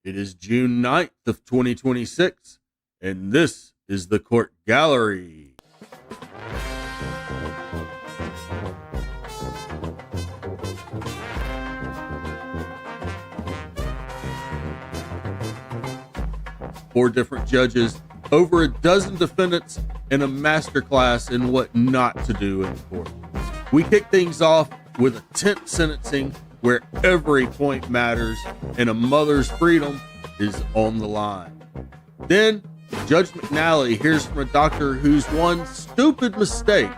It is June 9th of 2026, and this is the Court Gallery. Four different judges, over a dozen defendants, and a masterclass in what not to do in court. We kick things off with a tense sentencing where every point matters and a mother's freedom is on the line. Then, Judge McNally hears from a doctor whose one stupid mistake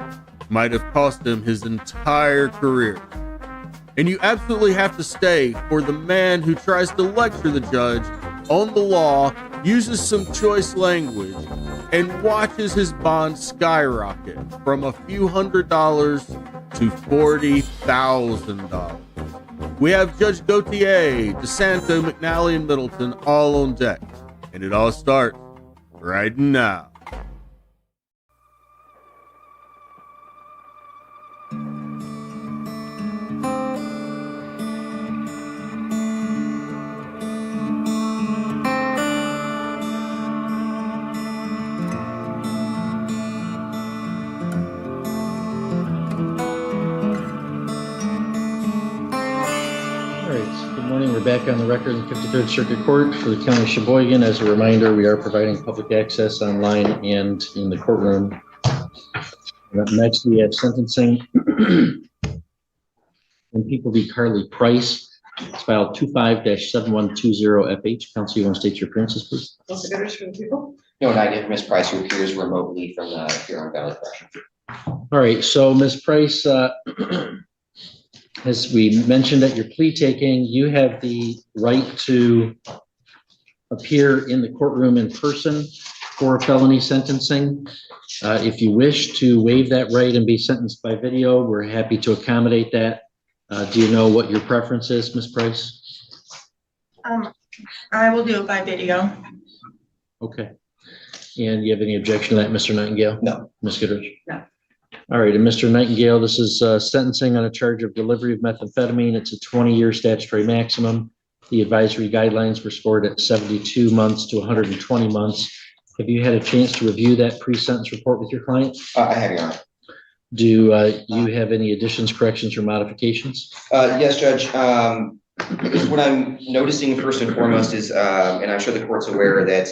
might have cost him his entire career. And you absolutely have to stay for the man who tries to lecture the judge on the law, uses some choice language, and watches his bond skyrocket from a few $100s to $40,000. We have Judge Gauthier, DiSanto, McNally, and Middleton all on deck. And it all starts right now. Back on the record in the 53rd Circuit Court for the County of Sheboygan. As a reminder, we are providing public access online and in the courtroom. And up next, we have sentencing in People v. Carly Price. It's filed 25-7120 FH. Counsel, you want to state your appearances, please? Also, Goodrich for the people. No, and I did. Ms. Price, who appears remotely from here on Valley Correction. All right, so Ms. Price, as we mentioned at your plea taking, you have the right to appear in the courtroom in person for felony sentencing. If you wish to waive that right and be sentenced by video, we're happy to accommodate that. Do you know what your preference is, Ms. Price? I will do it by video. Okay. And you have any objection to that, Mr. Nightingale? No. Ms. Goodrich? No. All right, and Mr. Nightingale, this is sentencing on a charge of delivery of methamphetamine. It's a 20-year statutory maximum. The advisory guidelines were scored at 72 months to 120 months. Have you had a chance to review that pre-sentence report with your client? I have, Your Honor. Do you have any additions, corrections, or modifications? Yes, Judge. What I'm noticing first and foremost is, and I'm sure the court's aware that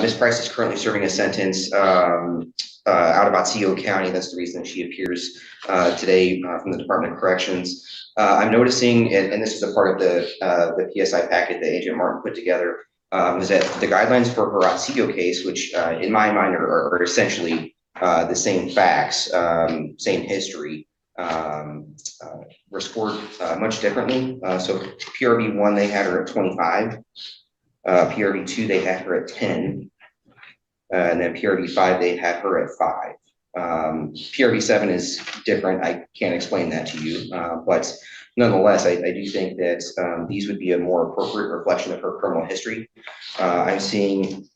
Ms. Price is currently serving a sentence out of Otsego County. That's the reason she appears today from the Department of Corrections. I'm noticing, and this is a part of the PSI packet that Agent Martin put together, is that the guidelines for her Otsego case, which in my mind are essentially the same facts, same history, were scored much differently. So PRV 1, they had her at 25. PRV 2, they had her at 10. And then PRV 5, they had her at 5. PRV 7 is different. I can't explain that to you, but nonetheless, I do think that these would be a more appropriate reflection of her criminal history. I'm seeing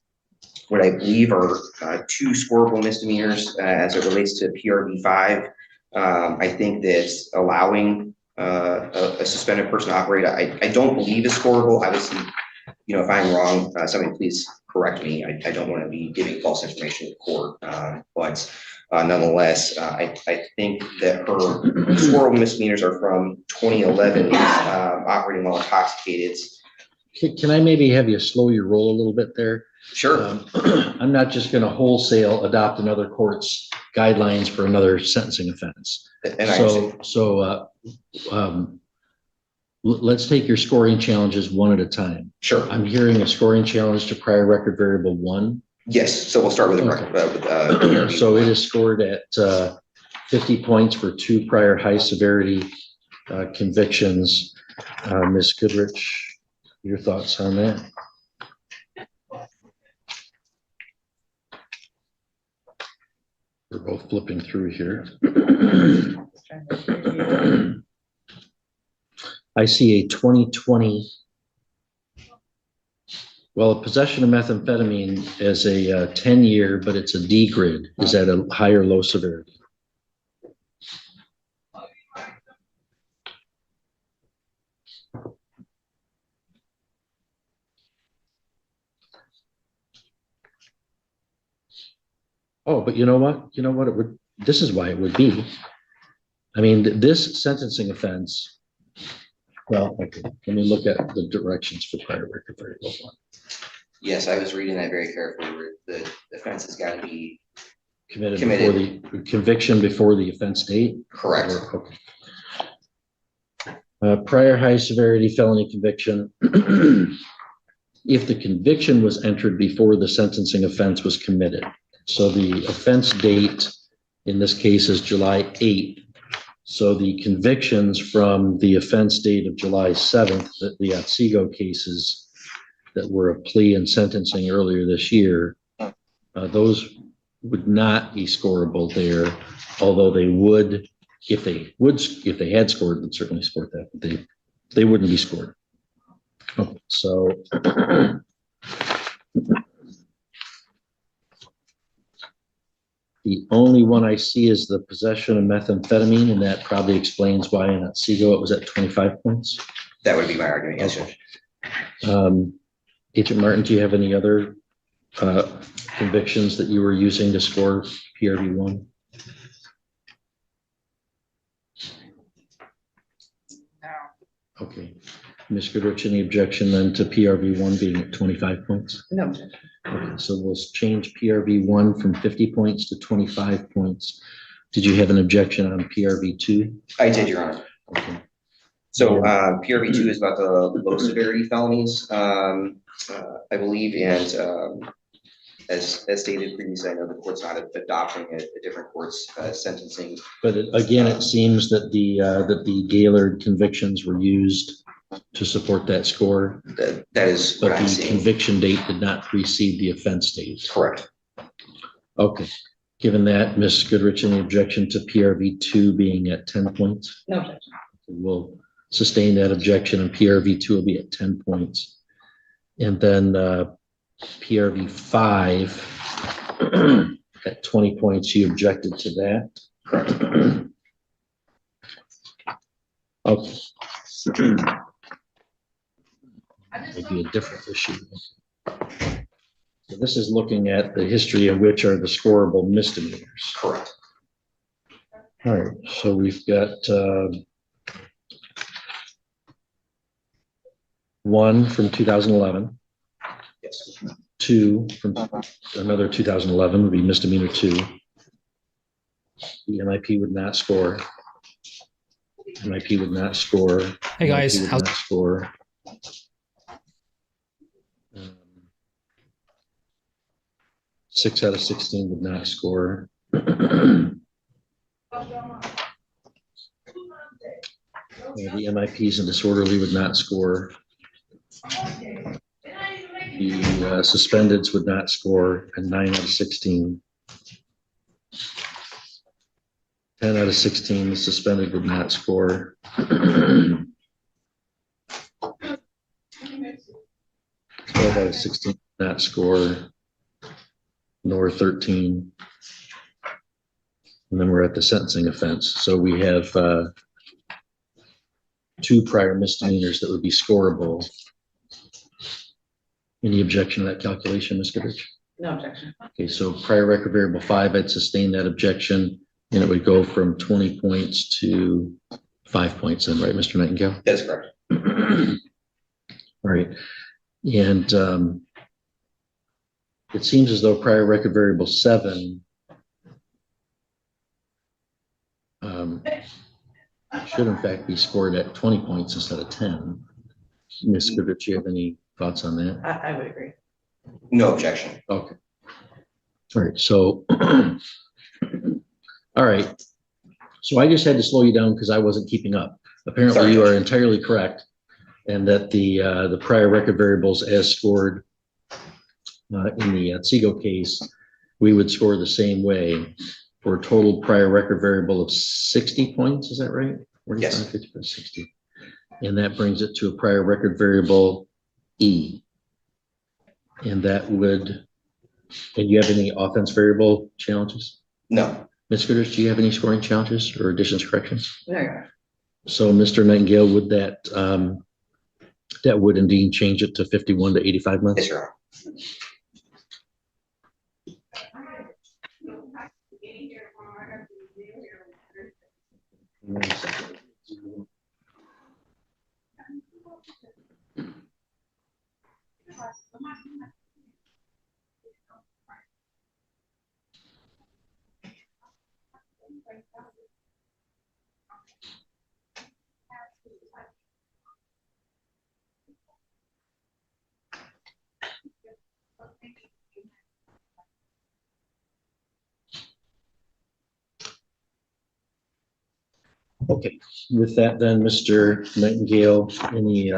what I believe are 2 scorable misdemeanors as it relates to PRV 5. I think that allowing a suspended person to operate, I don't believe is scorable. Obviously, you know, if I'm wrong, somebody please correct me. I don't want to be giving false information to the court, but nonetheless, I think that her scorable misdemeanors are from 2011, operating while intoxicated. Can I maybe have you slow your roll a little bit there? Sure. I'm not just going to wholesale adopt another court's guidelines for another sentencing offense. And let's take your scoring challenges one at a time. Sure. I'm hearing a scoring challenge to prior record variable 1. Yes. So we'll start with the record. So it is scored at 50 points for 2 prior high severity convictions. Ms. Goodrich, your thoughts on that? We're both flipping through here. I see a 2020. Well, possession of methamphetamine is a 10-year, but it's a D grid. Is that a high or low severity? Oh, but you know what? You know what it would, this is why it would be. I mean, this sentencing offense, well, okay, let me look at the directions for prior record variable one. Yes, I was reading that very carefully, where the offense has got to be Committed before the conviction before the offense date? correct. Okay. Prior high severity felony conviction. If the conviction was entered before the sentencing offense was committed. So the offense date in this case is July 8th. So the convictions from the offense date of July 7th, the Otsego cases that were a plea and sentencing earlier this year, those would not be scorable there, although they would, if they had scored, would certainly score that, but they wouldn't be scored. Okay, so the only one I see is the possession of methamphetamine, and that probably explains why in Otsego it was at 25 points. That would be my argument, yes, Judge. Agent Martin, do you have any other convictions that you were using to score PRV 1? No. Okay. Ms. Goodrich, any objection then to PRV 1 being at 25 points? No objection. Okay, so we'll change PRV 1 from 50 points to 25 points. Did you have an objection on PRV 2? I did, Your Honor. Okay. So PRV 2 is about the low severity felonies, I believe, and as stated previously, I know the court's not adopting a different court's sentencing. But again, it seems that the Gaylord convictions were used to support that score. That is But what I'm the seeing. conviction date did not precede the offense date. Correct. Okay. Given that, Ms. Goodrich, any objection to PRV 2 being at 10 points? No objection. We'll sustain that objection, and PRV 2 will be at 10 points. And then PRV 5 at 20 points, you objected to that? Correct. Okay. Maybe a different issue. So this is looking at the history of which are the scorable misdemeanors. Correct. All right, so we've got 1 from 2011, Yes. 2 from another 2011 would be misdemeanor 2. The MIP would not score. MIP would not score. Hey guys, MIP would how's not score. 6 out of 16 would not score. The MIPs and disorderly would not score. The suspendeds would not score, and 9 out of 16. 10 out of 16, the suspended would not score. 12 out of 16 would not score, nor 13. And then we're at the sentencing offense. So we have 2 prior misdemeanors that would be scorable. Any objection to that calculation, Ms. Goodrich? No objection. Okay, so prior record variable 5, I'd sustain that objection, and it would go from 20 points to 5 points then, right, Mr. Nightingale? That is correct. All right, and it seems as though prior record variable 7 should in fact be scored at 20 points instead of 10. Ms. Goodrich, do you have any thoughts on that? I would agree. No objection. Okay. All right, so, all right. So I just had to slow you down because I wasn't keeping up. Apparently Sorry. you are entirely correct. And that the prior record variables as scored in the Otsego case, we would score the same way for a total prior record variable of 60 points. Is that right? 45, Yes. 50, 60. And that brings it to a prior record variable E. And that would, and you have any offense variable challenges? No. Ms. Goodrich, do you have any scoring challenges or additions, corrections? No. So Mr. Nightingale, would that, that would indeed change it to 51 to 85 months? Yes, Your Honor. Okay, with that then, Mr. Nightingale, any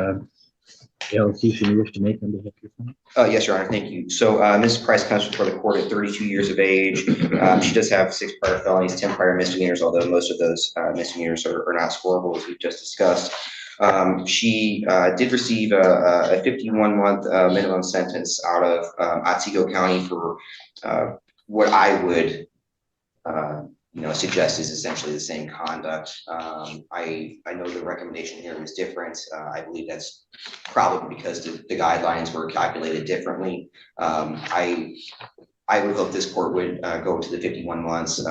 allocution you wish to make on behalf of your firm? Yes, Your Honor, thank you. So Ms. Price comes before the court at 32 years of age. She does have 6 prior felonies, 10 prior misdemeanors, although most of those misdemeanors are not scorable, as we've just discussed. She did receive a 51-month minimum sentence out of Otsego County for what I would suggest is essentially the same conduct. I know the recommendation here was different. I believe that's probably because the guidelines were calculated differently. I would hope this court would go to the 51 months.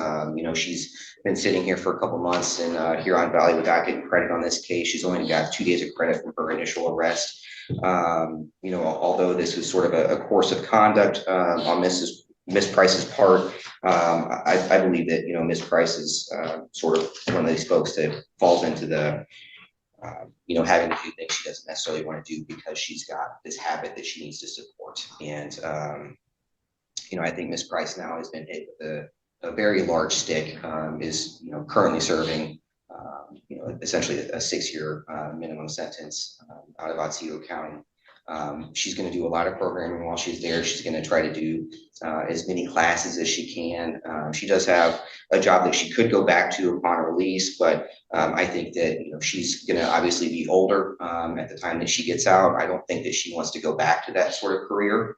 She's been sitting here for a couple months in Huron Valley without getting credit on this case. She's only got 2 days of credit from her initial arrest. Although this was sort of a course of conduct on Ms. Price's part, I believe that, Ms. Price is sort of one of these folks that falls into the, having to do things she doesn't necessarily want to do because she's got this habit that she needs to support. And, I think Ms. Price now has been hit with a very large stick, is, currently serving, essentially a 6-year minimum sentence out of Otsego County. She's going to do a lot of programming while she's there. She's going to try to do as many classes as she can. She does have a job that she could go back to upon release, but I think that she's going to obviously be older at the time that she gets out. I don't think that she wants to go back to that sort of career.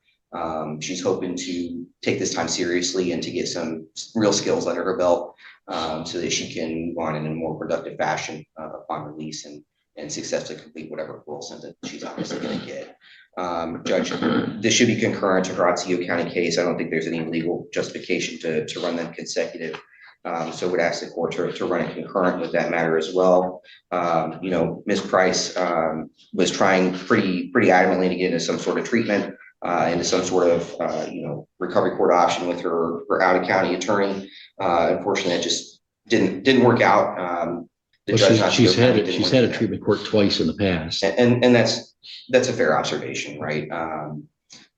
She's hoping to take this time seriously and to get some real skills under her belt so that she can move on in a more productive fashion upon release and successfully complete whatever parole sentence she's obviously going to get. Judge, this should be concurrent to her Otsego County case. I don't think there's any legal justification to run them consecutive. So would ask the court to run it concurrent with that matter as well. Ms. Price was trying pretty adamantly to get into some sort of treatment, into some sort of recovery court option with her out of county attorney. Unfortunately, it just didn't work out. She's had a treatment court twice in the past, and that's a fair observation, right?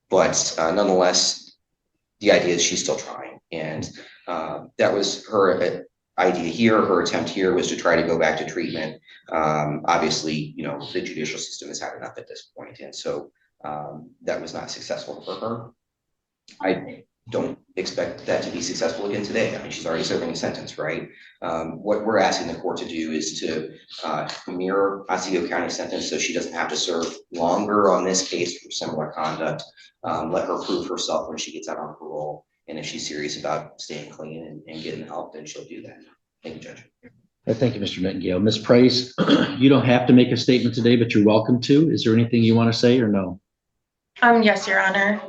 But nonetheless, the idea is she's still trying, and that was her idea here. Her attempt here was to try to go back to treatment. Obviously, the judicial system has had enough at this point, and so that was not successful for her. I don't expect that to be successful again today. I mean, she's already serving a sentence, right? What we're asking the court to do is to mirror Otsego County sentence so she doesn't have to serve longer on this case for similar conduct. Let her prove herself when she gets out on parole. And if she's serious about staying clean and getting help, then she'll do that. Thank you, Judge. Thank you, Mr. Nightingale. Ms. Price, you don't have to make a statement today, but you're welcome to. Is there anything you want to say or no? Yes, Your Honor.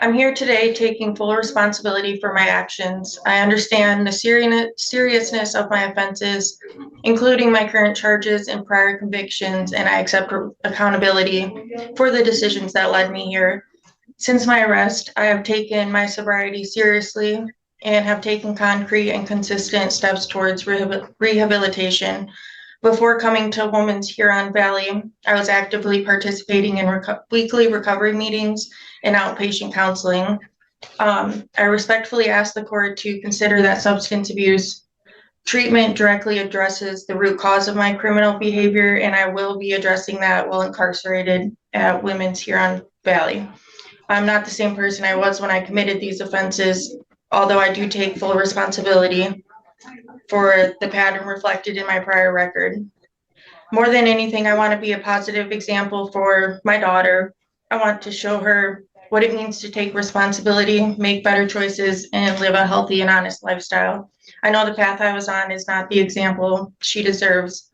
I'm here today taking full responsibility for my actions. I understand the seriousness of my offenses, including my current charges and prior convictions, and I accept accountability for the decisions that led me here. Since my arrest, I have taken my sobriety seriously and have taken concrete and consistent steps towards rehabilitation. Before coming to Women's Huron Valley, I was actively participating in weekly recovery meetings and outpatient counseling. I respectfully ask the court to consider that substance abuse treatment directly addresses the root cause of my criminal behavior, and I will be addressing that while incarcerated at Women's Huron Valley. I'm not the same person I was when I committed these offenses, although I do take full responsibility for the pattern reflected in my prior record. More than anything, I want to be a positive example for my daughter. I want to show her what it means to take responsibility, make better choices, and live a healthy and honest lifestyle. I know the path I was on is not the example she deserves,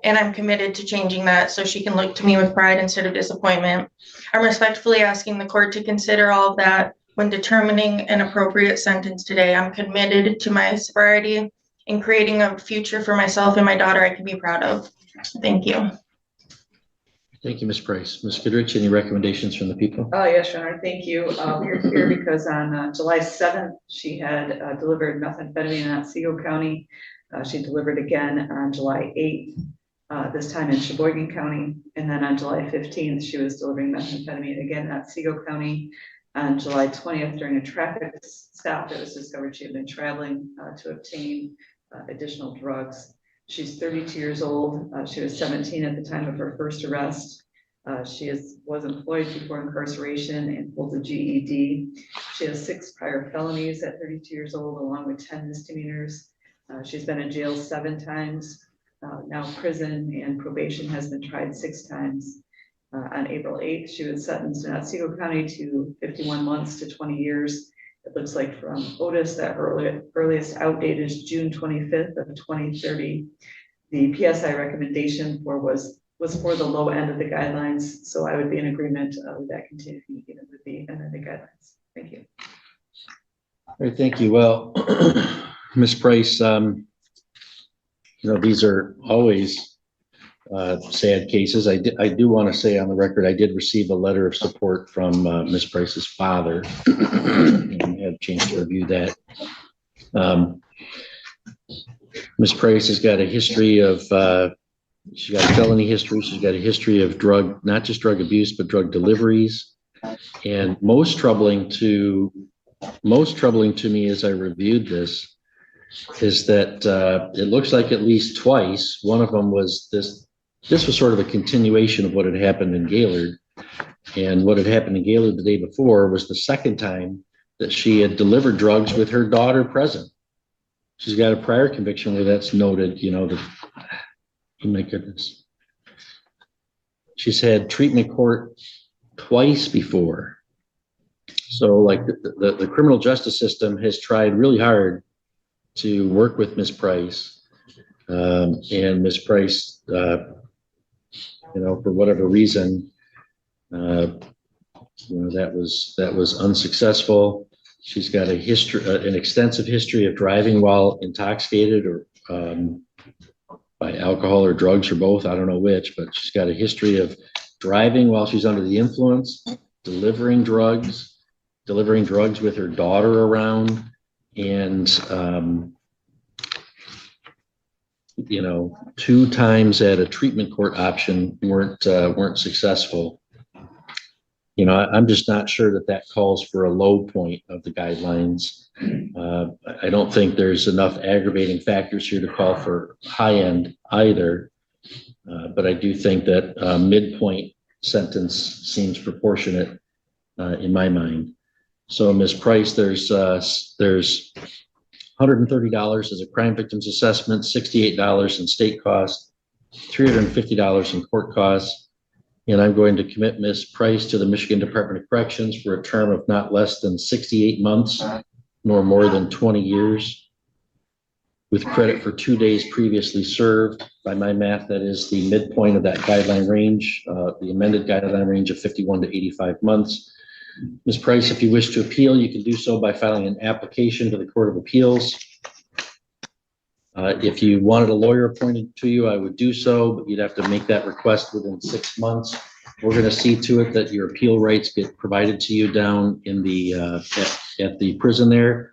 and I'm committed to changing that so she can look to me with pride instead of disappointment. I'm respectfully asking the court to consider all of that when determining an appropriate sentence today. I'm committed to my sobriety and creating a future for myself and my daughter I can be proud of. Thank you. Thank you, Ms. Price. Ms. Goodrich, any recommendations from the people? Yes, Your Honor, thank you. We're here because on July 7th, she had delivered methamphetamine in Otsego County. She delivered again on July 8th, this time in Sheboygan County. And then on July 15th, she was delivering methamphetamine again in Otsego County. On July 20th, during a traffic stop, it was discovered she had been traveling to obtain additional drugs. She's 32 years old. She was 17 at the time of her first arrest. She was employed before incarceration and holds a GED. She has 6 prior felonies at 32 years old, along with 10 misdemeanors. She's been in jail 7 times. Now prison and probation has been tried 6 times. On April 8th, she was sentenced in Otsego County to 51 months to 20 years. It looks like from Otis that her earliest out date is June 25th of 2030. The PSI recommendation was for the low end of the guidelines, so I would be in agreement with that continuing even with the amended guidelines. Thank you. All right, thank you. Well, Ms. Price, these are always sad cases. I do want to say on the record, I did receive a letter of support from Ms. Price's father. And had a chance to review that. Ms. Price has got a history of, she's got a felony history. She's got a history of not just drug abuse, but drug deliveries. And most troubling to me as I reviewed this is that it looks like at least twice, one of them was this was sort of a continuation of what had happened in Gaylord. And what had happened in Gaylord the day before was the second time that she had delivered drugs with her daughter present. She's got a prior conviction where that's noted, oh my goodness. She's had treatment court twice before. So like the criminal justice system has tried really hard to work with Ms. Price. And Ms. Price, for whatever reason, that was unsuccessful. She's got a history, an extensive history of driving while intoxicated or by alcohol or drugs or both. I don't know which, but she's got a history of driving while she's under the influence, delivering drugs with her daughter around, and 2 times at a treatment court option weren't successful. I'm just not sure that calls for a low point of the guidelines. I don't think there's enough aggravating factors here to call for high end either. But I do think that a midpoint sentence seems proportionate in my mind. So Ms. Price, there's $130 as a crime victims assessment, $68 in state costs, $350 in court costs. And I'm going to commit Ms. Price to the Michigan Department of Corrections for a term of not less than 68 months, nor more than 20 years, with credit for 2 days previously served. By my math, that is the midpoint of that guideline range, the amended guideline range of 51 to 85 months. Ms. Price, if you wish to appeal, you can do so by filing an application to the Court of Appeals. If you wanted a lawyer appointed to you, I would do so, but you'd have to make that request within 6 months. We're going to see to it that your appeal rights get provided to you down in the at the prison there,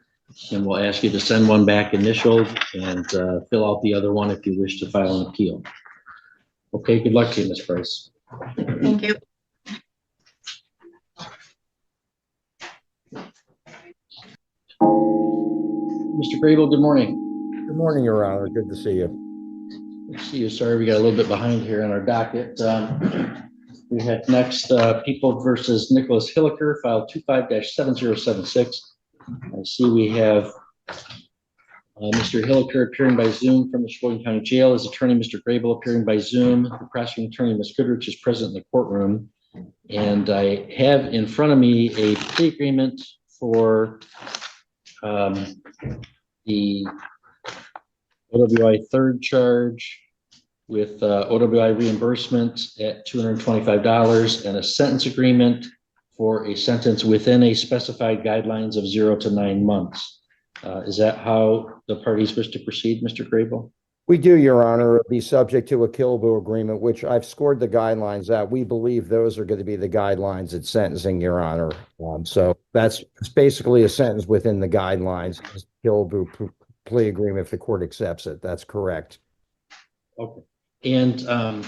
and we'll ask you to send one back initialed and fill out the other one if you wish to file an appeal. Okay, good luck to you, Ms. Price. Thank you. Mr. Grable, good morning. Good morning, Your Honor. Good to see you. Good to see you. Sorry, we got a little bit behind here on our docket. We have next People versus Nicholas Hilliker, file 25-7076. I see we have Mr. Hilliker appearing by Zoom from the Sheboygan County Jail. His attorney, Mr. Grable, appearing by Zoom. The prosecuting attorney, Ms. Goodrich, is present in the courtroom. And I have in front of me a plea agreement for the OWI third charge with OWI reimbursement at $225 and a sentence agreement for a sentence within a specified guidelines of 0 to 9 months. Is that how the parties wish to proceed, Mr. Grable? We do, Your Honor, be subject to a killable agreement, which I've scored the guidelines out. We believe those are going to be the guidelines at sentencing, Your Honor. So it's basically a sentence within the guidelines, killable plea agreement if the court accepts it. That's correct. Okay. And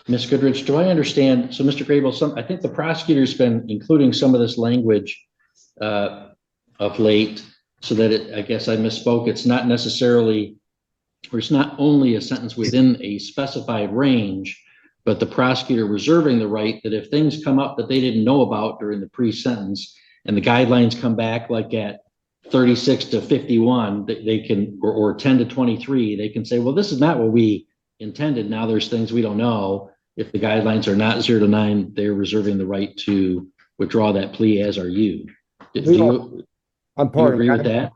Ms. Goodrich, do I understand? So, Mr. Grable, I think the prosecutor's been including some of this language of late, so that I guess I misspoke. It's not necessarily, or it's not only a sentence within a specified range, but the prosecutor reserving the right that if things come up that they didn't know about during the pre-sentence and the guidelines come back like at 36 to 51, they can, or 10 to 23, they can say, well, this is not what we intended. Now there's things we don't know. If the guidelines are not 0 to 9, they're reserving the right to withdraw that plea, as are you. I'm Do you agree with that?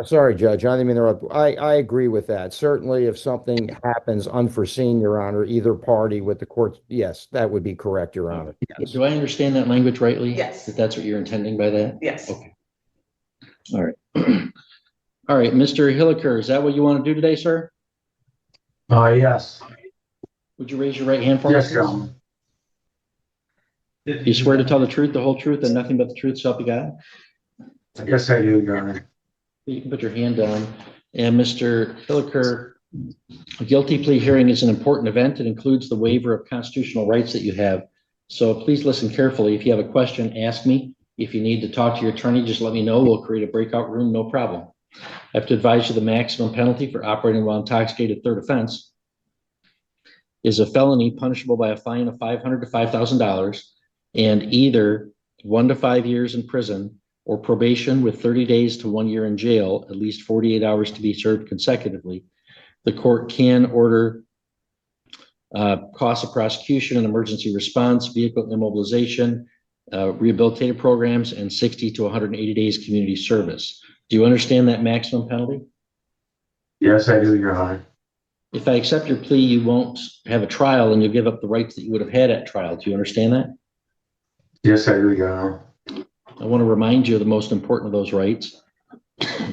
Sorry, Judge, I didn't mean to interrupt. I agree with that. Certainly, if something happens unforeseen, Your Honor, either party with the court, yes, that would be correct, Your Honor. Yes. Do I understand that language rightly? Yes. That that's what you're intending by that? Yes. Okay. All right. All right, Mr. Hilliker, is that what you want to do today, sir? Yes. Would you raise your right hand for me? Yes, Your Honor. You swear to tell the truth, the whole truth, and nothing but the truth, so help you God? Yes, I do, Your Honor. You can put your hand down. And Mr. Hilliker, a guilty plea hearing is an important event. It includes the waiver of constitutional rights that you have. So please listen carefully. If you have a question, ask me. If you need to talk to your attorney, just let me know. We'll create a breakout room, no problem. I have to advise you the maximum penalty for operating while intoxicated, third offense, is a felony punishable by a fine of $500 to $5,000 and either 1 to 5 years in prison or probation with 30 days to 1 year in jail, at least 48 hours to be served consecutively. The court can order costs of prosecution and emergency response, vehicle immobilization, rehabilitative programs, and 60 to 180 days community service. Do you understand that maximum penalty? Yes, I do, Your Honor. If I accept your plea, you won't have a trial and you'll give up the rights that you would have had at trial. Do you understand that? Yes, I do, Your Honor. I want to remind you of the most important of those rights.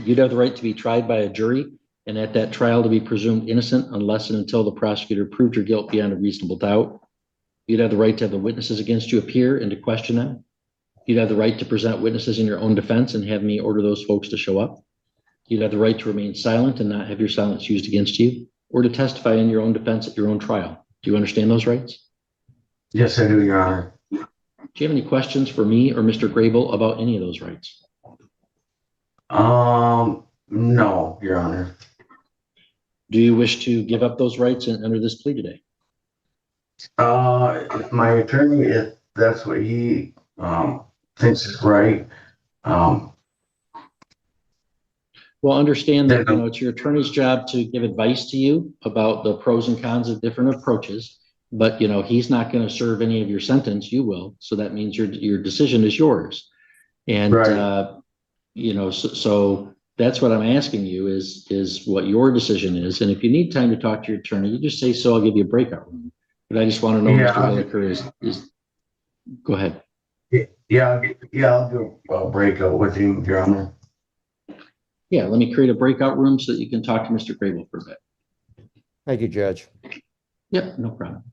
You'd have the right to be tried by a jury and at that trial to be presumed innocent unless and until the prosecutor proved your guilt beyond a reasonable doubt. You'd have the right to have the witnesses against you appear and to question them. You'd have the right to present witnesses in your own defense and have me order those folks to show up. You'd have the right to remain silent and not have your silence used against you, or to testify in your own defense at your own trial. Do you understand those rights? Yes, I do, Your Honor. Do you have any questions for me or Mr. Grable about any of those rights? No, Your Honor. Do you wish to give up those rights and enter this plea today? My attorney, if that's what he thinks is right. Well, understand that, you know, it's your attorney's job to give advice to you about the pros and cons of different approaches, but, you know, he's not going to serve any of your sentence. You will. So that means your decision is yours. And, Right. You know, so that's what I'm asking you is what your decision is. And if you need time to talk to your attorney, you just say so. I'll give you a breakout room. But I just want to know, Yeah, Mr. Williker is go ahead. Yeah, I'll do a breakout with you, Your Honor. Yeah, let me create a breakout room so that you can talk to Mr. Grable for a bit. Thank you, Judge. Yep, no problem.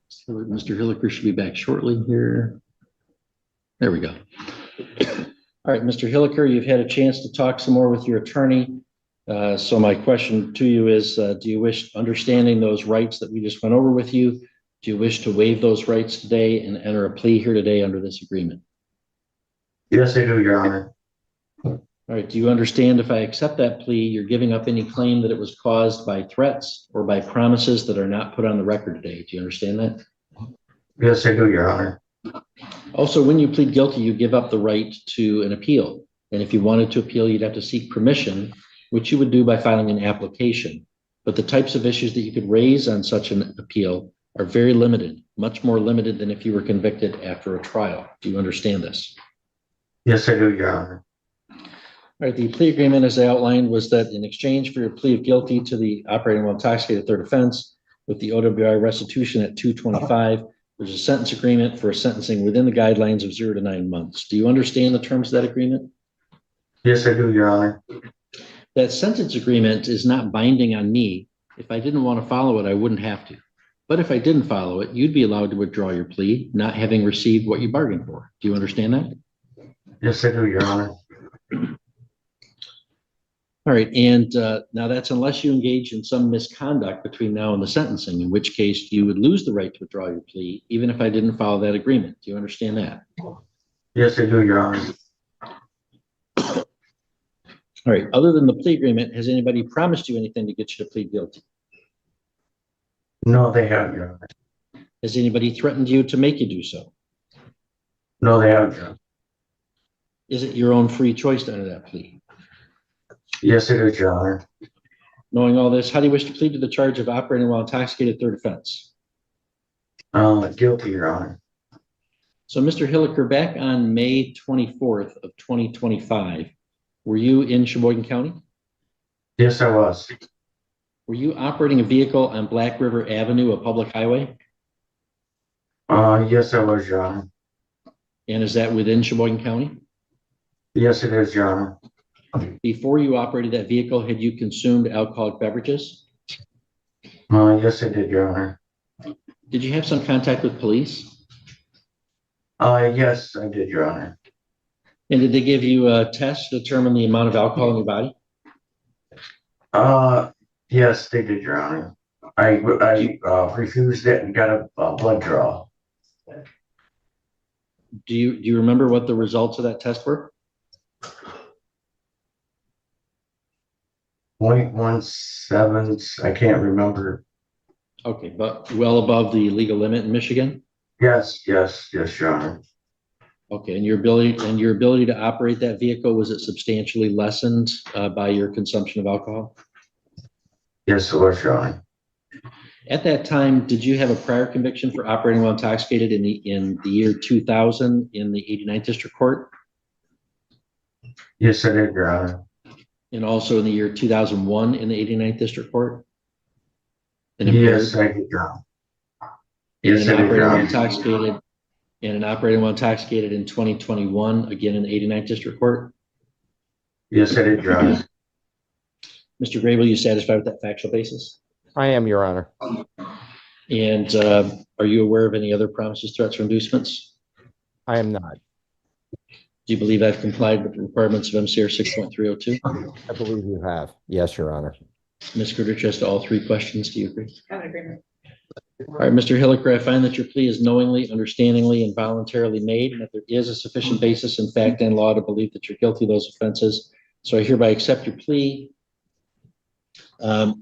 So Mr. Hilliker should be back shortly here. There we go. All right, Mr. Hilliker, you've had a chance to talk some more with your attorney. So my question to you is, do you wish, understanding those rights that we just went over with you, do you wish to waive those rights today and enter a plea here today under this agreement? Yes, I do, Your Honor. All right, do you understand if I accept that plea, you're giving up any claim that it was caused by threats or by promises that are not put on the record today? Do you understand that? Yes, I do, Your Honor. Also, when you plead guilty, you give up the right to an appeal. And if you wanted to appeal, you'd have to seek permission, which you would do by filing an application. But the types of issues that you could raise on such an appeal are very limited, much more limited than if you were convicted after a trial. Do you understand this? Yes, I do, Your Honor. All right, the plea agreement, as I outlined, was that in exchange for your plea of guilty to the operating while intoxicated third offense with the OWI restitution at $225, There's a sentence agreement for sentencing within the guidelines of 0 to 9 months. Do you understand the terms of that agreement? Yes, I do, Your Honor. That sentence agreement is not binding on me. If I didn't want to follow it, I wouldn't have to. But if I didn't follow it, you'd be allowed to withdraw your plea, not having received what you bargained for. Do you understand that? Yes, I do, Your Honor. All right, and now that's unless you engage in some misconduct between now and the sentencing, in which case you would lose the right to withdraw your plea, even if I didn't follow that agreement. Do you understand that? Yes, I do, Your Honor. All right, other than the plea agreement, has anybody promised you anything to get you to plead guilty? No, they haven't, Your Honor. Has anybody threatened you to make you do so? No, they haven't, Your Honor. Is it your own free choice to enter that plea? Yes, it is, Your Honor. Knowing all this, how do you wish to plead to the charge of operating while intoxicated, third offense? Guilty, Your Honor. So, Mr. Hilliker, back on May 24th of 2025, were you in Sheboygan County? Yes, I was. Were you operating a vehicle on Black River Avenue, a public highway? Yes, I was, Your Honor. And is that within Sheboygan County? Yes, it is, Your Honor. Before you operated that vehicle, had you consumed alcoholic beverages? Yes, I did, Your Honor. Did you have some contact with police? Yes, I did, Your Honor. And did they give you a test to determine the amount of alcohol in your body? Yes, they did, Your Honor. I refused it and got a blood draw. Do you remember what the results of that test were? 0.17, I can't remember. Okay, but well above the legal limit in Michigan? Yes, Your Honor. Okay, and your ability to operate that vehicle, was it substantially lessened by your consumption of alcohol? Yes, it was, Your Honor. At that time, did you have a prior conviction for operating while intoxicated in the year 2000 in the 89th District Court? Yes, I did, Your Honor. And also in the year 2001 in the 89th District Court? Yes, I did, Your Honor. Yes, I did, Your Honor. And operating while intoxicated in 2021, again in the 89th District Court? Yes, I did, Your Honor. Mr. Grable, you satisfied with that factual basis? I am, Your Honor. And are you aware of any other promises, threats, or inducements? I am not. Do you believe I've complied with the requirements of MCR 6.302? I believe you have. Yes, Your Honor. Ms. Goodrich, as to all three questions, do you agree? I'm in agreement. All right, Mr. Hilliker, I find that your plea is knowingly, understandingly, and voluntarily made, and that there is a sufficient basis in fact and law to believe that you're guilty of those offenses. So I hereby accept your plea. Mr.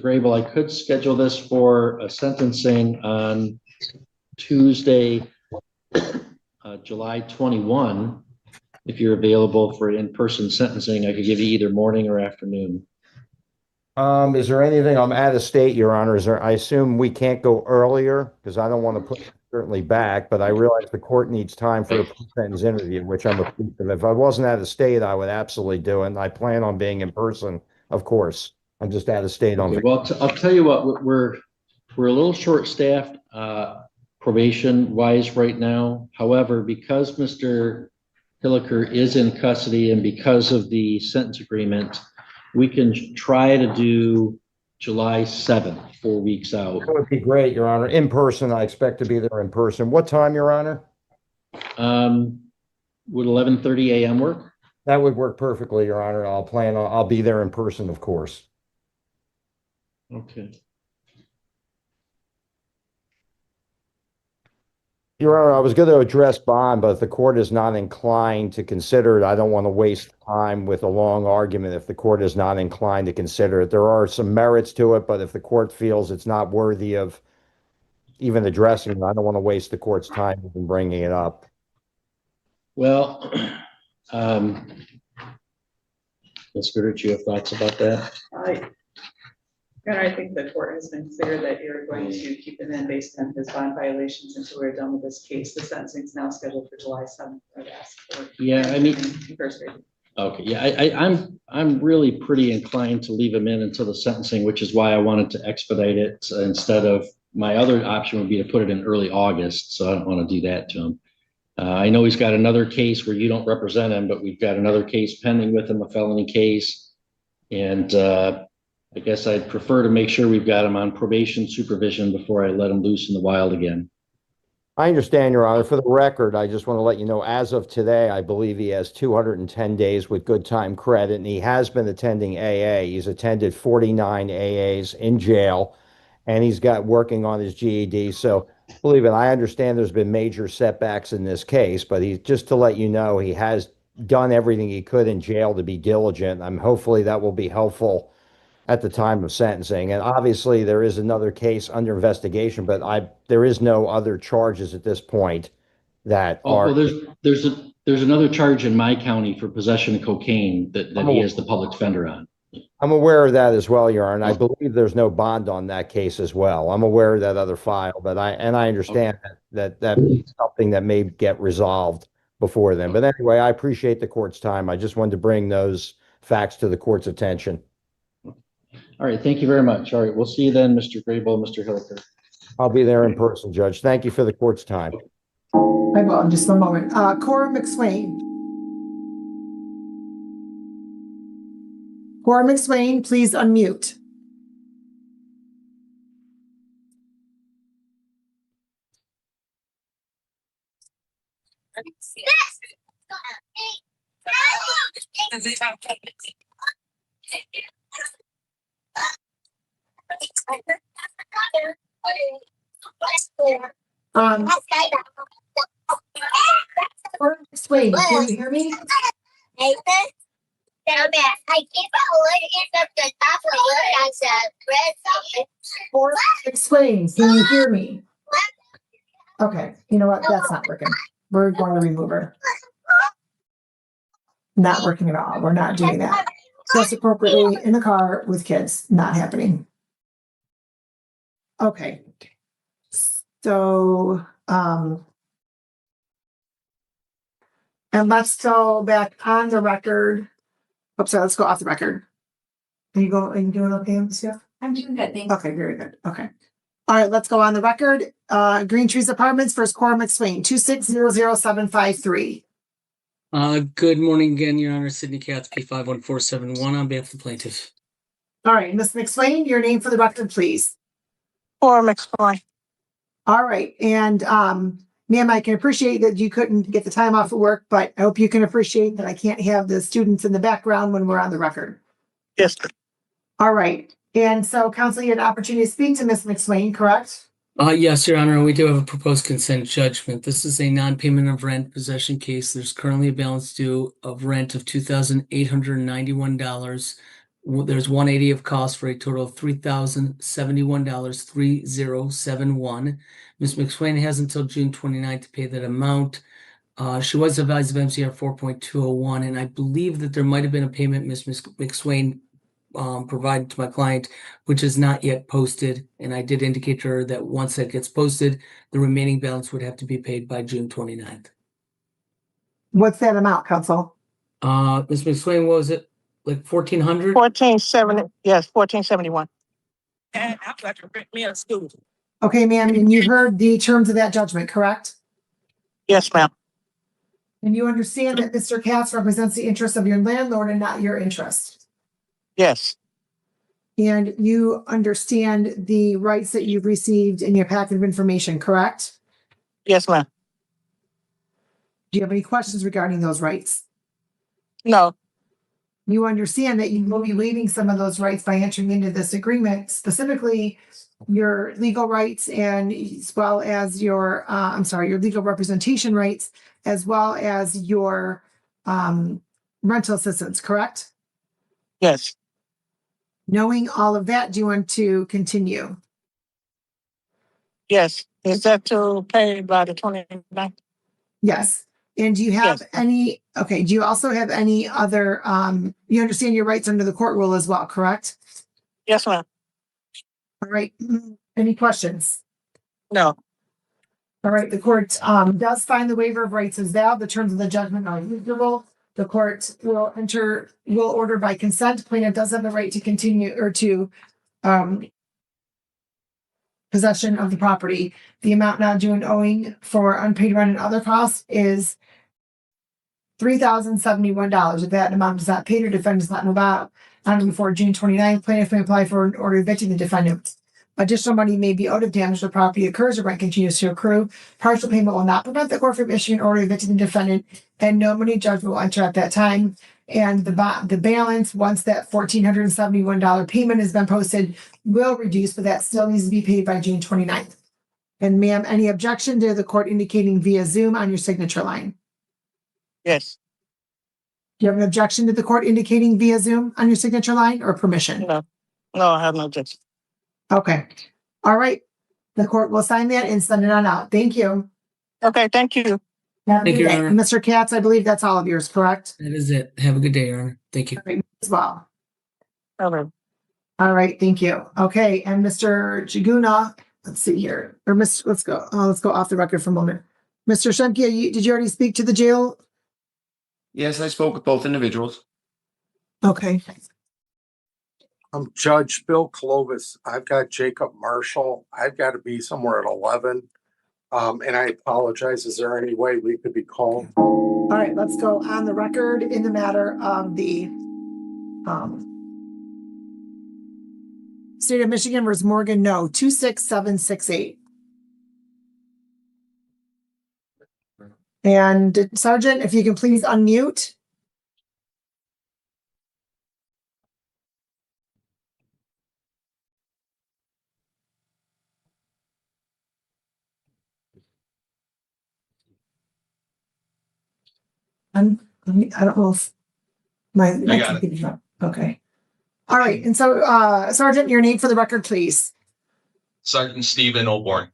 Grable, I could schedule this for a sentencing on Tuesday, July 21. If you're available for an in-person sentencing, I could give you either morning or afternoon. Is there anything, I'm out of state, Your Honor, I assume we can't go earlier, because I don't want to put it certainly back, but I realize the court needs time for a pre-sentence interview, which I'm appreciative. If I wasn't out of state, I would absolutely do it, and I plan on being in person, of course. I'm just out of state on. Okay, well, I'll tell you what, we're a little short-staffed probation-wise right now. However, because Mr. Hilliker is in custody and because of the sentence agreement, we can try to do July 7th, 4 weeks out. That would be great, Your Honor. In person, I expect to be there in person. What time, Your Honor? Would 11:30 a.m. work? That would work perfectly, Your Honor. I'll be there in person, of course. Okay. Your Honor, I was going to address bond, but if the court is not inclined to consider it, I don't want to waste time with a long argument if the court is not inclined to consider it. There are some merits to it, but if the court feels it's not worthy of even addressing it, I don't want to waste the court's time in bringing it up. Well, Ms. Goodrich, you have thoughts about that? I think the court has been clear that you're going to keep him in based on his bond violations until we're done with this case. The sentencing is now scheduled for July 7th. I'd ask for. Yeah, I mean, first reading. Okay, yeah, I'm really pretty inclined to leave him in until the sentencing, which is why I wanted to expedite it instead of my other option would be to put it in early August, so I don't want to do that to him. I know he's got another case where you don't represent him, but we've got another case pending with him, a felony case. And I guess I'd prefer to make sure we've got him on probation supervision before I let him loose in the wild again. I understand, Your Honor. For the record, I just want to let you know, as of today, I believe he has 210 days with good time credit, and he has been attending AA. He's attended 49 AAs in jail, and he's got working on his GED. So believe it, I understand there's been major setbacks in this case, but he's just to let you know, he has done everything he could in jail to be diligent. Hopefully that will be helpful at the time of sentencing. And obviously there is another case under investigation, but there is no other charges at this point that are. Well, there's another charge in my county for possession of cocaine that he has the public defender on. I'm aware of that as well, Your Honor. I believe there's no bond on that case as well. I'm aware of that other file, but I understand that is something that may get resolved before then. But anyway, I appreciate the court's time. I just wanted to bring those facts to the court's attention. All right, thank you very much. All right, we'll see you then, Mr. Grable, Mr. Hilliker. I'll be there in person, Judge. Thank you for the court's time. I will in just one moment. Cora McSwain. Cora McSwain, please unmute. Cora McSwain, can you hear me? Cora McSwain, can you hear me? Okay, you know what? That's not working. We're going to remove her. Not working at all. We're not doing that. Dress appropriately in the car with kids. Not happening. Okay. So, and let's go back on the record. Oops, sorry, let's go off the record. Are you doing okay with stuff? I'm doing good, thanks. Okay, very good. Okay. All right, let's go on the record. Green Trees Apartments versus Cora McSwain, 2600753. Good morning again, Your Honor. Sidney Catsby, 51471 on behalf of the plaintiff. All right, Ms. McSwain, your name for the record, please. Cora McSwain. All right, and ma'am, I can appreciate that you couldn't get the time off of work, but I hope you can appreciate that I can't have the students in the background when we're on the record. Yes, sir. All right, and so counsel, you had an opportunity to speak to Ms. McSwain, correct? Yes, Your Honor. We do have a proposed consent judgment. This is a non-payment of rent possession case. There's currently a balance due of rent of $2,891. There's $180 of cost for a total of $3,071, 3071. Ms. McSwain has until June 29th to pay that amount. She was advised of MCR 4.201, and I believe that there might have been a payment Ms. McSwain provided to my client, which is not yet posted. And I did indicate to her that once that gets posted, the remaining balance would have to be paid by June 29th. What's that amount, counsel? Ms. McSwain, what was it? Like 1,400? 1470. Yes, 1471. And I'd like to bring me a school. Okay, ma'am, and you heard the terms of that judgment, correct? Yes, ma'am. And you understand that Mr. Katz represents the interest of your landlord and not your interest? Yes. And you understand the rights that you've received in your packet of information, correct? Yes, ma'am. Do you have any questions regarding those rights? No. You understand that you will be waiving some of those rights by entering into this agreement, specifically your legal rights and as well as your, your legal representation rights, as well as your rental assistance, correct? Yes. Knowing all of that, do you want to continue? Yes. Is that to pay by the 29th? Yes. And do you have do you also have any other, you understand your rights under the court rule as well, correct? Yes, ma'am. All right. Any questions? No. All right. The court does find the waiver of rights is valid. The terms of the judgment are reasonable. The court will order by consent. Plaintiff does have the right to continue or to possession of the property. The amount not due and owing for unpaid rent and other costs is $3,071. If that amount is not paid or defendant does not move out on or before June 29th, plaintiff may apply for an order evicting the defendant. Additional money may be owed if damage to the property occurs or rent continues to accrue. Partial payment will not prevent the court from issuing an order evicting the defendant, and no money judgment will enter at that time. And the balance, once that $1,471 payment has been posted, will reduce, but that still needs to be paid by June 29th. And ma'am, any objection to the court indicating via Zoom on your signature line? Yes. Do you have an objection to the court indicating via Zoom on your signature line, or permission? No. No, I have no objection. Okay. All right. The court will sign that and send it on out. Thank you. Okay, thank you. Have a Thank good you, day. Your Honor. Mr. Katz, I believe that's all of yours, correct? That is it. Have a good day, Your Honor. Thank you. All right, as well. Okay. All right, thank you. Okay, and Mr. Jaguna, let's see here. Or let's go off the record for a moment. Mr. Shemke, did you already speak to the jail? Yes, I spoke with both individuals. Okay. I'm Judge Bill Clovis. I've got Jacob Marshall. I've got to be somewhere at 11. And I apologize. Is there any way we could be called? All right, let's go on the record in the matter of the State of Michigan versus Morgan, no, 26768. And Sergeant, if you can please unmute. I don't know if my computer's okay. All right, and so Sergeant, your name for the record, please. Sergeant Stephen O'Born.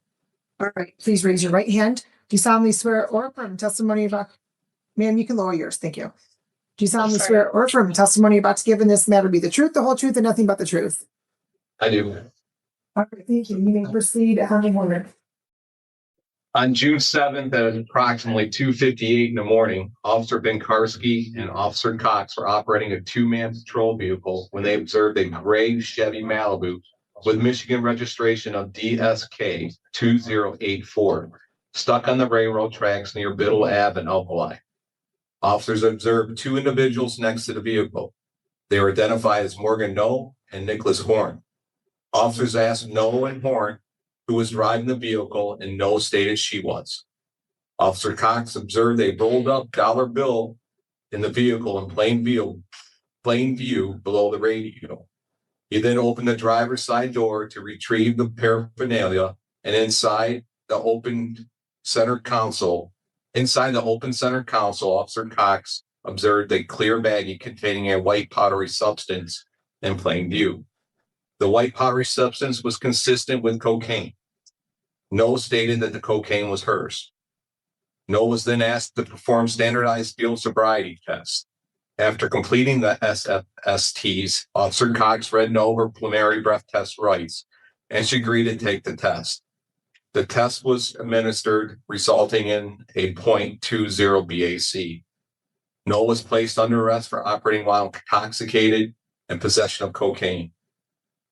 All right, please raise your right hand. Do you solemnly swear or affirm testimony about, ma'am, you can lower yours, thank you. Do you solemnly swear or affirm testimony about to give in this matter be the truth, the whole truth, and nothing but the truth? I do. All right, thank you. You may proceed on the order. On June 7th at approximately 2:58 in the morning, Officer Benkarski and Officer Cox were operating a two-man patrol vehicle when they observed a gray Chevy Malibu with Michigan registration of DSK 2084 stuck on the railroad tracks near Biddle Ave in OWI. Officers observed two individuals next to the vehicle. They were identified as Morgan Noe and Nicholas Horn. Officers asked Noe and Horn who was driving the vehicle, and Noe stated she was. Officer Cox observed a rolled up dollar bill in the vehicle in plain view below the radio. He then opened the driver's side door to retrieve the paraphernalia, and inside the open center console, Officer Cox observed a clear baggie containing a white powdery substance in plain view. The white powdery substance was consistent with cocaine. Noe stated that the cocaine was hers. Noe was then asked to perform standardized field sobriety tests. After completing the SFSTs, Officer Cox read Noe her preliminary breath test rights, and she agreed to take the test. The test was administered, resulting in a .20 BAC. Noe was placed under arrest for operating while intoxicated and possession of cocaine.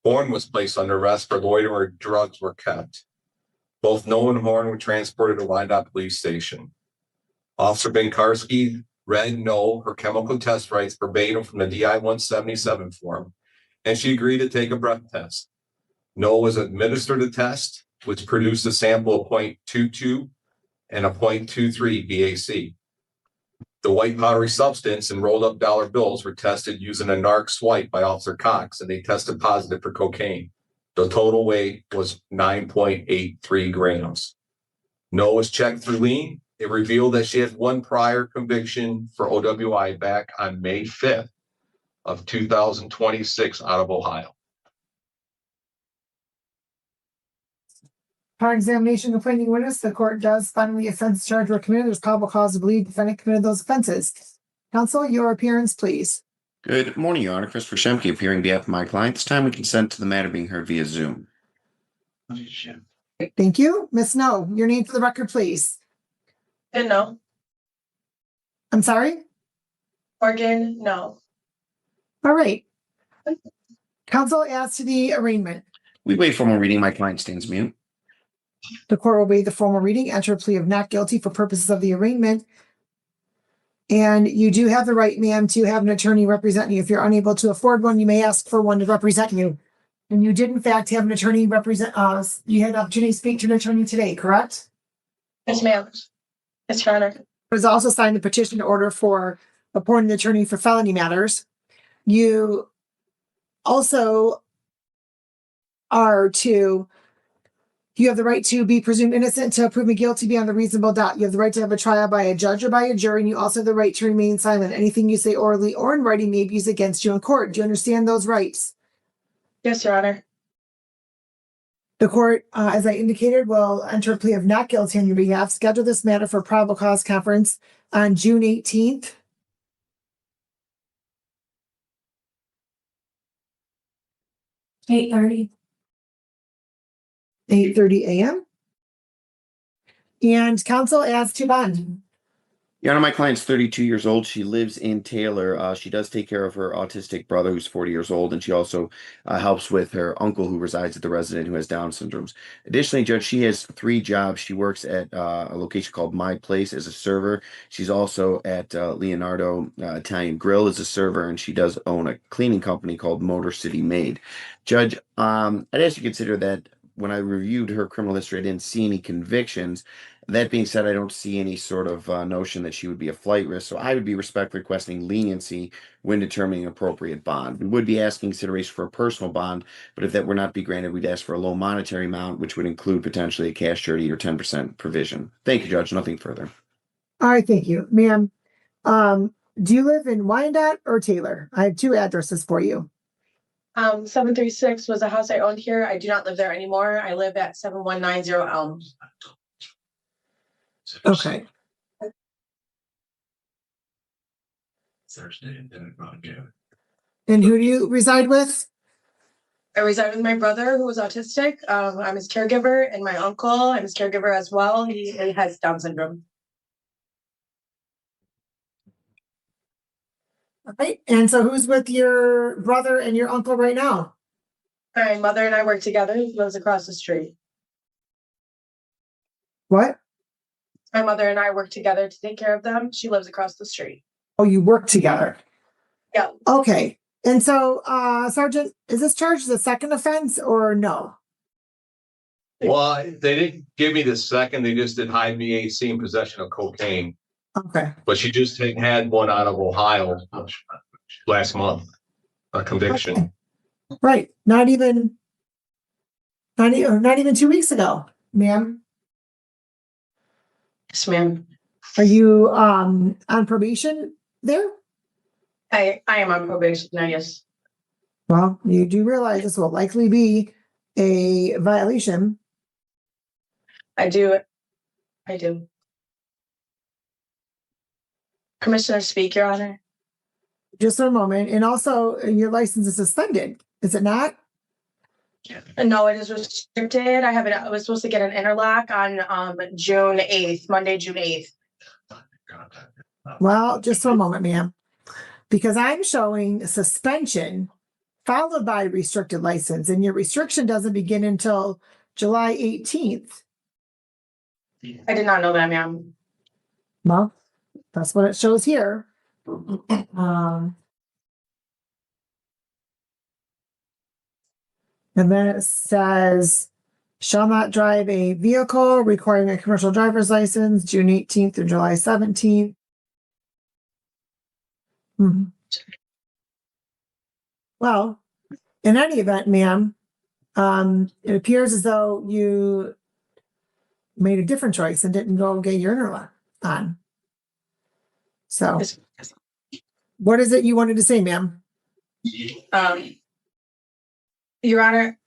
Horn was placed under arrest for loitering where drugs were kept. Both Noe and Horn were transported to Wyandotte Police Station. Officer Benkarski read Noe her chemical test rights verbatim from the DI 177 form, and she agreed to take a breath test. Noe was administered a test, which produced a sample of .22 and a .23 BAC. The white powdery substance and rolled up dollar bills were tested using a narc swipe by Officer Cox, and they tested positive for cocaine. The total weight was 9.83 grams. Noe was checked through lean. It revealed that she had one prior conviction for OWI back on May 5th of 2026 out of Ohio. Upon examination of complaining witness, the court does find the offense charge were committed. There's probable cause to believe the defendant committed those offenses. Counsel, your appearance, please. Good morning, Your Honor. Christopher Shemke appearing on behalf of my client. This time we consent to the matter being heard via Zoom. Thank you. Ms. Noe, your name for the record, please. No. I'm sorry? Morgan, no. All right. Counsel, as to the arraignment. We waive formal reading. My client stands mute. The court will waive the formal reading, enter a plea of not guilty for purposes of the arraignment. And you do have the right, ma'am, to have an attorney represent you. If you're unable to afford one, you may ask for one to represent you. And you did in fact have an attorney represent us. You had an opportunity to speak to an attorney today, correct? Yes, ma'am. Yes, Your Honor. It was also signed the petition order for appointing an attorney for felony matters. You also you have the right to be presumed innocent to proven guilty beyond a reasonable doubt. You have the right to have a trial by a judge or by a jury, and you also have the right to remain silent. Anything you say orally or in writing may be used against you in court. Do you understand those rights? Yes, Your Honor. The court, as I indicated, will enter a plea of not guilty on your behalf. Schedule this matter for probable cause conference on June 18th. (8:30 a.m.) And counsel as to bond. Your Honor, my client's 32 years old. She lives in Taylor. She does take care of her autistic brother, who's 40 years old, and she also helps with her uncle, who resides at the residence, who has Down syndromes. Additionally, Judge, she has 3 jobs. She works at a location called My Place as a server. She's also at Leonardo Italian Grill as a server, and she does own a cleaning company called Motor City Maid. Judge, I'd ask you to consider that when I reviewed her criminal history, I didn't see any convictions. That being said, I don't see any sort of notion that she would be a flight risk. So I would be respectfully requesting leniency when determining appropriate bond. We would be asking consideration for a personal bond, but if that were not be granted, we'd ask for a low monetary amount, which would include potentially a cash surety or 10% provision. Thank you, Judge. Nothing further. All right, thank you. Ma'am, do you live in Wyandotte or Taylor? I have 2 addresses for you. 736 was a house I owned here. I do not live there anymore. I live at 7190 Elm. Okay. And who do you reside with? I reside with my brother who is autistic. I'm his caregiver, and my uncle, I'm his caregiver as well. He has Down syndrome. All right. And so who's with your brother and your uncle right now? My mother and I work together. He lives across the street. What? My mother and I work together to take care of them. She lives across the street. Oh, you work together? Yeah. Okay. And so, Sergeant, is this charged as a second offense or no? Well, they didn't give me the second. They just did high VAC in possession of cocaine. Okay. But she just had one out of Ohio last month, a conviction. Okay. Right. Not even 2 weeks ago, ma'am. Yes, ma'am. Are you on probation there? I am on probation now, yes. Well, you do realize this will likely be a violation. I do. Commissioner, speak, Your Honor. Just a moment. And also, your license is suspended, is it not? No, it is restricted. I was supposed to get an interlock on June 8th, Monday, June 8th. Well, just for a moment, ma'am, because I'm showing suspension followed by restricted license, and your restriction doesn't begin until July 18th. I did not know that, ma'am. Well, that's what it shows here. And then it says, shall not drive a vehicle requiring a commercial driver's license, June 18th through July 17th. Mm-hmm. Well, in any event, ma'am, it appears as though you made a different choice and didn't go get your interlock on. So, what is it you wanted to say, ma'am? Your Honor,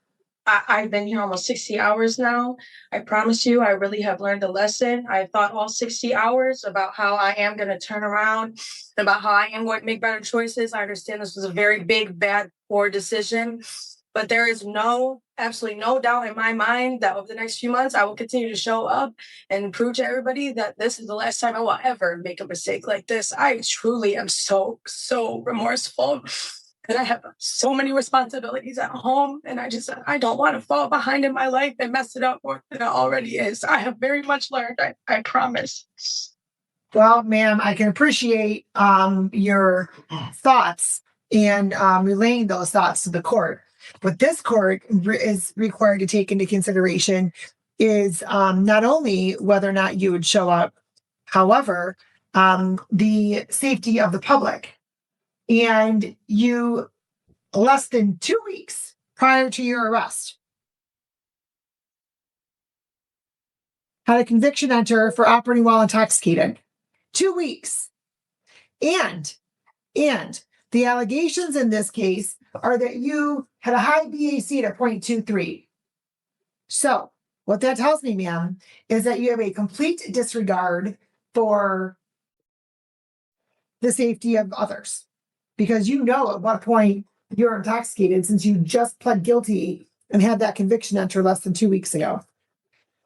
I've been here almost 60 hours now. I promise you, I really have learned a lesson. I thought all 60 hours about how I am going to turn around, about how I am going to make better choices. I understand this was a very big, bad, poor decision, but there is absolutely no doubt in my mind that over the next few months, I will continue to show up and prove to everybody that this is the last time I will ever make a mistake like this. I truly am so remorseful. And I have so many responsibilities at home, and I don't want to fall behind in my life and mess it up more than it already is. I have very much learned, I promise. Well, ma'am, I can appreciate your thoughts and relaying those thoughts to the court. What this court is required to take into consideration is not only whether or not you would show up, however, the safety of the public. And you, less than 2 weeks prior to your arrest, had a conviction enter for operating while intoxicated. 2 weeks. And the allegations in this case are that you had a high BAC at 0.23. So what that tells me, ma'am, is that you have a complete disregard for the safety of others, because you know at what point you're intoxicated, since you just pled guilty and had that conviction enter less than 2 weeks ago.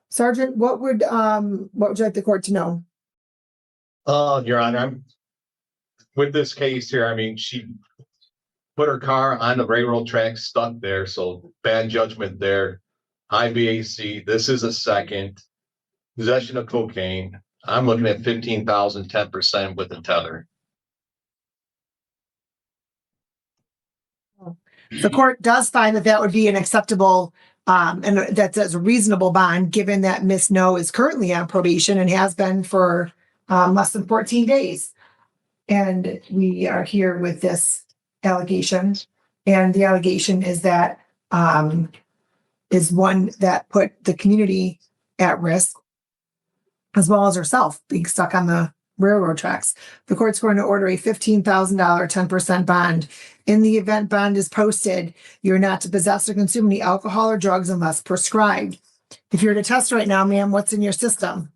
Sergeant, what would you like the court to know? Your Honor, I'm with this case here. I mean, she put her car on the railroad track, stuck there. So bad judgment there. High BAC. This is a second. Possession of cocaine. I'm looking at 15,000, 10% with the tether. The court does find that that would be an acceptable and that's a reasonable bond, given that Miss No is currently on probation and has been for less than 14 days. And we are here with this allegation. And the allegation is that is one that put the community at risk, as well as herself being stuck on the railroad tracks. The court's going to order a $15,000 10% bond. In the event bond is posted, you're not to possess or consume any alcohol or drugs unless prescribed. If you're to test right now, ma'am, what's in your system?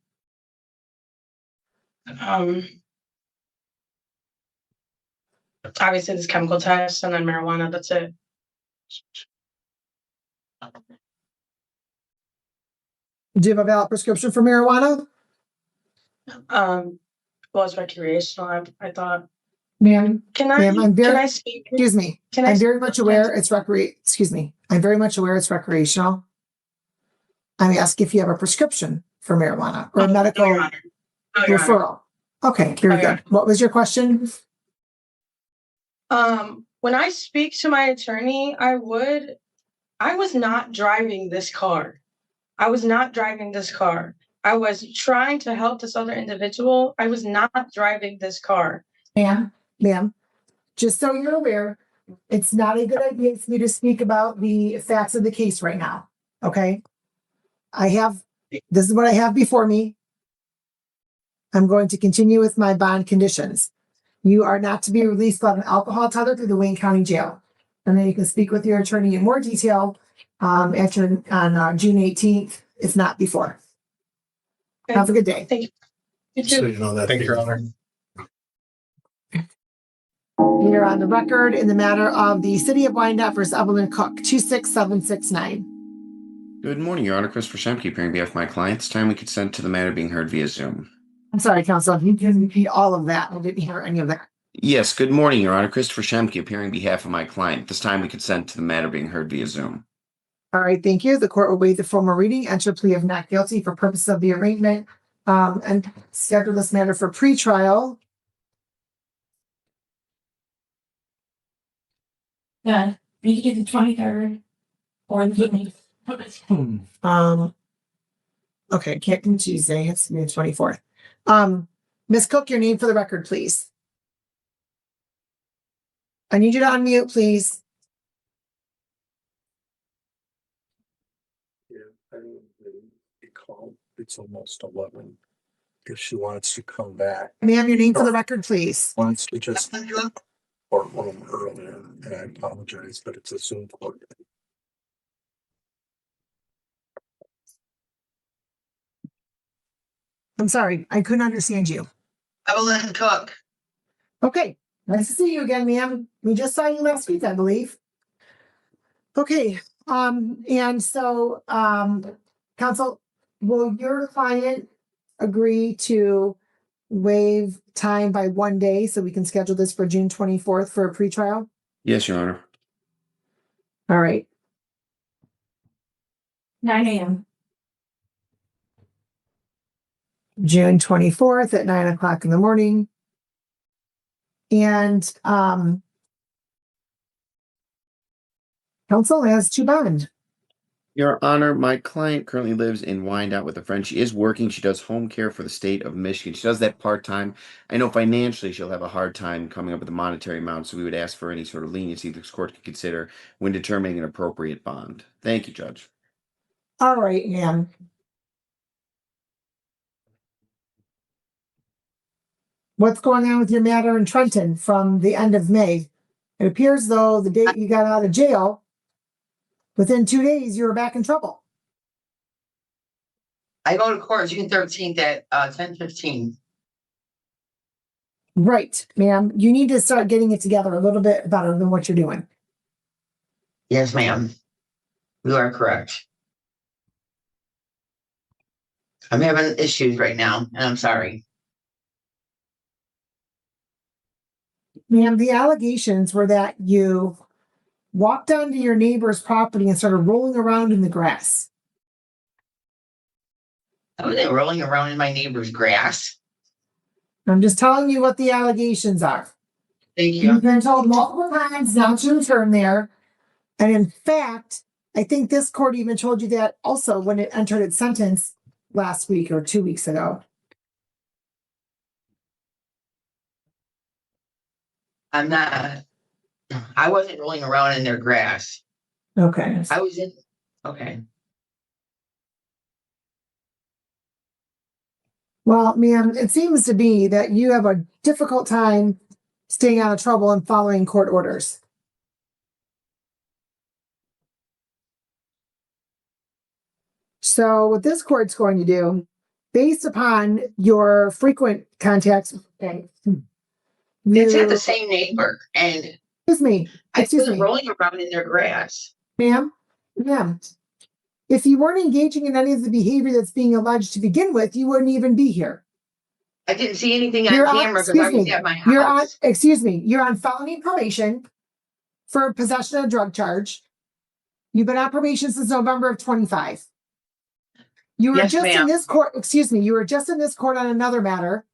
Obviously this chemical test and then marijuana, that's it. Do you have a valid prescription for marijuana? Was recreational, I thought. Ma'am, Can I speak? Excuse me. I'm very much aware it's I'm very much aware it's recreational. I'm asking if you have a prescription for marijuana or a medical referral. Okay, very good. What was your question? When I speak to my attorney, I was not driving this car. I was trying to help this other individual. I was not driving this car. Ma'am, just so you're aware, it's not a good idea for me to speak about the facts of the case right now. Okay? This is what I have before me. I'm going to continue with my bond conditions. You are not to be released on an alcohol tether through the Wayne County Jail. And then you can speak with your attorney in more detail on June 18th, if not before. Okay. Have a good day. Thank you. You too. So you know that. Thank you, Your Honor. We are on the record in the matter of the City of Wyandotte versus Evelyn Cook, 26769. Good morning, Your Honor. Christopher Shemke, appearing on behalf of my client. This time we consent to the matter being heard via Zoom. I'm sorry, counsel. You can repeat all of that. I didn't hear any of that. Yes, good morning, Your Honor. Christopher Shemke, appearing on behalf of my client. This time we consent to the matter being heard via Zoom. All right, thank you. The court will waive the formal reading, enter plea of not guilty for purposes of the arraignment, and schedule this matter for pretrial. Yeah, we can do the 23rd or the 20th. Okay, can't do Tuesday. It's the 24th. Ms. Cook, your name for the record, please. I need you to unmute, please. Yeah, I mean, it's almost 11. If she wants to come back. Ma'am, your name for the record, please. Wants to just courtroom earlier, and I apologize, but it's a Zoom court. I'm sorry, I couldn't understand you. Evelyn Cook. Okay, nice to see you again, ma'am. We just saw you last week, I believe. Okay, and so, counsel, will your client agree to waive time by 1 day so we can schedule this for June 24th for a pretrial? Yes, Your Honor. All right. 9 a.m. June 24th at 9 o'clock in the morning. And counsel has to bond. Your Honor, my client currently lives in Wyandotte with a friend. She is working. She does home care for the state of Michigan. She does that part-time. I know financially she'll have a hard time coming up with a monetary amount, so we would ask for any sort of leniency this court could consider when determining an appropriate bond. Thank you, Judge. All right, ma'am. What's going on with your matter in Trenton from the end of May? It appears though the date you got out of jail, within 2 days, you were back in trouble. I go to court June 13th at 10:15. Right, ma'am. You need to start getting it together a little bit better than what you're doing. Yes, ma'am. You are correct. I'm having issues right now, and I'm sorry. Ma'am, the allegations were that you walked onto your neighbor's property and started rolling around in the grass. I wasn't rolling around in my neighbor's grass. I'm just telling you what the allegations are. Thank you. You've been told multiple times not to return there. And in fact, I think this court even told you that also when it entered its sentence last week or 2 weeks ago. I'm not. I wasn't rolling around in their grass. Okay. I was in. Okay. Well, ma'am, it seems to be that you have a difficult time staying out of trouble and following court orders. So what this court's going to do, based upon your frequent contacts, It's at the same neighbor, and excuse me, I was rolling around in their grass. ma'am, if you weren't engaging in any of the behavior that's being alleged to begin with, you wouldn't even be here. I didn't see anything on camera because I was at my house. You're on felony probation for possession of a drug charge. You've been on probation since November of 25. You were Yes, just ma'am. in this court, you were just in this court on another matter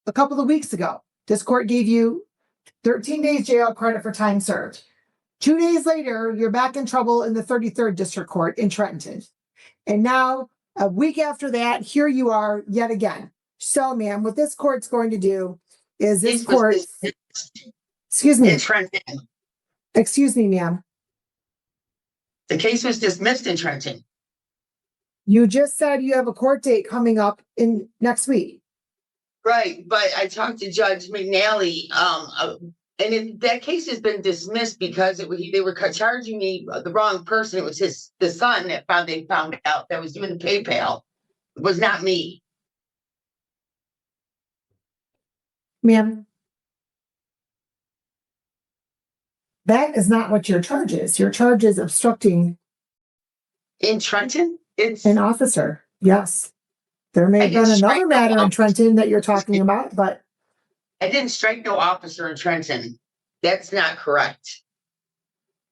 a couple of weeks ago. This court gave you 13 days jail credit for time served. 2 days later, you're back in trouble in the 33rd District Court in Trenton. And now, a week after that, here you are yet again. So, ma'am, what this court's going to do is this court, excuse me, In Trenton. excuse me, ma'am. The case was dismissed in Trenton. You just said you have a court date coming up in next week. Right, but I talked to Judge McNally, and that case has been dismissed because they were charging me the wrong person. It was the son that they found out that was doing the PayPal. It was not me. Ma'am, that is not what your charge is. Your charge is obstructing. In Trenton? It's an officer. Yes. There may have been another matter in Trenton that you're talking about, but I didn't strike no officer in Trenton. That's not correct.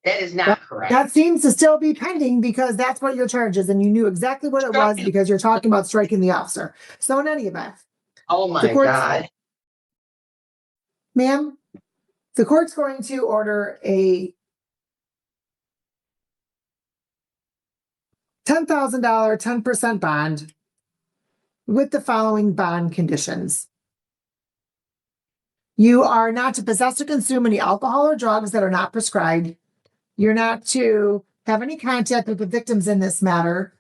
That is not correct. That seems to still be pending because that's what your charge is, and you knew exactly what it was because you're talking about striking the officer. So in any event. Oh my God. Ma'am, the court's going to order a $10,000, 10% bond with the following bond conditions. You are not to possess or consume any alcohol or drugs that are not prescribed. You're not to have any contact with the victims in this matter.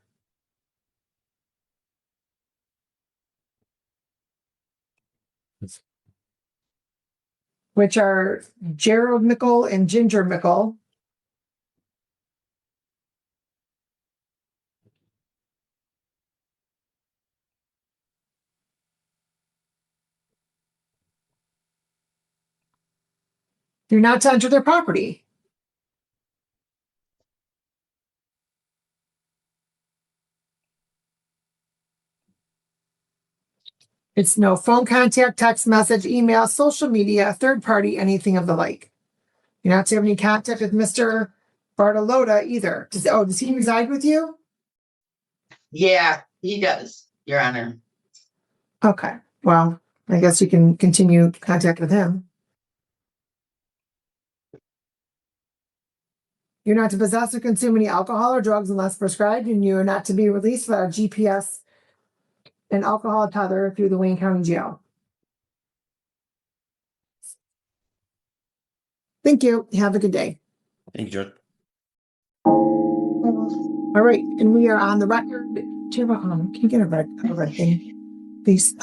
Which are Gerald Mickle and Ginger Mickle. You're not to enter their property. It's no phone contact, text message, email, social media, third party, anything of the like. You're not to have any contact with Mr. Bartolotta either. Does he reside with you? Yeah, he does, Your Honor. Okay, well, I guess you can continue contact with him. You're not to possess or consume any alcohol or drugs unless prescribed, and you are not to be released without a GPS and alcohol tether through the Wayne County Jail. Thank you. Have a good day. Thank you, Judge. All right, and we are on the record. Can you get a red thing, please?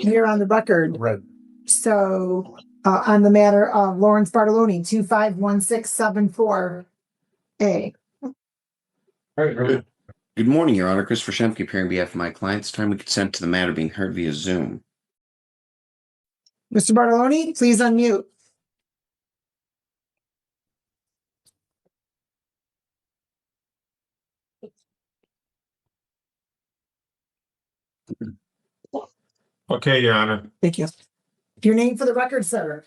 We are on the record. Red. So, on the matter of Lawrence Bartoloni, 251674A. All right, good morning, Your Honor. Christopher Shemke appearing on behalf of my client. It's time we consent to the matter being heard via Zoom. Mr. Bartoloni, please unmute. Okay, Your Honor. Thank you. Your name for the record, sir.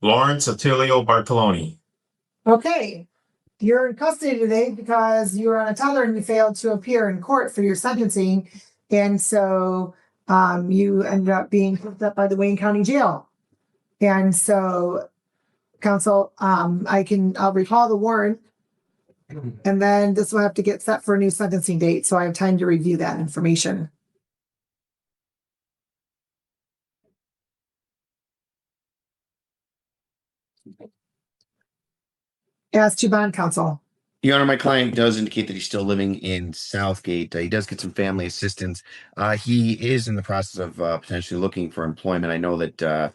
Lawrence Attilio Bartoloni. Okay. You're in custody today because you were on a tether and you failed to appear in court for your sentencing. And so you ended up being picked up by the Wayne County Jail. And so, counsel, I'll recall the warrant, and then this will have to get set for a new sentencing date. So I have time to review that information. As to bond counsel. Your Honor, my client does indicate that he's still living in Southgate. He does get some family assistance. He is in the process of potentially looking for employment. I know that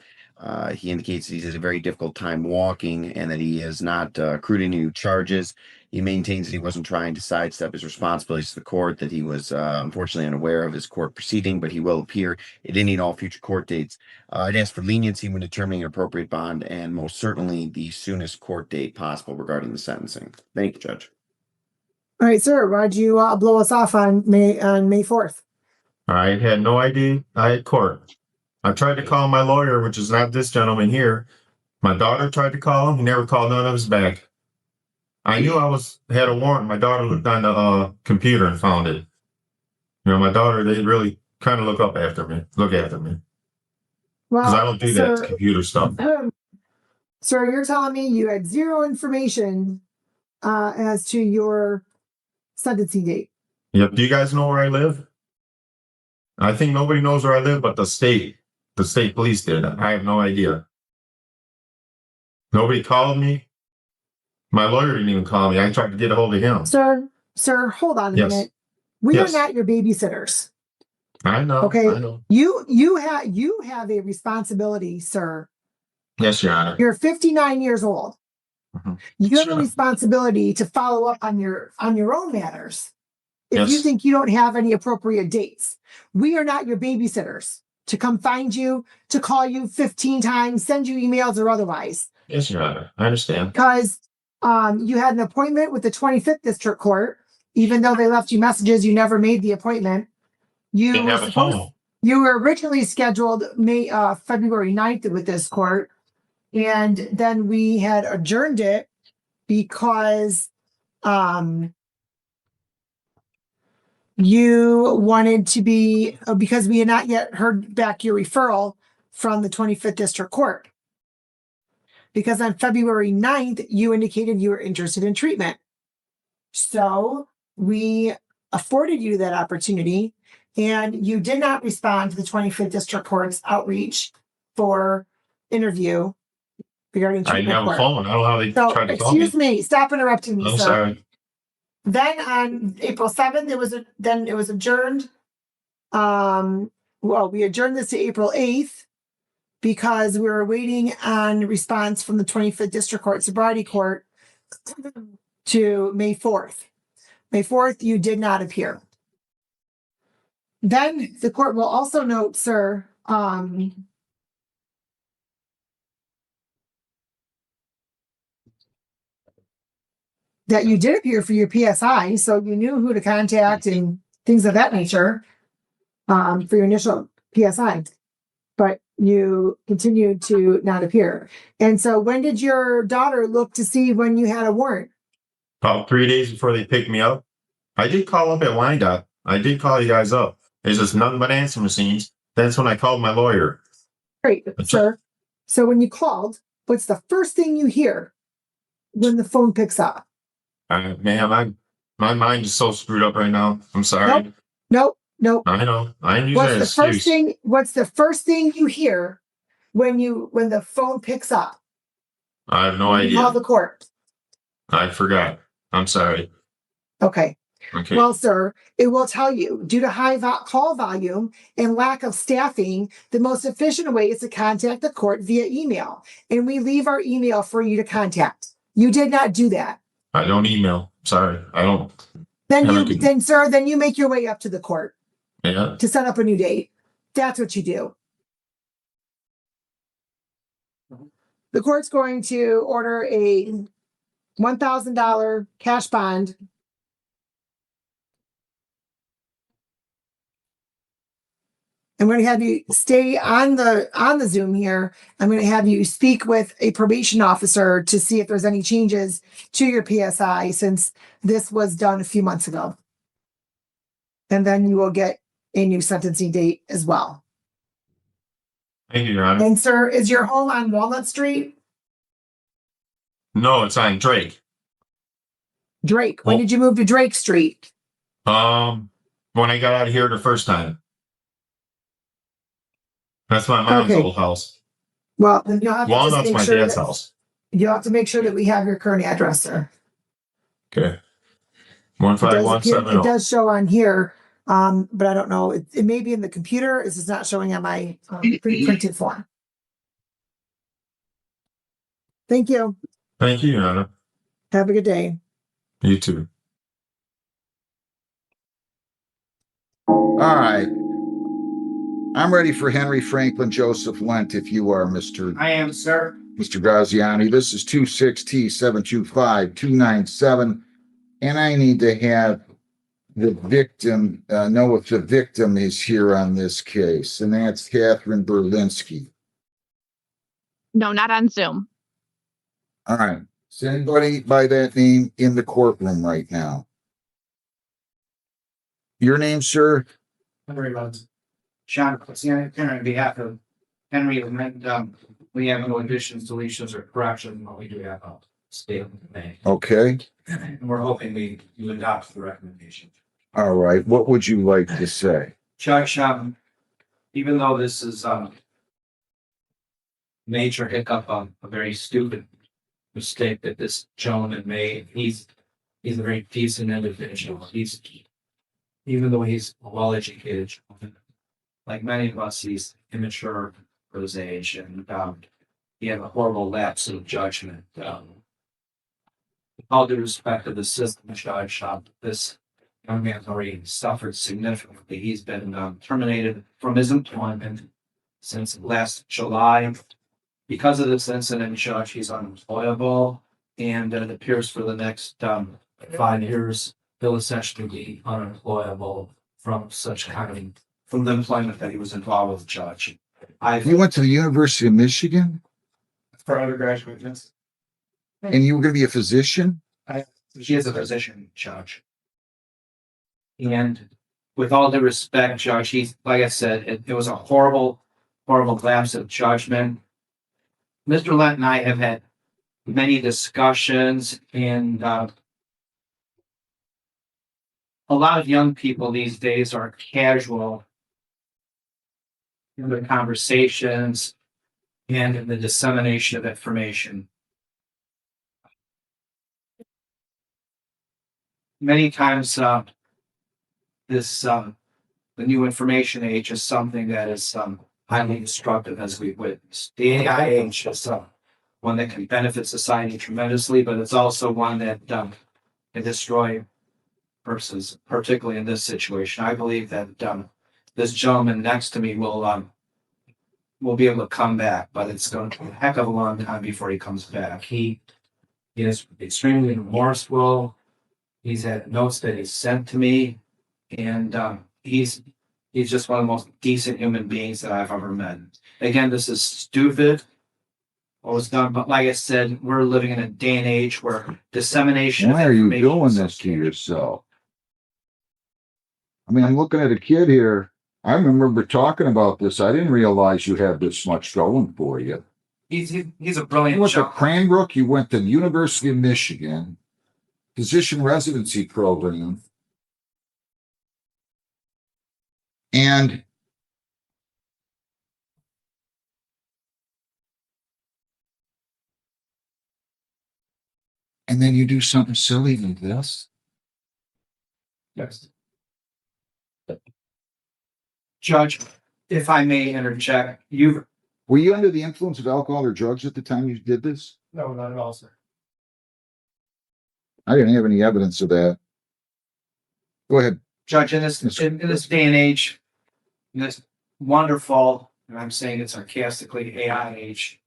he indicates he's had a very difficult time walking and that he has not accrued any new charges. He maintains that he wasn't trying to sidestep his responsibilities to the court, that he was unfortunately unaware of his court proceeding, but he will appear at any and all future court dates. I'd ask for leniency when determining an appropriate bond and most certainly the soonest court date possible regarding the sentencing. Thank you, Judge. All right, sir. Why'd you blow us off on May 4th? I had no idea I had court. I tried to call my lawyer, which is not this gentleman here. My daughter tried to call him. He never called none of us back. I knew I had a warrant. My daughter looked on the computer and found it. You know, my daughter, they really kind of look after me. Because Well, I don't do that computer stuff. Sir, you're telling me you had zero information as to your sentencing date. Yep. Do you guys know where I live? I think nobody knows where I live but the state police did. I have no idea. Nobody called me. My lawyer didn't even call me. I tried to get a hold of him. Sir, hold on a minute. We are not your babysitters. I know. Okay. I know. You have a responsibility, sir. Yes, Your Honor. You're 59 years old. Mm-hmm. You have a responsibility to follow up on your own matters. If you think you don't have any appropriate dates, we are not your babysitters to come find you, to call you 15 times, send you emails or otherwise. Yes, Your Honor. I understand. Because you had an appointment with the 25th District Court, even though they left you messages, you never made the appointment. You were originally scheduled February 9th with this court, and then we had adjourned it because you wanted to be, because we had not yet heard back your referral from the 25th District Court. Because on February 9th, you indicated you were interested in treatment. So we afforded you that opportunity, and you did not respond to the 25th District Court's outreach for interview regarding treatment. I didn't have a phone. I don't know how they tried to call me. Excuse me, stop interrupting me, I'm sir. sorry. Then on April 7th, it was adjourned. We adjourned this to April 8th because we were waiting on response from the 25th District Court Sobriety Court to May 4th. May 4th, you did not appear. Then the court will also note, sir, that you did appear for your PSI, so you knew who to contact and things of that nature for your initial PSI. But you continued to not appear. And so when did your daughter look to see when you had a warrant? About 3 days before they picked me up. I did call up at Wyandotte. I did call you guys up. There's just nothing but answer machines. That's when I called my lawyer. Great, sir. So when you called, what's the first thing you hear when the phone picks up? Man, my mind is so screwed up right now. I'm sorry. Nope. I know. I'm using an excuse. What's the first thing you hear when the phone picks up? I have no When you call idea. the court. I forgot. I'm sorry. Okay. Okay. Well, sir, it will tell you, due to high call volume and lack of staffing, the most efficient way is to contact the court via email. And we leave our email for you to contact. You did not do that. I don't email. Sorry. I don't. Then you make your way up to the court. Yeah. To set up a new date. That's what you do. The court's going to order a $1,000 cash bond. I'm going to have you stay on the Zoom here. I'm going to have you speak with a probation officer to see if there's any changes to your PSI since this was done a few months ago. And then you will get a new sentencing date as well. Thank you, Your Honor. And sir, is your home on Walnut Street? No, it's on Drake. Drake. When did you move to Drake Street? When I got out of here the first time. That's my mom's old house. Well, then you'll have to just Walnut's make my sure dad's that- house. You'll have to make sure that we have your current address, sir. Okay. It 15170. does show on here, but I don't know. It may be in the computer. It's just not showing on my pre-printed form. Thank you. Thank you, Your Honor. Have a good day. You too. All right. I'm ready for Henry Franklin Joseph Lent if you are, Mr. I am, sir. Mr. Graziani. This is 26T725297, and I need to have the victim know if the victim is here on this case, and that's Catherine Berlinski. No, not on Zoom. All right. Is anybody by that name in the courtroom right now? Your name, sir? Henry Rhodes. Sean, here on behalf of Henry, we have no additions, deletions, or corrections, but we do have a statement to make. Okay. And we're hoping you adopt the recommendation. All right. What would you like to say? Judge, even though this is major hiccup, a very stupid mistake that this gentleman made, he's a very decent individual. Even though he's a well-educated gentleman, like many of us, he's immature for his age, and he had a horrible lapse of judgment. With all due respect to the system, Judge, this young man's already suffered significantly. He's been terminated from his employment since last July. Because of this incident, Judge, he's unemployable, and it appears for the next 5 years, he'll essentially be unemployable from from the employment that he was involved with, Judge. You went to the University of Michigan? For undergraduate, yes. And you were going to be a physician? He is a physician, Judge. And with all due respect, Judge, he's, like I said, it was a horrible lapse of judgment. Mr. Lent and I have had many discussions, and a lot of young people these days are casual in their conversations and in the dissemination of information. Many times, the new information age is something that is highly destructive, as we've witnessed. The AI age is one that can benefit society tremendously, but it's also one that can destroy persons, particularly in this situation. I believe that this gentleman next to me will be able to come back, but it's going to be a heck of a long time before he comes back. He is extremely remorseful. He's had notes that he sent to me, and he's He's just one of the most decent human beings that I've ever met. Again, this is stupid what was done, but like I said, we're living in a day and age where dissemination of Why are you information doing is this to yourself? I mean, I'm looking at a kid here. I remember talking about this. I didn't realize you had this much going for you. He's a You brilliant went to job. Cranbrook, you went to the University of Michigan, physician residency program. And then you do something silly like this. Yes. Judge, if I may interject, Were you under the influence of alcohol or drugs at the time you did this? No, not at all, sir. I didn't have any evidence of that. Go ahead. Judge, in this day and age, in this wonderful, and I'm saying it sarcastically, AI age,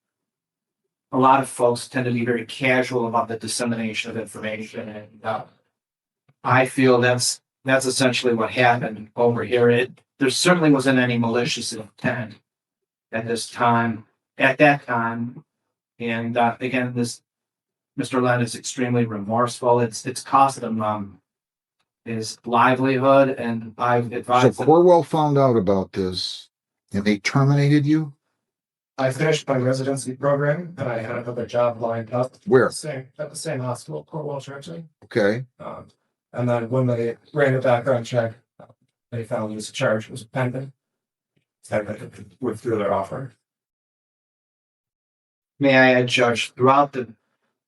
a lot of folks tend to be very casual about the dissemination of information, and I feel that's essentially what happened over here. There certainly wasn't any malicious intent at that time, and again, this Mr. Len is extremely remorseful. It's cost him his livelihood, and I've advised. So Corwell found out about this and they terminated you? I finished my residency program and I had another job lined up. Where? At the same hospital, Corwell Churching. Okay. And then when they ran a background check, they found this charge was pending. So they withdrew their offer. May I add, Judge,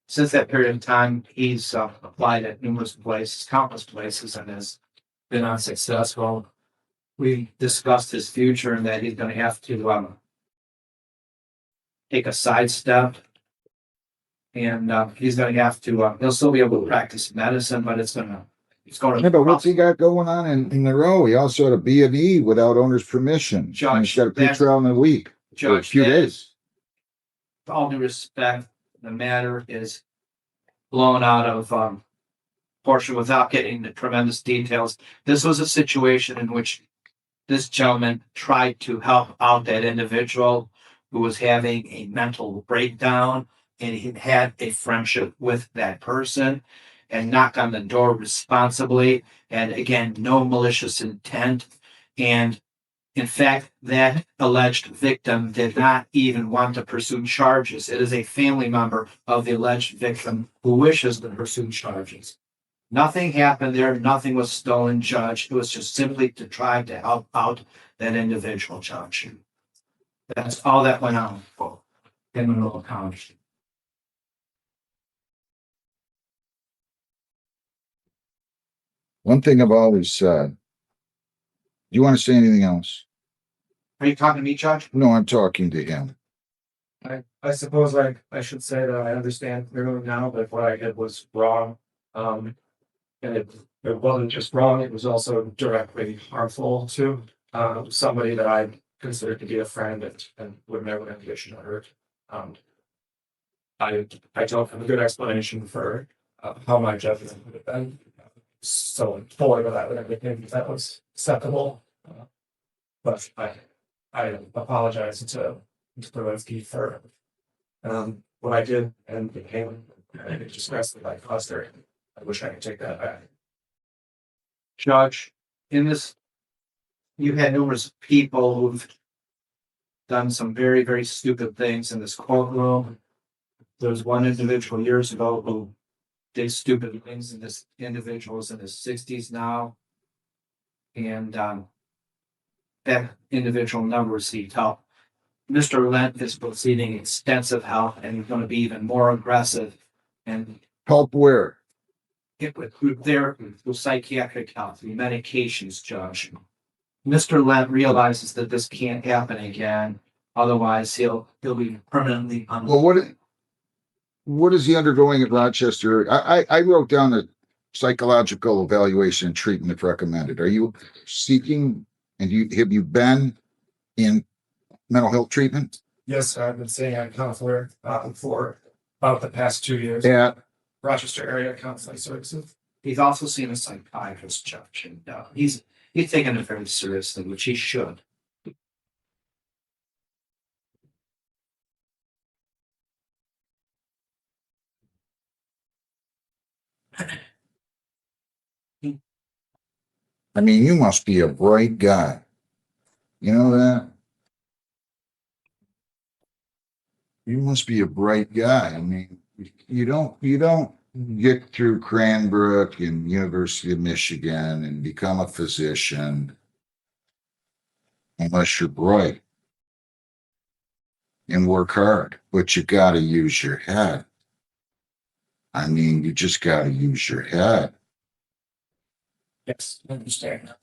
since that period of time, he's applied at numerous places, countless places, and has been unsuccessful. We discussed his future and that he's going to have to take a sidestep, and he's going to have to. He'll still be able to practice medicine, but it's going to. Yeah, but what's he got going on in the row? He also had a B&E without owner's permission. Judge, and he's got a pre-trial in a week. Or a few days. With all due respect, the matter is blown out of proportion without getting the tremendous details. This was a situation in which this gentleman tried to help out that individual who was having a mental breakdown, and he had a friendship with that person and knock on the door responsibly. And again, no malicious intent. And in fact, that alleged victim did not even want to pursue charges. It is a family member of the alleged victim who wishes to pursue charges. Nothing happened there. Nothing was stolen, Judge. It was just simply to try to help out that individual, Judge. That's all that went on for him and Little County. One thing I've always said. Do you want to say anything else? Are you talking to me, Judge? No, I'm talking to him. I suppose I should say that I understand clearly now that what I did was wrong. And it wasn't just wrong, it was also directly harmful to somebody that I considered to be a friend and would never have wished to hurt. I don't have a good explanation for how my judgment would have been so employed without everything that was acceptable. But I apologize to Lewinsky for what I did and became disgracefully by cluster. I wish I could take that back. Judge, in this, you had numerous people who've done some very, very stupid things in this courtroom. There was one individual years ago who did stupid things, and this individual is in his 60s now. And that individual never received help. Mr. Lent is proceeding extensive help, and he's going to be even more aggressive. And help where? Through therapy, through psychiatric help, through medications, Judge. Mr. Lent realizes that this can't happen again. Otherwise, he'll be permanently Well, what is he undergoing at Rochester? I wrote down a psychological evaluation and treatment if recommended. Are you seeking, and have you been in mental health treatment? Yes, I've been seeing a counselor for about the past 2 years. Yeah. Rochester area counseling services. He's also seen a psychiatrist, Judge, and he's taken it very seriously, which he should. I mean, you must be a bright guy. You know that? You must be a bright guy. I mean, you don't get through Cranbrook and University of Michigan and become a physician unless you're bright and work hard. But you got to use your head. I mean, you just got to use your head. Yes, I understand.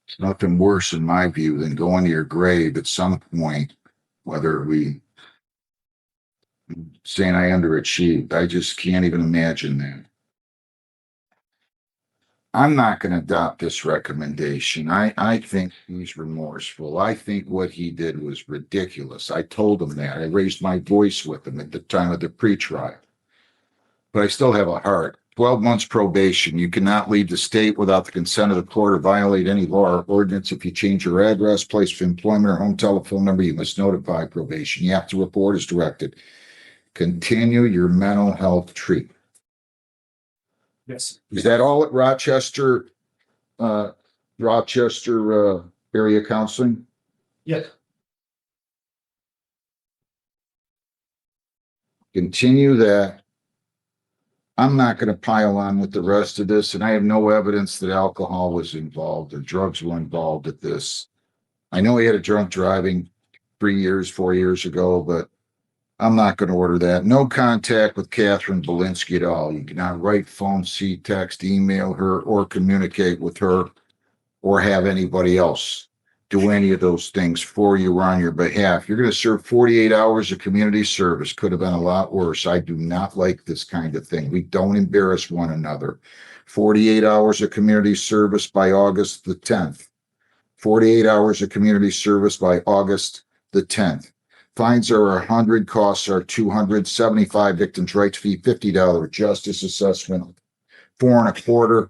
It's nothing worse, in my view, than going to your grave at some point, whether we saying I underachieved. I just can't even imagine that. I'm not going to adopt this recommendation. I think he's remorseful. I think what he did was ridiculous. I told him that. I raised my voice with him at the time of the pretrial. But I still have a heart. 12 months probation. You cannot leave the state without the consent of the court or violate any law or ordinance. If you change your address, place of employment, or home telephone number, you must notify probation. You have to report as directed. Continue your mental health treatment. Yes. Is that all at Rochester area counseling? Yes. Continue that. I'm not going to pile on with the rest of this, and I have no evidence that alcohol was involved or drugs were involved at this. I know he had a drunk driving 4 years ago, but I'm not going to order that. No contact with Catherine Belinsky at all. You cannot write, phone, see, text, email her, or communicate with her, or have anybody else do any of those things for you or on your behalf. You're going to serve 48 hours of community service. Could have been a lot worse. I do not like this kind of thing. We don't embarrass one another. 48 hours of community service by August the 10th. 48 hours of community service by August the 10th. Fines are 100, costs are 275, victims' rights fee $50, justice assessment $4.25.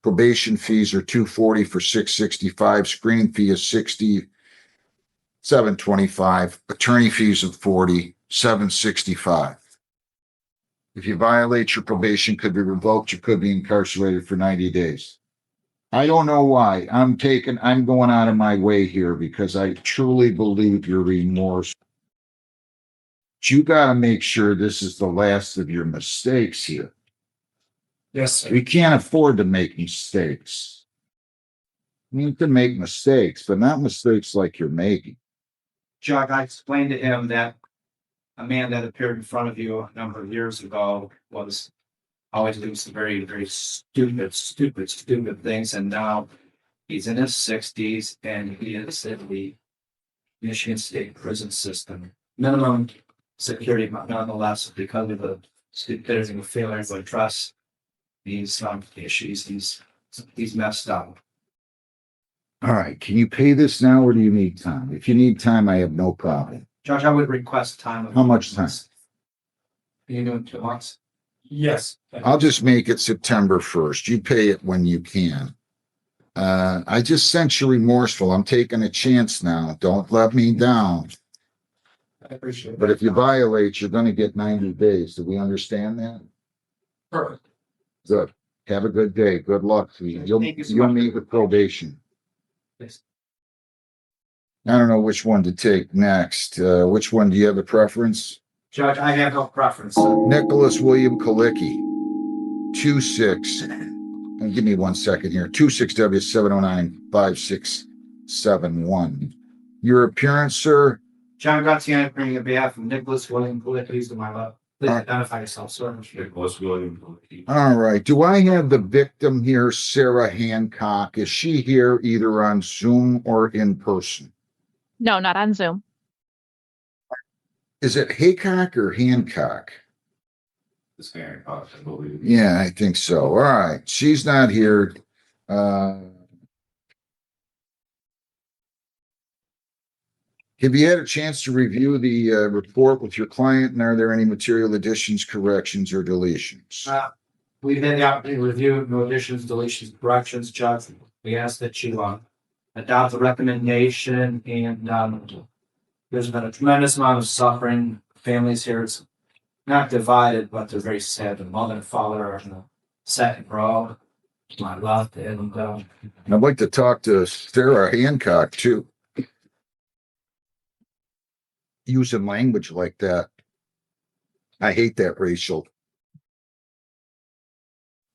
Probation fees are $240 for 665. Screening fee is $60, $725. Attorney fees of $40, $765. If you violate your probation, could be revoked. You could be incarcerated for 90 days. I don't know why. I'm going out of my way here because I truly believe you're remorseful. But you got to make sure this is the last of your mistakes here. Yes, sir. We can't afford to make mistakes. You can make mistakes, but not mistakes like you're making. Chuck, I explained to him that a man that appeared in front of you a number of years ago was always doing some very, very stupid things, and now he's in his 60s and he is in the Michigan State prison system. Minimum security, but nonetheless, because of the stupidity and failure to trust these issues, he's messed up. All right. Can you pay this now or do you need time? If you need time, I have no problem. Judge, I would request time. How much time? Are you doing 2 months? Yes. I'll just make it September 1st. You pay it when you can. I just sense you're remorseful. I'm taking a chance now. Don't let me down. I appreciate it. But if you violate, you're going to get 90 days. Do we understand that? Perfect. Good. Have a good day. Good luck to you. You'll meet with probation. Yes. I don't know which one to take next. Which one? Do you have a preference? Judge, I have no preference. Nicholas William Kalicki, 26. And give me 1 second here. 26W7095671. Your appearance, sir? John Gauthier, appearing on behalf of Nicholas William Bullitt, please to my left. Please identify yourself, sir. Nicholas William Bullitt. All right. Do I have the victim here, Sarah Hancock? Is she here either on Zoom or in person? No, not on Zoom. Is it Haycock or Hancock? It's Hancock, I believe. Yeah, I think so. All right. She's not here. Have you had a chance to review the report with your client, and are there any material additions, corrections, or deletions? We've had the opportunity to review, no additions, deletions, corrections, Judge. We ask that you adopt the recommendation, and there's been a tremendous amount of suffering. Families here, it's not divided, but they're very sad. The mother and father are in the second row to my left, and I'd like to talk to Sarah Hancock too. Using language like that. I hate that racial.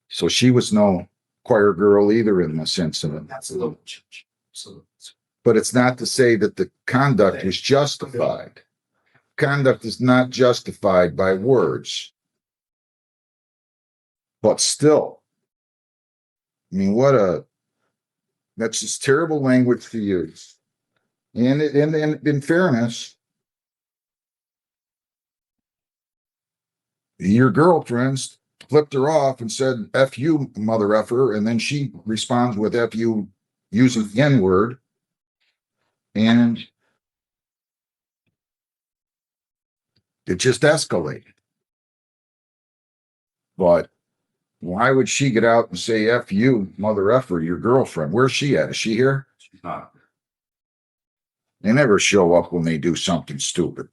So she was no choir girl either in this incident. absolutely, Judge. Absolutely. But it's not to say that the conduct was justified. Conduct is not justified by words. But still, I mean, that's just terrible language to use. And in fairness, your girlfriends flipped her off and said, F you, mother effer. And then she responds with F you using the N word. And it just escalated. But why would she get out and say F you, mother effer, your girlfriend? Where's she at? Is she here? She's not. They never show up when they do something stupid.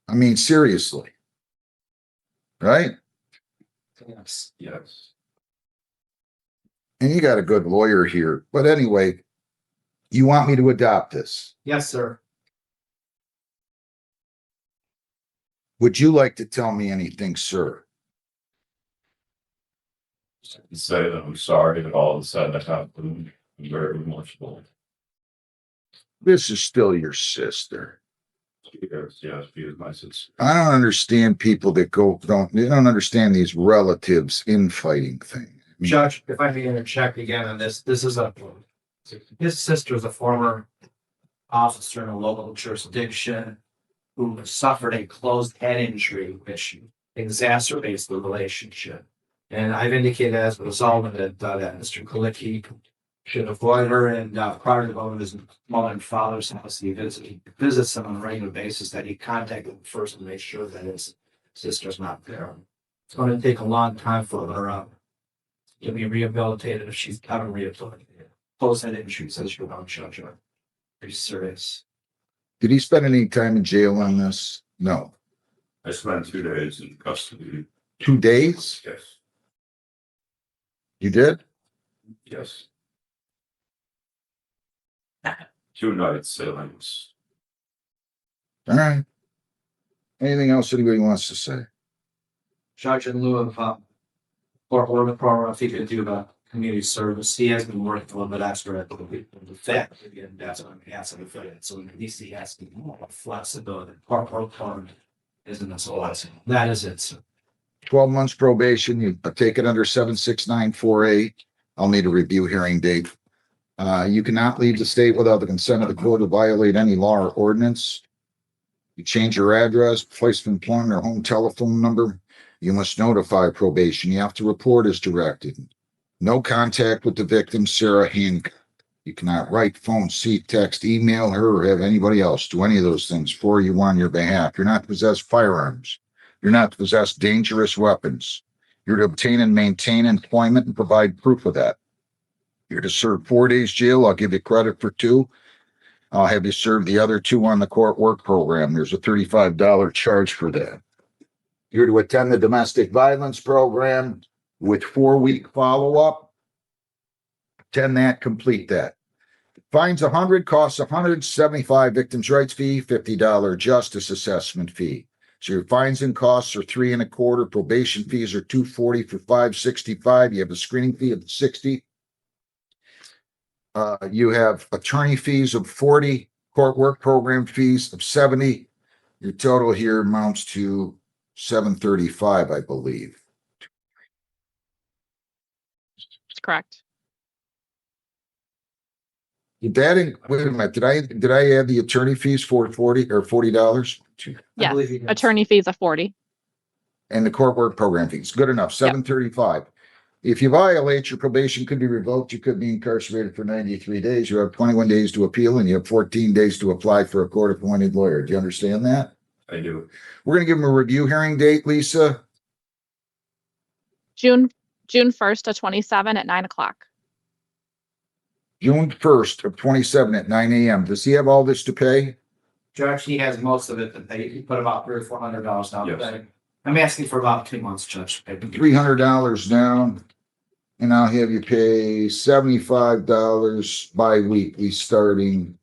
I mean, seriously. Right? Yes. Yes. And you got a good lawyer here. But anyway, you want me to adopt this? Yes, sir. Would you like to tell me anything, sir? Say that I'm sorry that all of a sudden I have been very emotional. This is still your sister. Yes, she is my sister. I don't understand people that they don't understand these relatives infighting thing. Judge, if I may interject again on this, his sister is a former officer in a local jurisdiction who suffered a closed head injury, which exacerbates the relationship. And I've indicated as a result that Mr. Kalicki should avoid her, and prior to going to his mother and father's house, he visits them on a regular basis, that he contacted them first to make sure that his sister's not there. It's going to take a long time for her to be rehabilitated if she's gotten rehabilitated. Closed head injuries, as you know, Judge, are pretty serious. Did he spend any time in jail on this? No. I spent 2 days in custody. 2 days? Yes. You did? Yes. 2 night sailings. All right. Anything else anybody wants to say? Judge, in lieu of court work program, if he could do the community service, he has been working a little bit extra at the fact, again, that's what I'm asking for it. So at least he has more flexibility. Court work program isn't as awesome. That is it, sir. 12 months probation. You take it under 76948. I'll need a review hearing date. You cannot leave the state without the consent of the court to violate any law or ordinance. You change your address, place of employment, or home telephone number, you must notify probation. You have to report as directed. No contact with the victim, Sarah Hancock. You cannot write, phone, see, text, email her, or have anybody else do any of those things for you on your behalf. You're not to possess firearms. You're not to possess dangerous weapons. You're to obtain and maintain employment and provide proof of that. You're to serve 4 days jail. I'll give you credit for 2. I'll have you serve the other 2 on the court work program. There's a $35 charge for that. You're to attend the domestic violence program with 4-week follow-up. Attend that, complete that. Fines 100, costs 175, victims' rights fee, $50 justice assessment fee. So your fines and costs are 3 1/4. Probation fees are $240 for 565. You have a screening fee of $60. You have attorney fees of $40, court work program fees of $70. Your total here amounts to $735, I believe. That's correct. Did that wait a minute? Did I add the attorney fees for $40 or $40? Yes, attorney fees of 40. And the court work program fees. Good enough. $735. If you violate, your probation could be revoked. You could be incarcerated for 93 days. You have 21 days to appeal and you have 14 days to apply for a court-appointed lawyer. Do you understand that? I do. We're going to give him a review hearing date, Lisa. June 1st to 27 at 9 o'clock. June 1st of 27 at 9 a.m. Does he have all this to pay? Judge, he has most of it to pay. He put about $300 or $400 down to pay. I'm asking for about 2 months, Judge. $300 down. And I'll have you pay $75 bi-weekly starting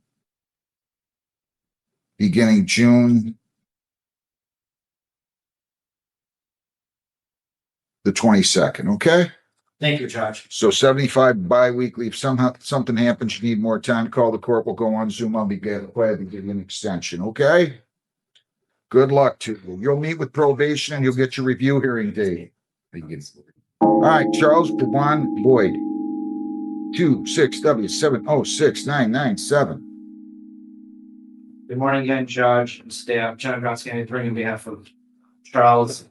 beginning June the 22nd, okay? Thank you, Judge. So 75 bi-weekly. If somehow something happens, you need more time, call the court. We'll go on Zoom. I'll be glad to give you an extension, okay? Good luck to you. You'll meet with probation and you'll get your review hearing date. All right, Charles Pawan Boyd, 26W706-997. Good morning again, Judge and staff. John Grotsky, attorney on behalf of Charles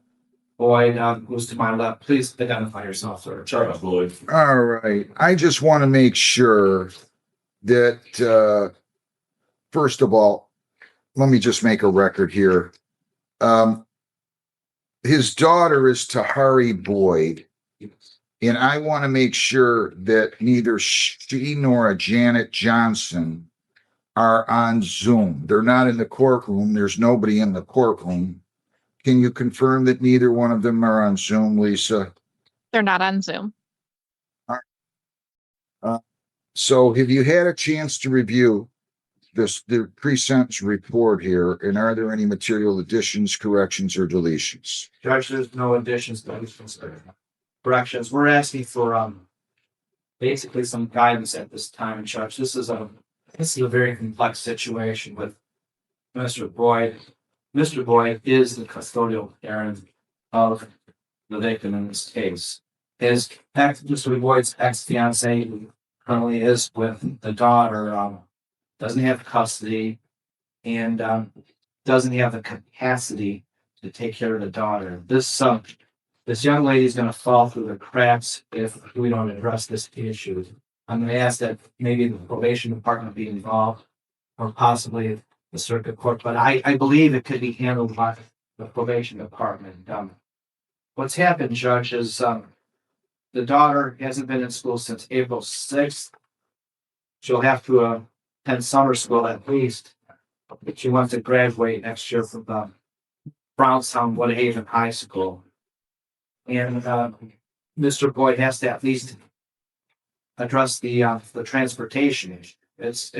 Boyd, who's to my left. Please identify yourself, sir. Charles Boyd. All right. I just want to make sure that, first of all, let me just make a record here. His daughter is Tahari Boyd, and I want to make sure that neither she nor Janet Johnson are on Zoom. They're not in the courtroom. There's nobody in the courtroom. Can you confirm that neither one of them are on Zoom, Lisa? They're not on Zoom. So have you had a chance to review the pre-sentence report here, and are there any material additions, corrections, or deletions? Judge, there's no additions, deletions, or corrections. We're asking for basically some guidance at this time, Judge. This is a very complex situation with Mr. Boyd. Mr. Boyd is the custodial parent of the victim in this case. Mr. Boyd's ex-fiancee, who currently is with the daughter, doesn't have custody and doesn't have the capacity to take care of the daughter. This young lady is going to fall through the cracks if we don't address this issue. I'm going to ask that maybe the probation department be involved, or possibly the circuit court, but I believe it could be handled by the probation department. What's happened, Judge, is the daughter hasn't been in school since April 6th. She'll have to attend summer school at least. She wants to graduate next year from Brownstown Woodhaven High School. And Mr. Boyd has to at least address the transportation issue. It's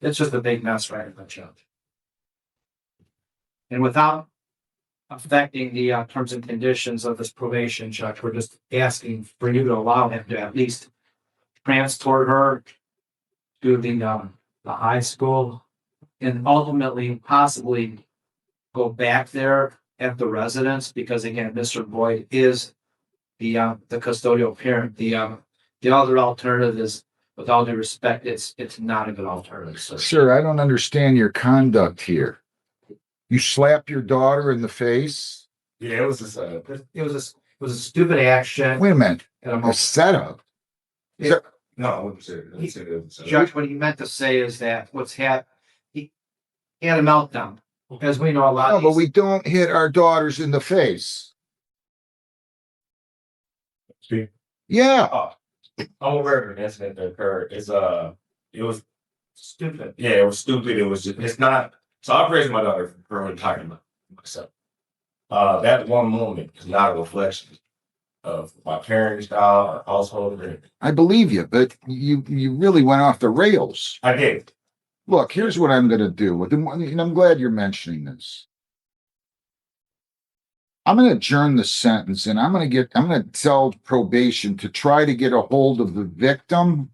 just a big mess right now, Judge. And without affecting the terms and conditions of this probation, Judge, we're just asking for you to allow him to at least transport her to the high school and ultimately possibly go back there at the residence, because again, Mr. Boyd is the custodial parent. The other alternative is, with all due respect, it's not a good alternative. So. Sir, I don't understand your conduct here. You slapped your daughter in the face? Yeah, it was a stupid action. Wait a minute. A setup? No, Judge, what he meant to say is that he had a meltdown, because we know a lot. No, but we don't hit our daughters in the face. Yeah. I'm aware of an incident that occurred. It was stupid. Yeah, it was stupid. It's not. So I raised my daughter from her retirement myself. That one moment is not a reflection of my parents' style, our household. I believe you, but you really went off the rails. I did. Look, here's what I'm going to do. And I'm glad you're mentioning this. I'm going to adjourn the sentence, and I'm going to tell probation to try to get a hold of the victim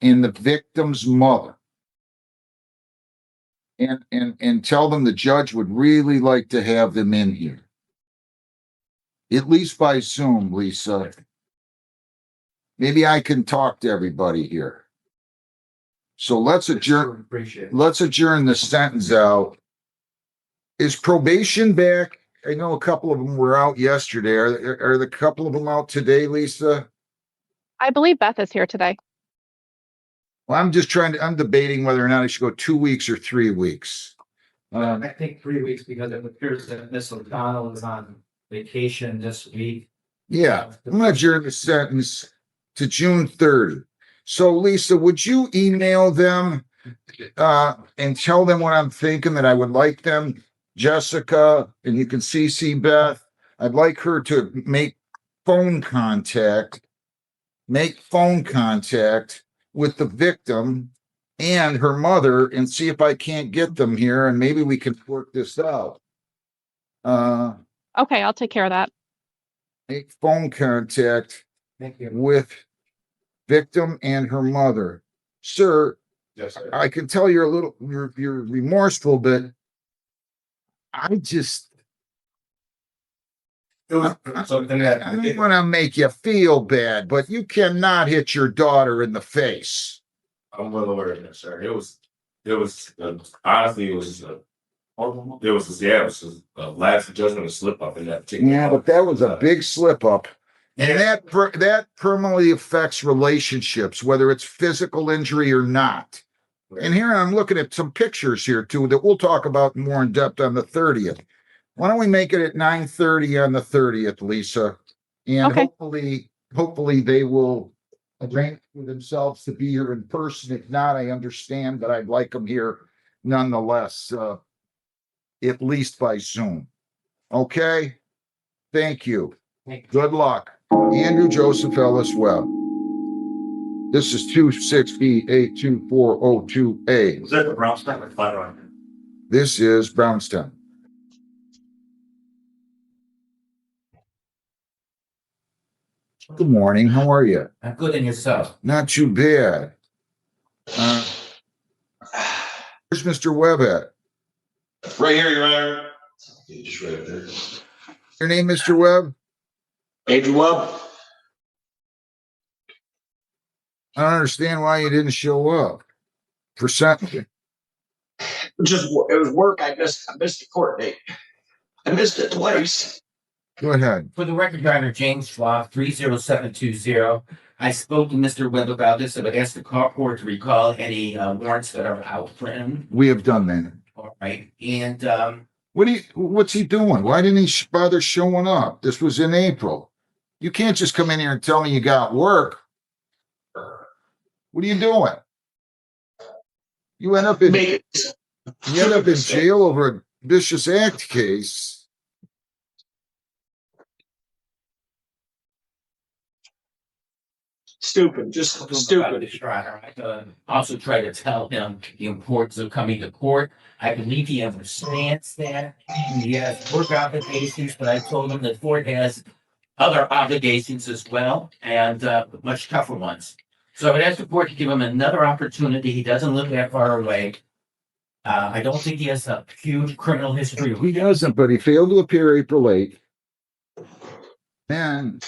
and the victim's mother. And tell them the judge would really like to have them in here. At least by Zoom, Lisa. Maybe I can talk to everybody here. So let's adjourn the sentence out. Is probation back I know a couple of them were out yesterday. Are the couple of them out today, Lisa? I believe Beth is here today. Well, I'm debating whether or not I should go 2 weeks or 3 weeks. I think 3 weeks because it appears that Miss O'Donnell is on vacation this week. Yeah, I'm gonna adjourn the sentence to June 30. So Lisa, would you email them and tell them what I'm thinking, that I would like them, Jessica, and you can CC Beth. I'd like her to make phone contact with the victim and her mother and see if I can't get them here, and maybe we can work this out. Okay, I'll take care of that. Make phone contact Thank you. with victim and her mother. Sir, Yes, sir. I can tell you're remorseful, but I just It was something that I don't want to make you feel bad, but you cannot hit your daughter in the face. I'm well aware of that, sir. It was honestly, it was a last judgment, a slip up in that particular. Yeah, but that was a big slip up. And that permanently affects relationships, whether it's physical injury or not. And here I'm looking at some pictures here too that we'll talk about more in depth on the 30th. Why don't we make it at 9:30 on the 30th, Lisa? And Okay. hopefully they will arrange for themselves to be here in person. If not, I understand, but I'd like them here nonetheless, at least by Zoom. Okay? Thank you. Good luck. Andrew Joseph Ellis Webb. This is 260-82402A. Was that the Brownstown or Flatiron? This is Brownstown. Good morning. How are you? I'm good, and yourself? Not too bad. Where's Mr. Webb at? Right here, Your Honor. Just right up there. Your name, Mr. Webb? Andrew Webb. I don't understand why you didn't show up for sentencing. It was work. I missed the court date. I missed it twice. Go ahead. For the record, Your Honor, James Schwab, 30720. I spoke to Mr. Webb about this. I would ask the court to recall any warrants that are out for him. We have done that. All right. And what's he doing? Why didn't he bother showing up? This was in April. You can't just come in here and tell me you got work. What are you doing? You end up in jail over a vicious act case. Stupid, just stupid. I also try to tell him the importance of coming to court. I believe he understands that. He has work obligations, but I told him that court has other obligations as well, and much tougher ones. So I would ask the court to give him another opportunity. He doesn't live that far away. I don't think he has a huge criminal history. He doesn't, but he failed to appear April 8th. And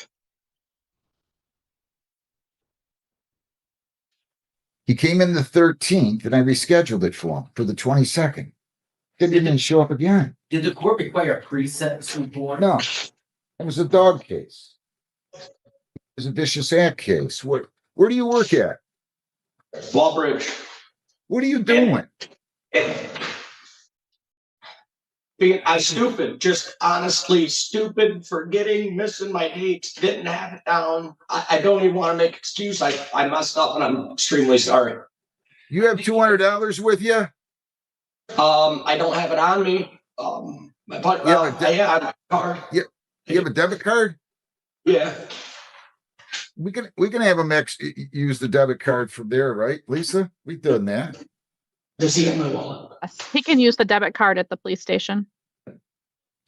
he came in the 13th, and I rescheduled it for him for the 22nd. Didn't even show up again. Did the court require a pre-sentence report? No, it was a dog case. It was a vicious act case. Where do you work at? Wallbridge. What are you doing? I'm stupid, just honestly stupid, forgetting, missing my dates, didn't have it down. I don't even want to make excuse. I messed up and I'm extremely sorry. You have $200 with you? I don't have it on me. I have a card. You have a debit card? Yeah. We can have him use the debit card from there, right, Lisa? We've done that. Does he have my wallet? Yes, he can use the debit card at the police station.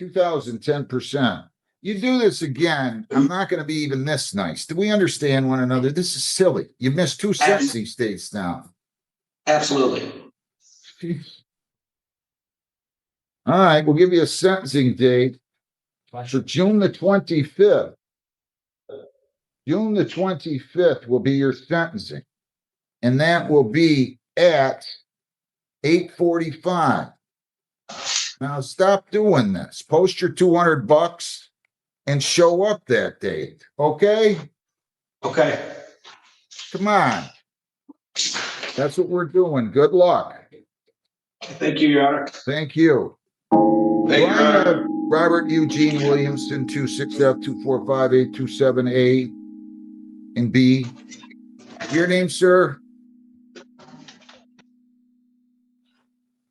10%. You do this again, I'm not going to be even this nice. Do we understand one another? This is silly. You've missed 2 sentencing states now. Absolutely. All right, we'll give you a sentencing date for June the 25th. June the 25th will be your sentencing, and that will be at 8:45. Now stop doing this. Post your $200 and show up that date. Okay? Okay. Come on. That's what we're doing. Good luck. Thank you, Your Honor. Thank you. Thank you, Your Honor. Robert Eugene Williamson, 26F245827A and B. Your name, sir?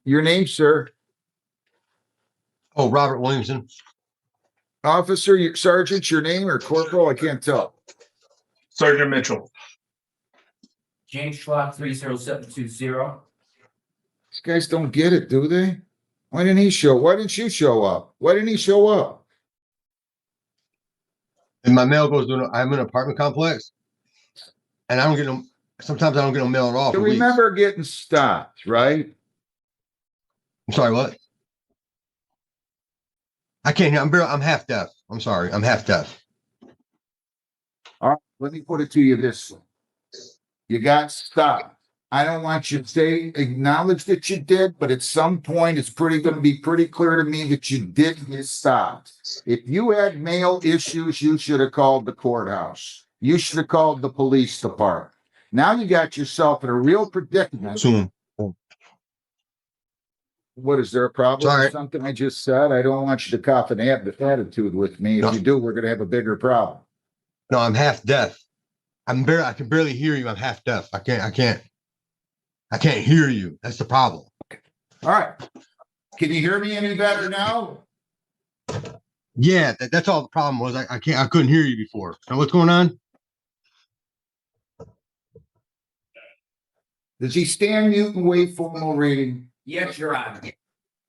Your name, sir? Oh, Robert Williamson. Officer, sergeant, your name or corporal? I can't tell. Sergeant Mitchell. James Schwab 30720. These guys don't get it, do they? Why didn't you show up? Why didn't he show up? And my mail goes to I'm in an apartment complex. And I don't get no, sometimes I don't get no mail at all. You remember getting stopped, right? I'm sorry, what? I can't hear. I'm half deaf. I'm sorry. I'm half deaf. All right, let me put it to you this way. You got stopped. I don't want you to acknowledge that you did, but at some point it's going to be pretty clear to me that you did get stopped. If you had mail issues, you should have called the courthouse. You should have called the police department. Now you got yourself in a real predicament. Soon. What, is there a problem with something I just said? I don't want you to cop an attitude with me. If you do, we're going to have a bigger problem. No, I'm half deaf. I can barely hear you. I'm half deaf. I can't hear you. That's the problem. All right. Can you hear me any better now? Yeah, that's all the problem was. I couldn't hear you before. Now what's going on? Does he stand mute and waive formal reading? Yes, Your Honor.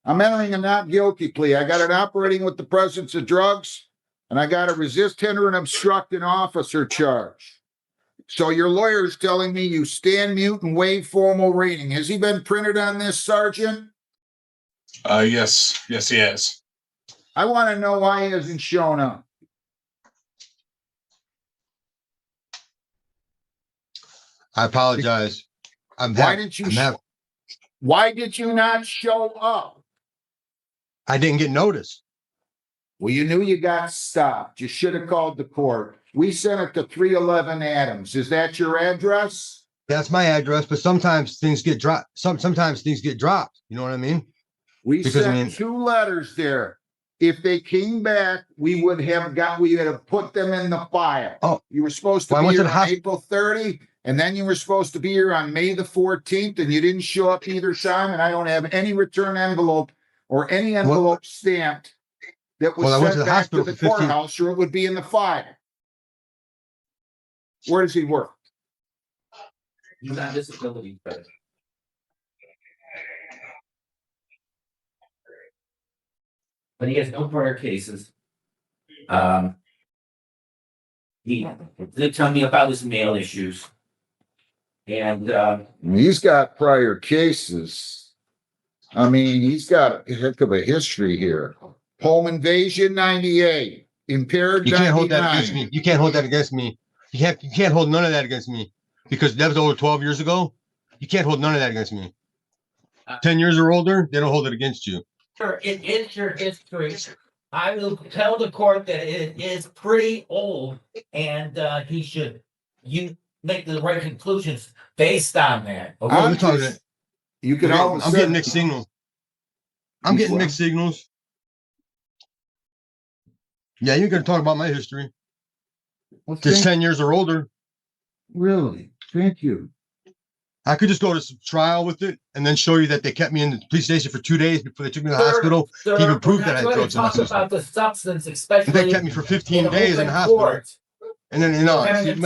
I'm entering a not guilty plea. I got an operating with the presence of drugs, and I got a resist, hinder, and obstruct an officer charge. So your lawyer is telling me you stand mute and waive formal reading. Has he been printed on this, Sergeant? Yes, he has. I want to know why he hasn't shown up. I apologize. Why did you not show up? I didn't get notice. Well, you knew you got stopped. You should have called the court. We sent it to 311 Adams. Is that your address? That's my address, but sometimes things get dropped. Sometimes things get dropped. You know what I mean? We sent 2 letters there. If they came back, we would have put them in the file. Oh, you were supposed to be here on April 30, and then you were supposed to be here on May the 14th, and you didn't show up either time, and I don't have any return envelope or any envelope stamped that was sent back to the courthouse, or it would be in the file. Where does he work? He's on disability, but he has no prior cases. He did tell me about his mail issues. And he's got prior cases. I mean, he's got a heck of a history here. Home invasion 98, impaired. You can't hold that against me. You can't hold that against me. You can't hold none of that against me because that was over 12 years ago. You can't hold none of that against me. 10 years or older, they don't hold it against you. Sure, it is your history. I will tell the court that it is pretty old, and you make the right conclusions based on that. Okay? You can always. I'm getting mixed signals. I'm getting mixed signals. Yeah, you're going to talk about my history. Just 10 years or older. Really? Thank you. I could just go to some trial with it and then show you that they kept me in the police station for 2 days before they took me to the hospital. Sir, to even prove that I had we're drugs in my talk system. about the substance, especially. They kept me for 15 days in the hospital. And then, now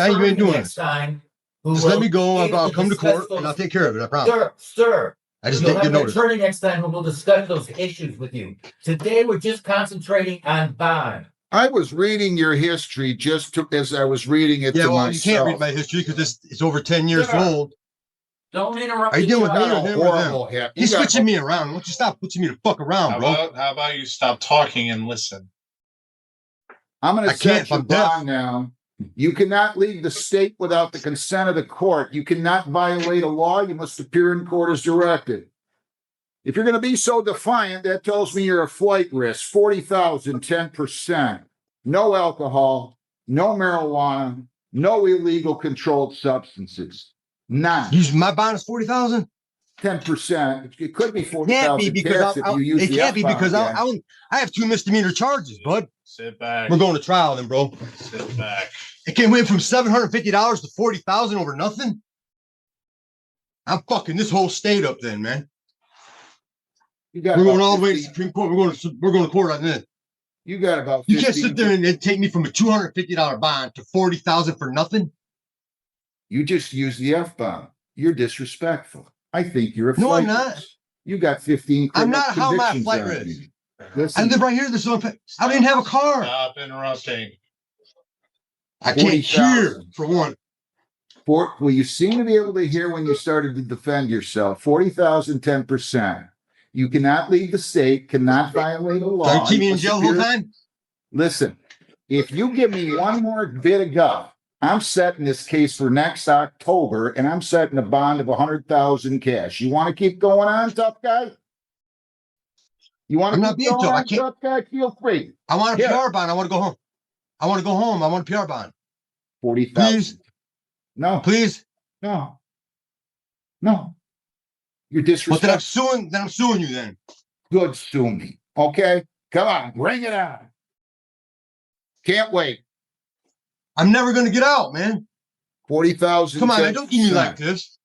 you ain't doing it. Just let me go. I'll come to court and I'll take care of it. I promise. Sir. I just didn't get notice. Attorney next time who will discuss those issues with you. Today, we're just concentrating on bond. I was reading your history as I was reading it to myself. You can't read my history because it's over 10 years old. Don't interrupt. Are you dealing with me or him or them? He's switching me around. Why don't you stop switching me the fuck around, bro? How about you stop talking and listen? I'm going to set you down now. You cannot leave the state without the consent of the court. You cannot violate a law. You must appear in court as directed. If you're gonna be so defiant, that tells me you're a flight risk, 40,000, 10%. No alcohol, no marijuana, no illegal controlled substances. None. My bond is 40,000? 10%. It could be Can't be 40,000 because cash if you use it the can't be F-bomb because again. I have 2 misdemeanor charges, bud. Sit back. We're going to trial then, bro. Sit back. It came went from $750 to 40,000 over nothing. I'm fucking this whole state up then, man. You got We're going about all the way to 50 Supreme Court. We're going to court on this. You got about You can't 15 sit there and take me from a $250 bond to 40,000 for nothing. You just use the F-bomb. You're disrespectful. I think you're a No, flight I'm not. risk. You got 15 I'm criminal not. How am I a convictions flight on risk? you. Listen, I live right here. This is I don't even have a car. Stop interrupting. I can't hear 40,000. for one. Well, you seem to be able to hear when you started to defend yourself. 40,000, 10%. You cannot leave the state, cannot violate a law. So you keep me in unless jail the you're- whole time? Listen, if you give me one more bit of guff, I'm setting this case for next October, and I'm setting a bond of 100,000 cash. You want to keep going on, tough guy? You want I'm to not keep being going tough. I on, can't. tough guy? Feel free. I want a Here. PR bond. I want to go home. I want to go home. I want a PR bond. 40,000. Please. No, Please. no, no. You're Well, disrespectful. then I'm suing you then. Good, sue me. Okay, come on, bring it on. Can't wait. I'm never going to get out, man. 40,000. Come on, man. Don't do me like this.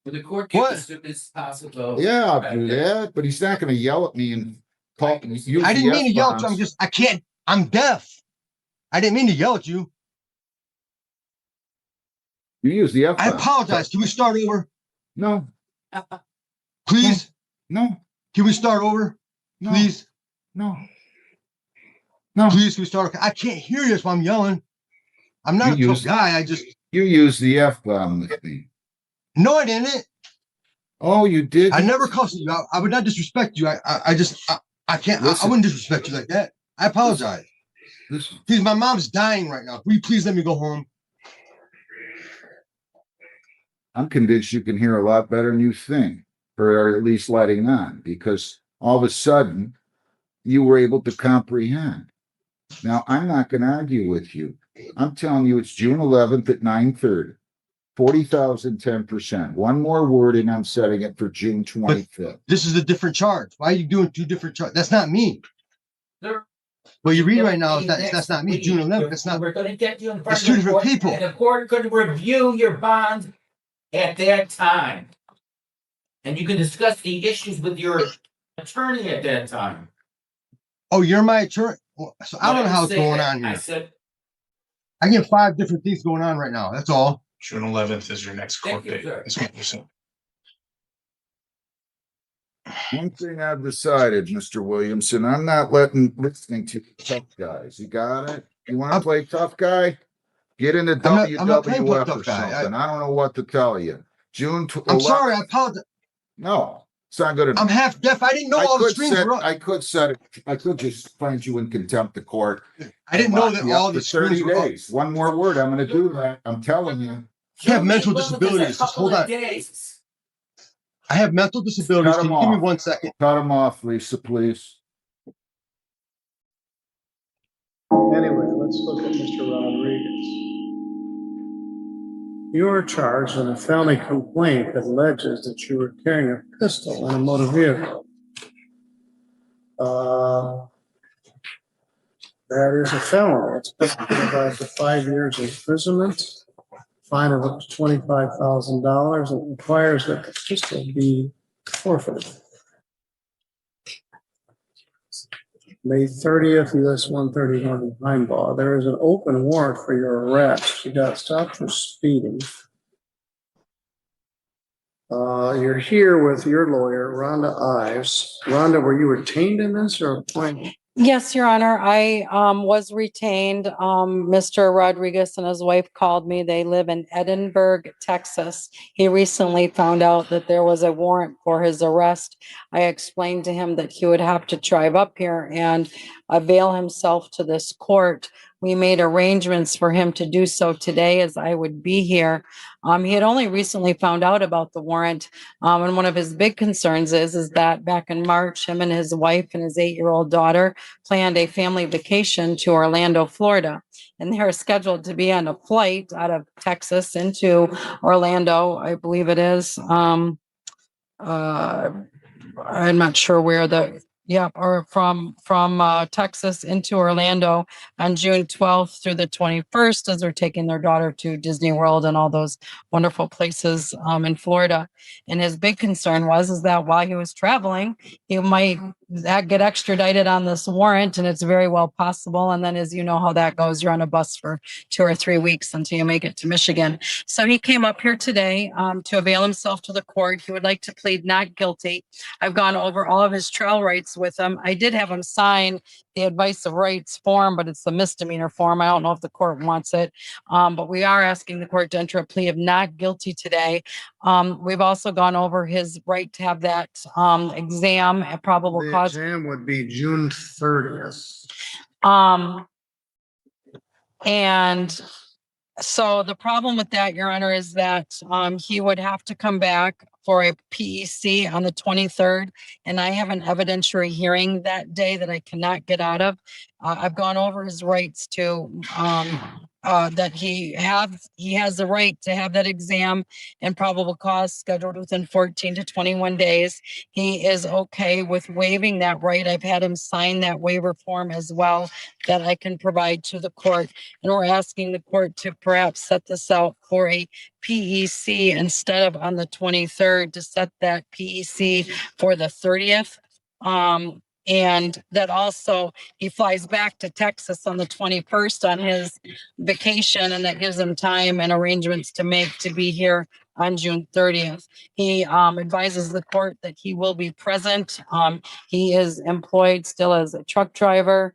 Will the court What? give the soonest possible? Yeah, I'll do that, but he's not gonna yell at me and talk. Use I didn't the mean to yell at you. F-bombs. I can't. I'm deaf. I didn't mean to yell at you. You use the I F-bombs. apologize. Can we start over? No, Please? no, Can we start over? no, Please? no, no. Please, can we start? I can't hear you, so I'm yelling. I'm not You a use- tough guy. I just. You use the F-bomb with me. No, I didn't. Oh, you did? I never cussed you. I would not disrespect you. I just. I can't. I Listen. wouldn't disrespect you like that. I apologize. Listen, Please, my mom's dying right now. Will you please let me go home? I'm convinced you can hear a lot better than you think, or at least letting on, because all of a sudden you were able to comprehend. Now, I'm not going to argue with you. I'm telling you, it's June 11th at 9:30. 40,000, 10%. One more word, and I'm setting it for June 25th. This is a different charge. Why are you doing 2 different charges? That's not me. Well, you read right now. That's not me. June 11th. That's not. We're gonna get you in front That's of 2 the different court, people. and the court could review your bond at that time. And you can discuss the issues with your attorney at that time. Oh, you're my attorney. Well, so I don't know how it's going on I here. said, I get 5 different things going on right now. That's all. June 11th is your next court Thank you, date. sir. That's what you're saying. One thing I've decided, Mr. Williamson, I'm not listening to tough guys. You got it? You want to play tough guy? Get into I'm not playing WWF tough or guy. something. I don't know what to tell you. I'm sorry. I apologize. No, it's not good enough. I'm half deaf. I didn't know all the screens were up. I could set it. I could just find you in contempt of court. I didn't know Lock that you up all for the screens 30 were up. days. One more word. I'm going to do that. I'm telling you. I have mental June 11th is a disabilities. Just couple hold of on. days. I have mental disabilities. Cut Can him you give me off. 1 second? Cut him off, Lisa, please. Anyway, let's look at Mr. Rodriguez. You are charged in a felony complaint that alleges that you were carrying a pistol in a motor vehicle. That is a felony. It's punishable by up to 5 years imprisonment, fine of up to $25,000, and requires that the pistol be forfeited. May 30th, US 131 Heimbach. There is an open warrant for your arrest. You got stopped for speeding. You're here with your lawyer, Rhonda Ives. Rhonda, were you retained in this or appointed? Yes, Your Honor, I was retained. Mr. Rodriguez and his wife called me. They live in Edinburgh, Texas. He recently found out that there was a warrant for his arrest. I explained to him that he would have to drive up here and avail himself to this court We made arrangements for him to do so today as I would be here. He had only recently found out about the warrant. And one of his big concerns is that back in March, him and his wife and his 8-year-old daughter planned a family vacation to Orlando, Florida. And they're scheduled to be on a flight out of Texas into Orlando, I believe it is. I'm not sure where or from Texas into Orlando on June 12th through the 21st as they're taking their daughter to Disney World and all those wonderful places in Florida. And his big concern is that while he was traveling, he might get extradited on this warrant, and it's very well possible. And then, as you know how that goes, you're on a bus for 2 or 3 weeks until you make it to Michigan. So he came up here today to avail himself to the court. He would like to plead not guilty. I've gone over all of his trial rights with him. I did have him sign the advice of rights form, but it's a misdemeanor form. I don't know if the court wants it. But we are asking the court to enter a plea of not guilty today. We've also gone over his right to have that exam at probable The cause. exam would be June 30th. And so the problem with that, Your Honor, is that he would have to come back for a PEC on the 23rd, and I have an evidentiary hearing that day that I cannot get out of. I've gone over his rights to that he has the right to have that exam and probable cause scheduled within 14 to 21 days. He is okay with waiving that right. I've had him sign that waiver form as well that I can provide to the court. And we're asking the court to perhaps set this out for a PEC instead of on the 23rd, to set that PEC for the 30th. And that also he flies back to Texas on the 21st on his vacation, and that gives him time and arrangements to make to be here on June 30th. He advises the court that he will be present. He is employed still as a truck driver.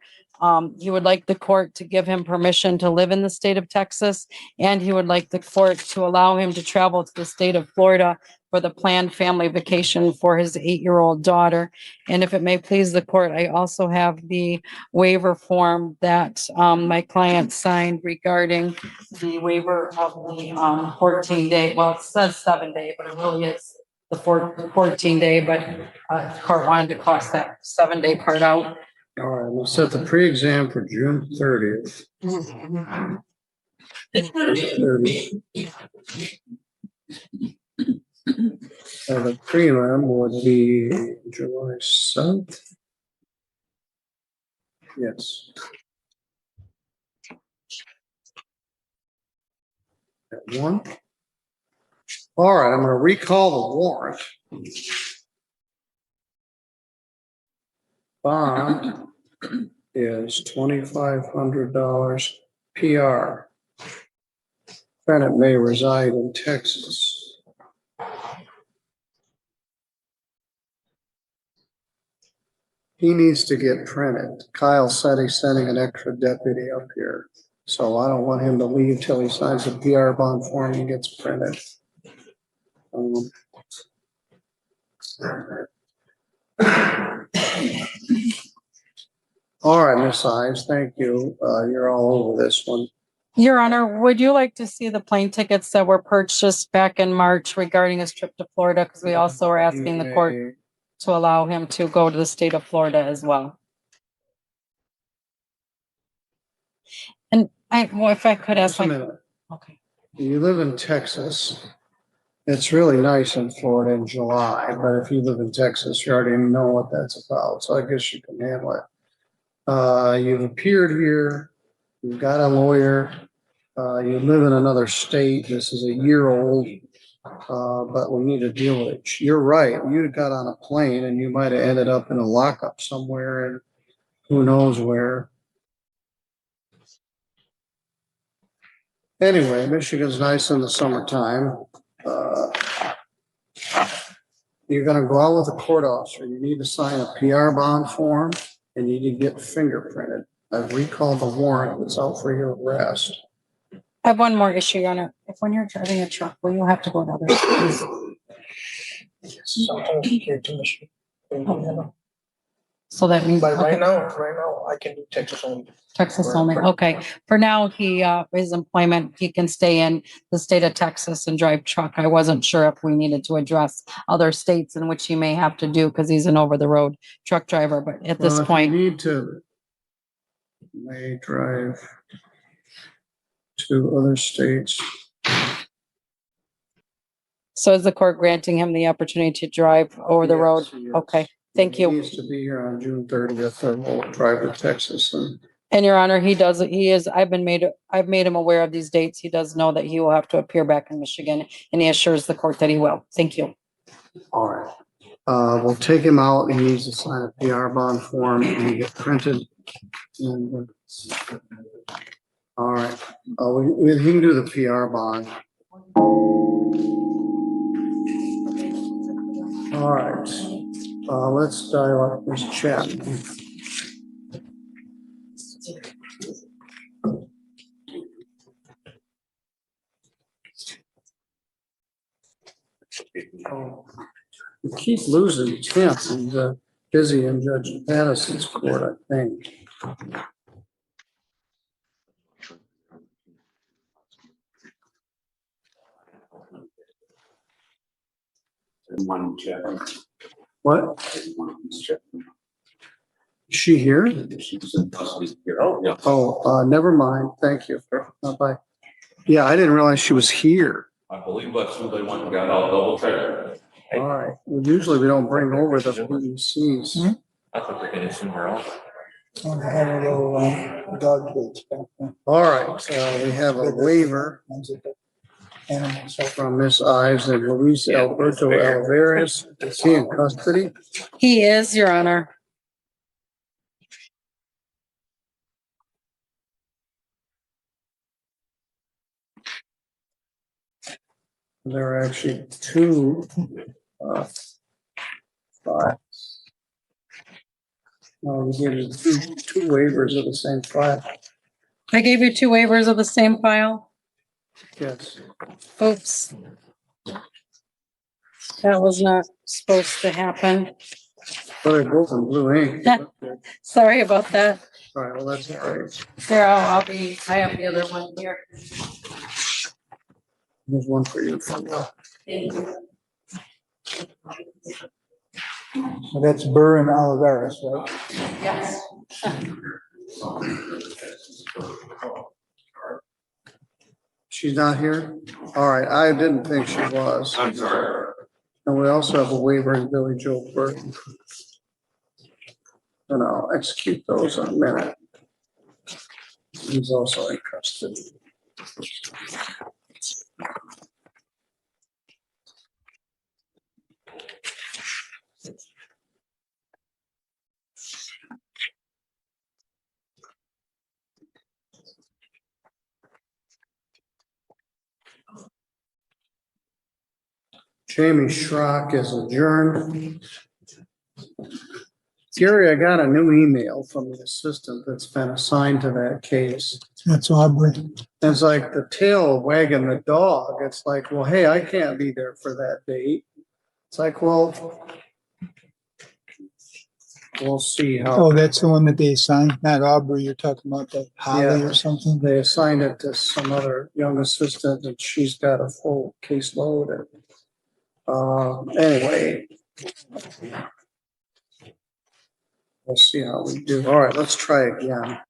He would like the court to give him permission to live in the state of Texas, and he would like the court to allow him to travel to the state of Florida for the planned family vacation for his 8-year-old daughter. And if it may please the court, I also have the waiver form that my client signed regarding the waiver of the 14-day, well, it says 7-day, but it really is the 14-day, but the court wanted to cross that 7-day part out. All right, we'll set the pre-exam for June 30th. 30th. And the prelim would be July 7th. Yes. At 1. All right, I'm going to recall the warrant. Bond is $2,500 PR. Defendant may reside in Texas. He needs to get printed. Kyle said he's sending an extra deputy up here. So I don't want him to leave till he signs the PR bond form and gets printed. All right, Ms. Ives, thank you. You're all over this one. Your Honor, would you like to see the plane tickets that were purchased back in March regarding his trip to Florida? Because we also are asking the court to allow him to go to the state of Florida as well. And if I could ask, Just a minute. Okay. You live in Texas. It's really nice in Florida in July, but if you live in Texas, you already know what that's about. So I guess you can handle it. You've appeared here. You've got a lawyer. You live in another state. This is a year old, but we need to deal with it. You're right. You got on a plane and you might have ended up in a lockup somewhere, and who knows where. Anyway, Michigan's nice in the summertime. You're going to go out with a court officer. You need to sign a PR bond form, and you need to get fingerprinted. I've recalled the warrant that's out for your arrest. I have one more issue, Your Honor. If when you're driving a truck, will you have to go to other states? So that means, But okay, right now, I can do Texas only. Texas only. Okay. For now, his employment, he can stay in the state of Texas and drive truck. I wasn't sure if we needed to address other states in which he may have to do because he's an over-the-road truck driver, but at this Well, if you point, need to, may drive to other states. so is the court granting him the opportunity to drive over the road? Yes, yes. Okay, thank He you. needs to be here on June 30th, and we'll drive to Texas and And Your Honor, I've made him aware of these dates. He does know that he will have to appear back in Michigan, and he assures the court that he will. Thank you. all right. We'll take him out. He needs to sign a PR bond form and get printed. And, all right. He can do the PR bond. All right. Let's dial up this chat. Oh, we keep losing temps and busy in Judge Patterson's court, I think. What? Is she here? Oh, never mind. Thank you. Bye. Yeah, I didn't realize she was here. I believe that's who they went and got. I'll double check. All right. Well, usually we don't bring over the PUCs. I thought they're getting somewhere else. All right, we have a waiver from Miss Ives and Luis Alberto Alvarez. Is he in custody? He is, Your Honor. There are actually two files. No, we gave you two waivers of the same file. I gave you two waivers of the same file. Yes. Oops. That was not supposed to happen. But they're both in blue ink. Sorry about that. All right, well, that's all right. There, I have the other one here. There's one for you. Thank you. So that's Burr and Oliveris, right? Yes. She's not here? All right, I didn't think she was. I'm sorry. And we also have a waiver in Billy Joe Burton. And I'll execute those in a minute. He's also in custody. Jamie Schrock is adjourned. Gary, I got a new email from the assistant that's been assigned to that case. That's Aubrey. It's like the tail wagging the dog. It's like, well, hey, I can't be there for that date. It's like, well, we'll see how. Oh, that's the one that they assigned, not Aubrey. You're talking about that Holly Yeah. or something? They assigned it to some other young assistant and she's got a full caseload. Anyway. We'll see how we do. All right, let's try again.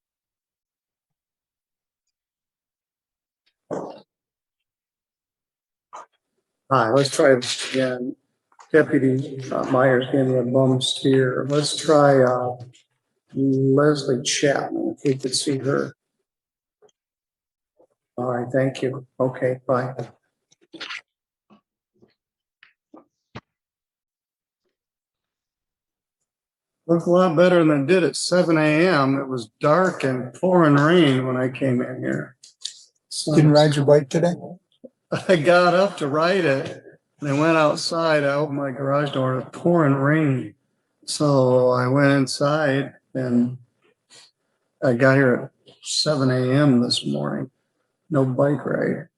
Hi, let's try this again. Deputy Myers gave me a bum steer. Let's try Leslie Chapman, if we could see her. All right, thank you. Okay, bye. Looked a lot better than it did at 7 a.m. It was dark and pouring rain when I came in here. Didn't ride your bike today? I got up to ride it and I went outside. I opened my garage door. It was pouring rain. So I went inside and I got here at 7 a.m. this morning. No bike ride.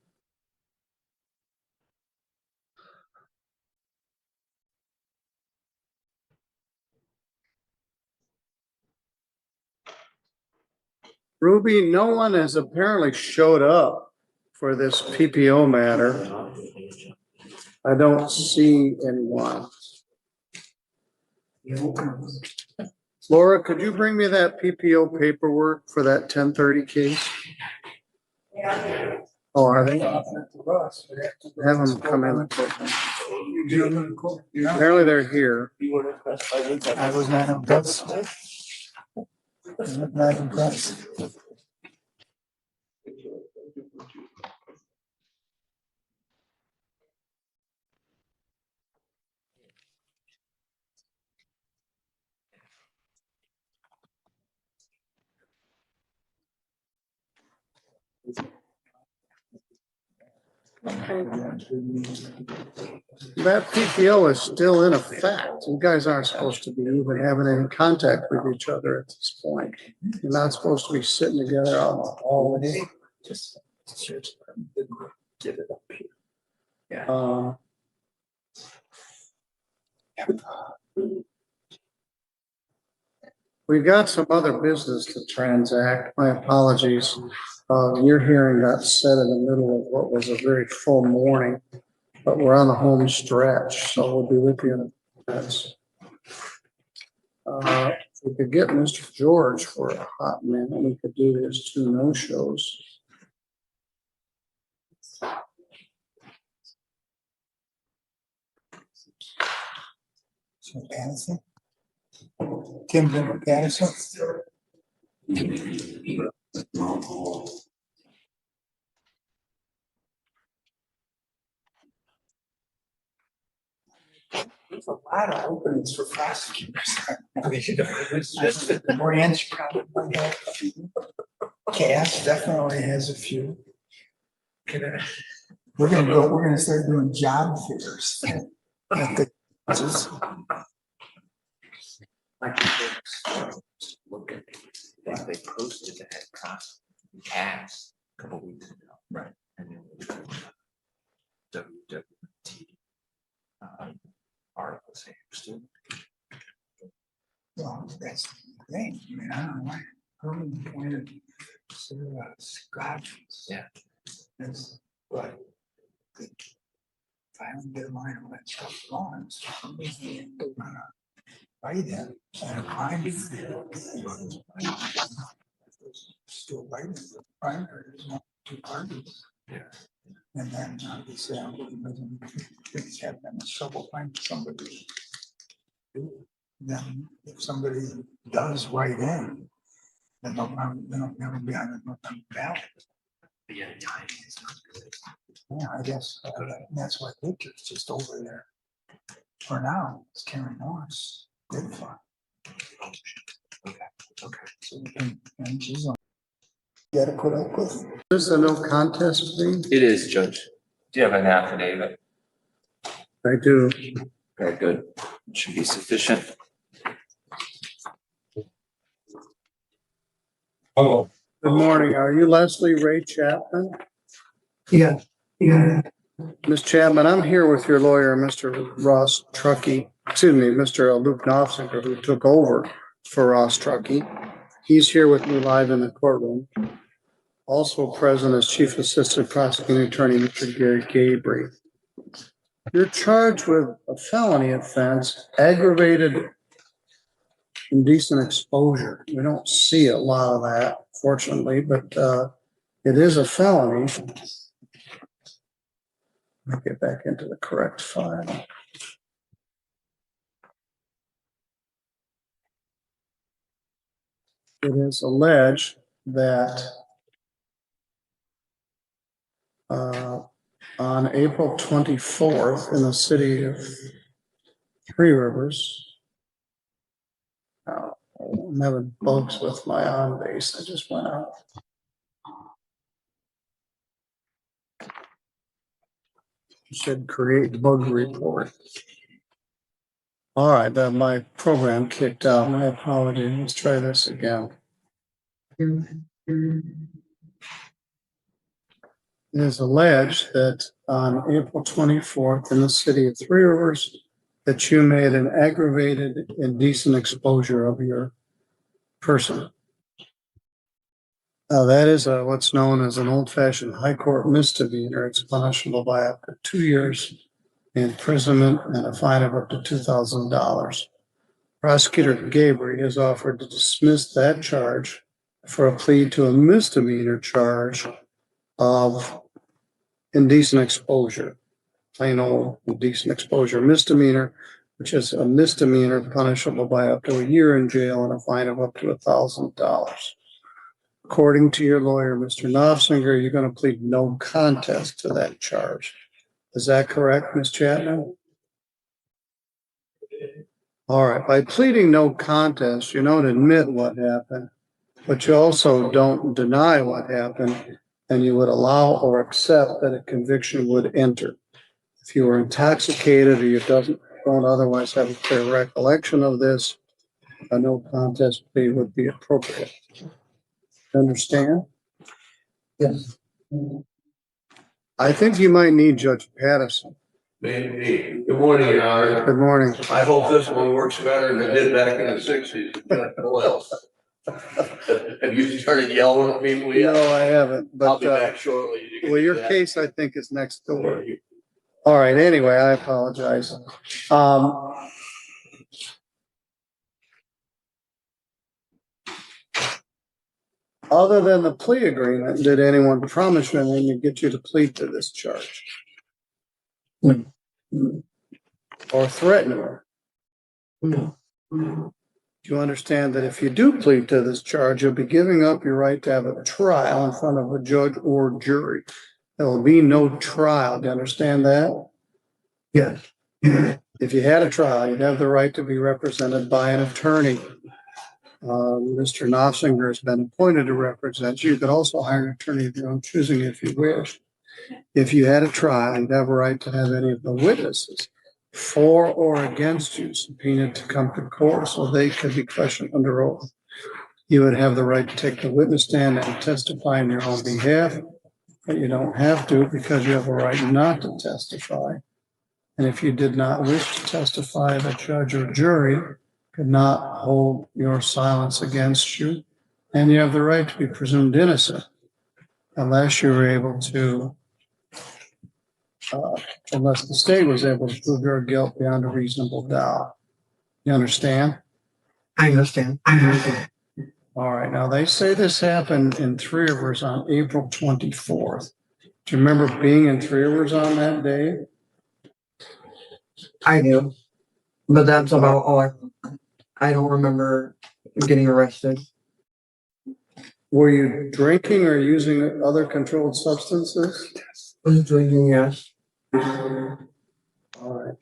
Ruby, no one has apparently showed up for this PPO matter. I don't see anyone. Laura, could you bring me that PPO paperwork for that 1030 case? Oh, are they? Have them come in. Apparently they're here. I was not impressed. Not impressed. That PPO is still in effect. You guys aren't supposed to be even having any contact with each other at this point. You're not supposed to be sitting together on the hallway. Give it up here. We've got some other business to transact. My apologies. Your hearing got set in the middle of what was a very full morning, but we're on the home stretch, so we'll be with you in a minute. If we could get Mr. George for a hot minute, we could do his 2 no-shows. Patterson? Tim Patterson? There's a lot of openings for prosecutors. It's just that the branch probably has a few. Cass definitely has a few. We're gonna start doing job fairs at the judges. Look at it. They posted that process Cass a couple weeks ago. Right. And then WWT articles here. Well, that's the thing. I mean, I don't know why Herman pointed to Scott. Yeah. That's but if I don't get mine on that stuff gone, so somebody's gonna fight it and find it. Still fighting the primary, there's not 2 parties. Yeah. And then obviously I'm looking at them, things have them trouble finding somebody. Then if somebody does write in, then they'll never be on the ballot. Yeah, timing is not good. Yeah, I guess that's why Victor's just over there. For now, it's Karen Morris. Good fun. Okay. So and she's on. Gotta put up with. Is this a no contest plea? It is, Judge. Do you have an affidavit? I do. Very good. Should be sufficient. Hello. Good morning. Are you Leslie Ray Chapman? Yeah. Ms. Chapman, I'm here with your lawyer, Mr. Ross Truckee, Mr. Luke Knopfinger, who took over for Ross Truckee. He's here with me live in the courtroom. Also present is Chief Assistant Prosecuting Attorney, Mr. Gary Gabry. You're charged with a felony offense, aggravated indecent exposure. We don't see a lot of that, fortunately, but it is a felony. Let me get back into the correct file. It is alleged that on April 24th in the city of Three Rivers, I'm having bugs with my on base. I just went out. Should create bug report. All right, then my program kicked out. My apologies. Let's try this again. It is alleged that on April 24th in the city of Three Rivers, that you made an aggravated indecent exposure of your person. That is what's known as an old-fashioned high court misdemeanor. It's punishable by up to 2 years imprisonment and a fine of up to $2,000. Prosecutor Gabriel has offered to dismiss that charge for a plea to a misdemeanor charge of indecent exposure. Plain old indecent exposure misdemeanor, which is a misdemeanor punishable by up to a year in jail and a fine of up to $1,000. According to your lawyer, Mr. Knopfsinger, you're going to plead no contest to that charge. Is that correct, Ms. Chapman? All right. By pleading no contest, you don't admit what happened, but you also don't deny what happened, and you would allow or accept that a conviction would enter. If you were intoxicated or you don't otherwise have a clear recollection of this, a no contest plea would be appropriate. Understand? Yes. I think you might need Judge Patterson. Maybe. Good morning, Your Honor. Good morning. I hope this one works better than it did back in the '60s. Well, have you started yelling at me? No, I haven't, but I'll be back shortly. You can well, do your that. case, I think, is next door. All right, anyway, I apologize. Other than the plea agreement, did anyone promise you anything to get you to plead to this charge? Or threaten you? No. Do you understand that if you do plead to this charge, you'll be giving up your right to have a trial in front of a judge or jury? There will be no trial. Do you understand that? Yes. If you had a trial, you'd have the right to be represented by an attorney. Mr. Knopfsinger has been appointed to represent you. You could also hire an attorney of your own choosing if you wish. If you had a trial, you'd have a right to have any of the witnesses for or against you subpoenaed to come to court so they could be questioned under oath. You would have the right to take the witness stand and testify on your own behalf, but you don't have to because you have a right not to testify. And if you did not wish to testify, the judge or jury could not hold your silence against you, and you have the right to be presumed innocent unless you were able to, unless the state was able to prove your guilt beyond a reasonable doubt. You understand? I understand. All right. Now, they say this happened in Three Rivers on April 24th. Do you remember being in Three Rivers on that day? I do. But that's about all I don't remember getting arrested. Were you drinking or using other controlled substances? I was drinking, yes. All right.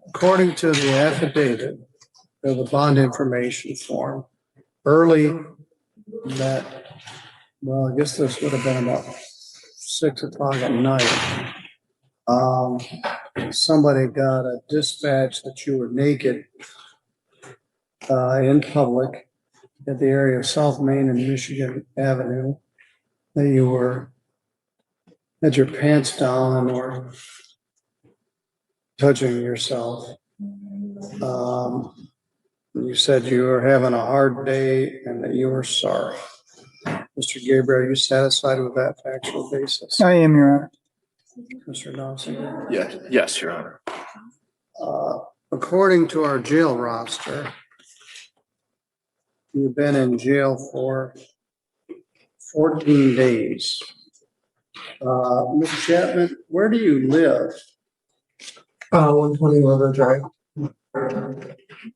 According to the affidavit of the bond information form, early that, well, I guess this would have been about 6 o'clock at night. Somebody got a dispatch that you were naked in public at the area of South Main and Michigan Avenue, that you were had your pants down or touching yourself. You said you were having a hard day and that you were sorry. Mr. Gabriel, are you satisfied with that factual basis? I am, Your Honor. Mr. Knopfsinger? Yes, Your Honor. According to our jail roster, you've been in jail for 14 days. Mr. Chapman, where do you live? 120 River Drive.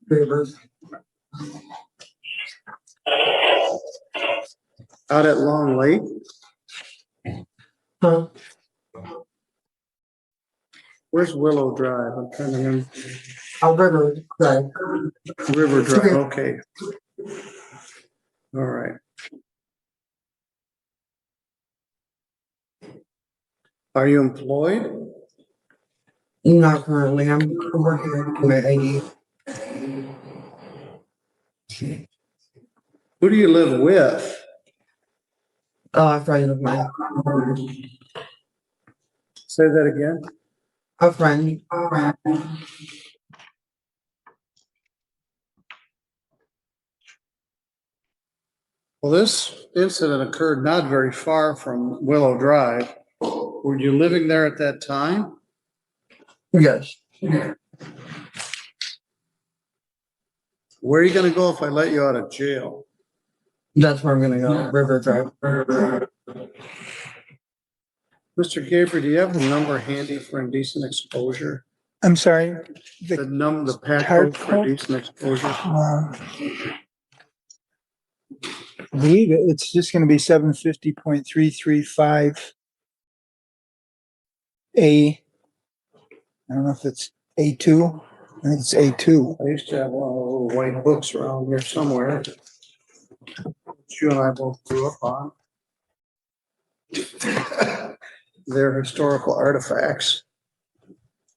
Rivers. Out at Long Lake? Huh? Where's Willow Drive? I'm trying to remember. River Drive. River Drive, okay. All right. Are you employed? Not currently. I'm working on my ID. Who do you live with? A friend of mine. Say that again. A friend. Well, this incident occurred not very far from Willow Drive. Were you living there at that time? Yes. Where are you gonna go if I let you out of jail? That's where I'm gonna go, River Drive. Mr. Gabriel, do you have a number handy for indecent exposure? I'm sorry. The pack card code for code? indecent exposure? I believe it's just gonna be 750.335 A. I don't know if it's A2. I think it's A2. I used to have one of those little white books around here somewhere. Which you and I both grew up on. They're historical artifacts.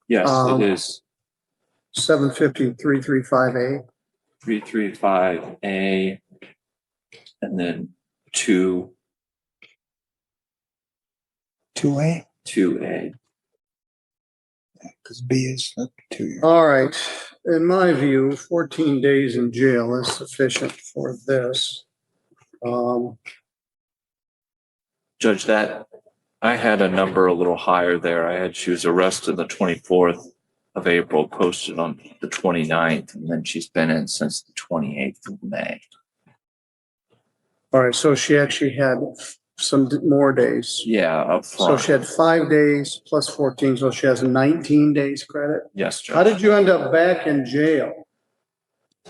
Yes, Um, it is 750.335A. 335A and then 2 2A. 2A. Because B is 2 years. All right. In my view, 14 days in jail is sufficient for this. Judge, that I had a number a little higher there. I had she was arrested the 24th of April, posted on the 29th, and then she's been in since the 28th of May. All right. So she actually had some more days. Yeah, up So front. she had 5 days plus 14. So she has 19 days credit. Yes, Judge. How did you end up back in jail?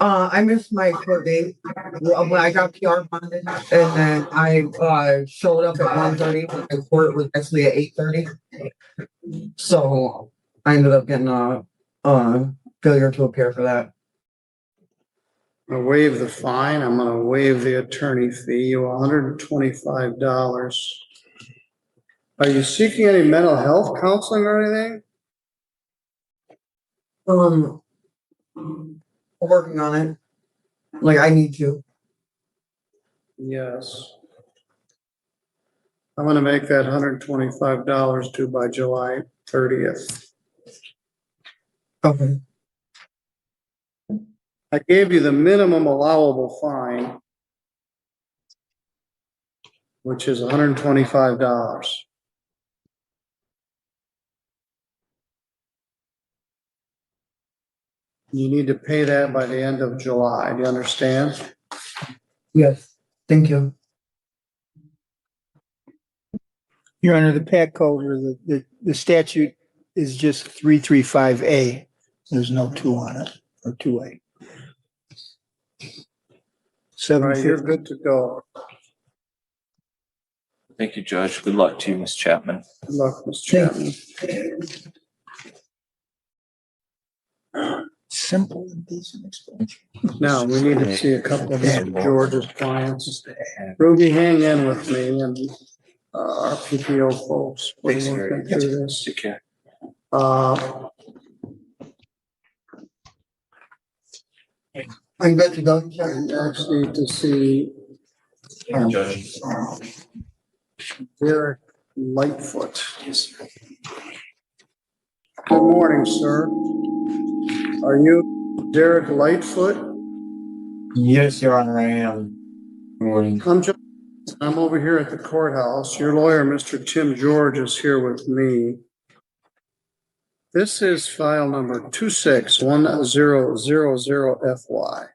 I missed my court date when I got PR bonded, and then I showed up at 1:30 when the court was actually at 8:30. So I ended up getting a failure to appear for that. I'm gonna waive the fine. I'm gonna waive the attorney fee. You $125. Are you seeking any mental health counseling or anything? Working on it. Like I need to. Yes. I'm gonna make that $125 due by July 30th. Okay. I gave you the minimum allowable fine, which is $125. You need to pay that by the end of July. Do you understand? Yes. Thank you. Your Honor, the PAC code or the statute is just 335A. There's no 2 on it or 2A. All right, you're good to go. Thank you, Judge. Good luck to you, Ms. Chapman. Good luck, Ms. Chapman. Simple and decent exposure. Now, we need to see a couple of Mr. George's clients. Ruby, hang in with me and our PPO folks. We're working through this. Take care. I'm good to go. I actually need to see Derek Lightfoot. Good morning, sir. Are you Derek Lightfoot? Yes, Your Honor, I am. Good morning. I'm over here at the courthouse. Your lawyer, Mr. Tim George, is here with me. This is file number 261000FY.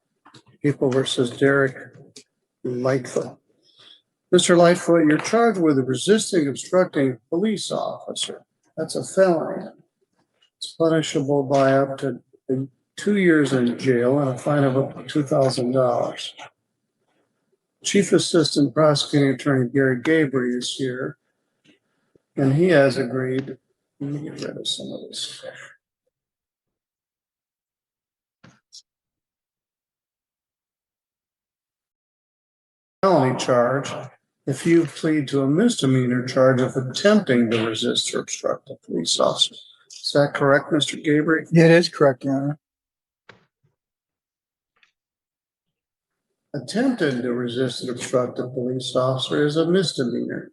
People versus Derek Lightfoot. Mr. Lightfoot, you're charged with resisting obstructing police officer. That's a felony. It's punishable by up to 2 years in jail and a fine of up to $2,000. Chief Assistant Prosecuting Attorney Gary Gabriel is here, and he has agreed. Let me get rid of some of this stuff. Felony charge if you plead to a misdemeanor charge of attempting to resist or obstruct a police officer. Is that correct, Mr. Gabriel? It is correct, Your Honor. Attempted to resist or obstruct a police officer is a misdemeanor.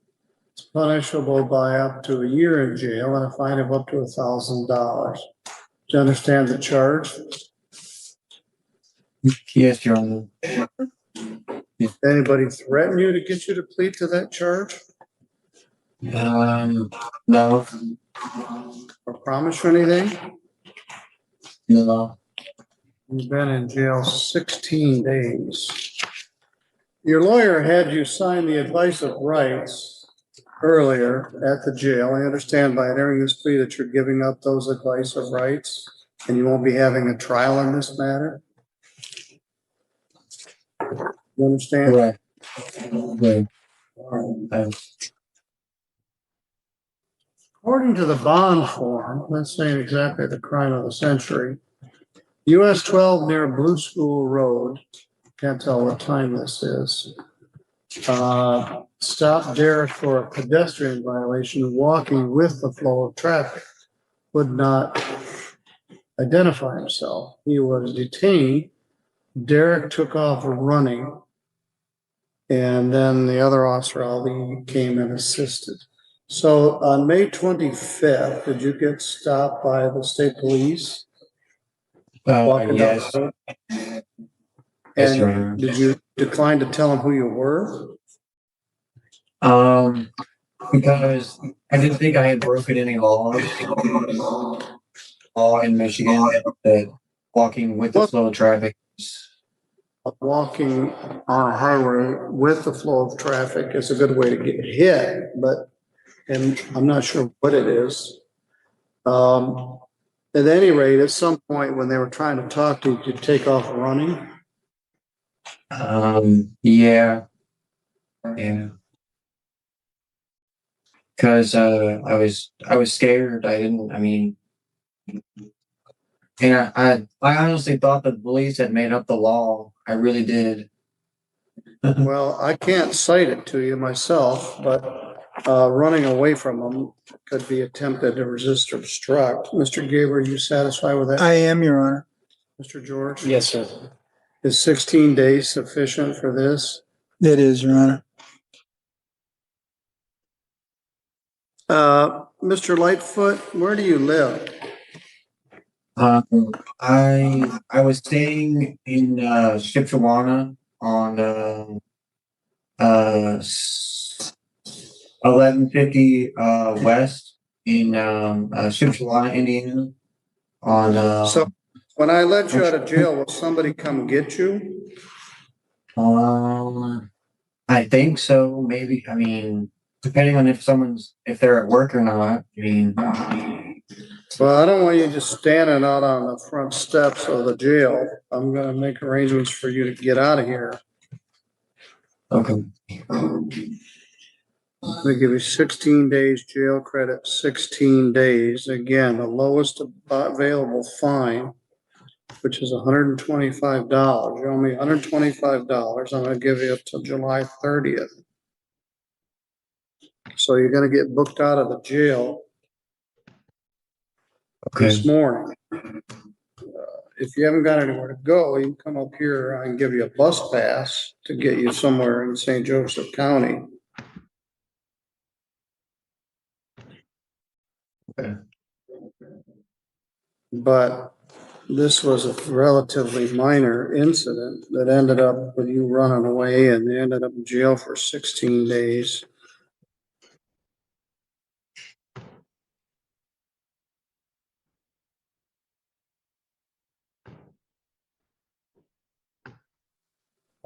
It's punishable by up to a year in jail and a fine of up to $1,000. Do you understand the charge? Yes, Your Honor. Anybody threaten you to get you to plead to that charge No, or promise you anything? no. You've been in jail 16 days. Your lawyer had you sign the advice of rights earlier at the jail. I understand by entering this plea that you're giving up those advice of rights and you won't be having a trial on this matter. You understand? Right. Right. According to the bond form, that's saying exactly the crime of the century. US 12 near Blue School Road, can't tell what time this is. Stopped Derek for a pedestrian violation, walking with the flow of traffic. Would not identify himself. He was detained. Derek took off running. And then the other officer, Ali, came and assisted. So on May 25th, did you get stopped by the state police? Walking down Yes. the road? Yes, Your And Honor. did you decline to tell them who you were? Because I didn't think I had broken any law in Michigan that walking with the flow of traffic. Walking on a highway with the flow of traffic is a good way to get hit, but, and I'm not sure what it is. At any rate, at some point when they were trying to talk to you, did you take off running? Yeah. Because I was scared. And I honestly thought the police had made up the law. I really did. Well, I can't cite it to you myself, but running away from them could be attempted to resist or obstruct. Mr. Gaber, are you satisfied with that? I am, Your Honor. Mr. George? Yes, sir. Is 16 days sufficient for this? It is, Your Honor. Mr. Lightfoot, where do you live? I was staying in Shipshewana on 1150 West in Shipshewana, Indiana. So when I let you out of jail, will somebody come get you? I think so. Maybe. Depending on if they're at work or not. Well, I don't want you just standing out on the front steps of the jail. I'm gonna make arrangements for you to get out of here. Okay. I'm gonna give you 16 days jail credit, 16 days. Again, the lowest available fine, which is $125. You owe me $125. I'm gonna give you up till July 30th. So you're gonna get booked out of the jail this morning. If you haven't got anywhere to go, you can come up here. I can give you a bus pass to get you somewhere in St. Joseph County. Okay. But this was a relatively minor incident that ended up with you running away and they ended up in jail for 16 days.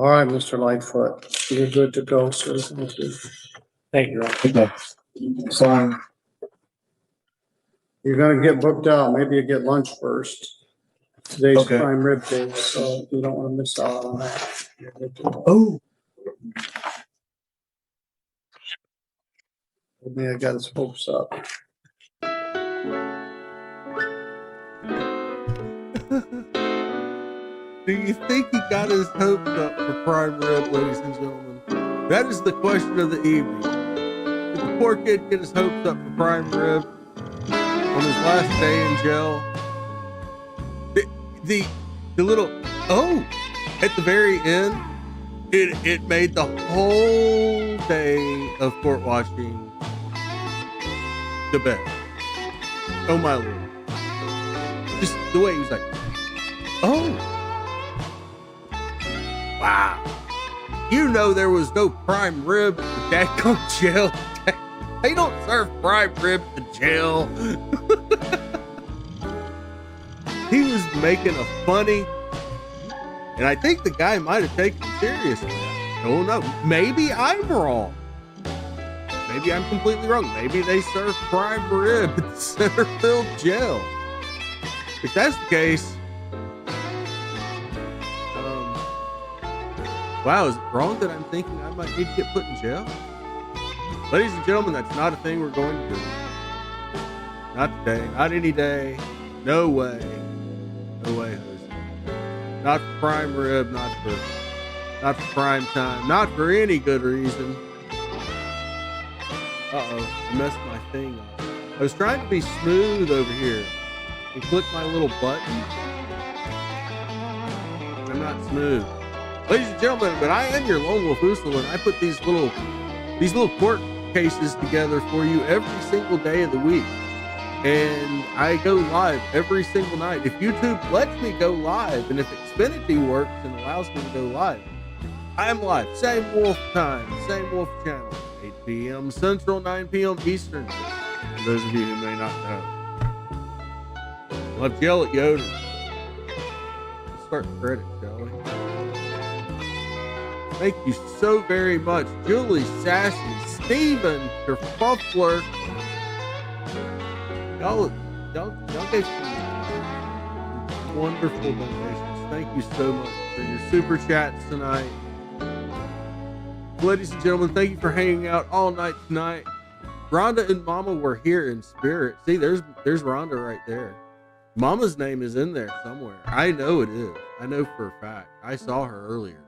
All right, Mr. Lightfoot, you're good to go, sir. Thank you. Thank you, Okay. So You're gonna get booked out. Maybe you get lunch first. Today's Okay. prime rib day, so you don't wanna miss out on that. You're good to go. Oh. Maybe I got his hopes up. Do you think he got his hopes up for prime rib, ladies and gentlemen? That is the question of the evening. Did the poor kid get his hopes up for prime rib on his last day in jail? The little at the very end, it made the whole day of court watching the best. Oh my lord. Just the way he was like, oh. Wow. You know there was no prime rib at the dadgum jail. They don't serve prime rib at the jail. He was making a funny, and I think the guy might have taken it seriously. Oh no, maybe I'm wrong. Maybe I'm completely wrong. Maybe they serve prime rib at the Centerville jail. If that's the case, wow, is it wrong that I'm thinking I might need to get put in jail? Ladies and gentlemen, that's not a thing we're going to do. Not today, not any day. No way. No way, Jose. Not for prime rib, not for prime time, not for any good reason. Uh-oh, I messed my thing up. I was trying to be smooth over here and click my little button. I'm not smooth. Ladies and gentlemen, but I am your lone wolf Usul, and I put these little court cases together for you every single day of the week. And I go live every single night. If YouTube lets me go live, and if Xfinity works and allows me to go live, I am live. Same wolf time, same wolf channel. 8 p.m. Central, 9 p.m. Eastern. For those of you who may not know. We'll have Jill at Yoder. Let's start the credit, shall we? Thank you so very much. Julie, Sassy, Steven, Kerfuffler. Y'all gave some wonderful donations. Thank you so much for your super chats tonight. Ladies and gentlemen, thank you for hanging out all night tonight. Rhonda and Mama were here in spirit. See, there's Rhonda right there. Mama's name is in there somewhere. I know it is. I know for a fact. I saw her earlier.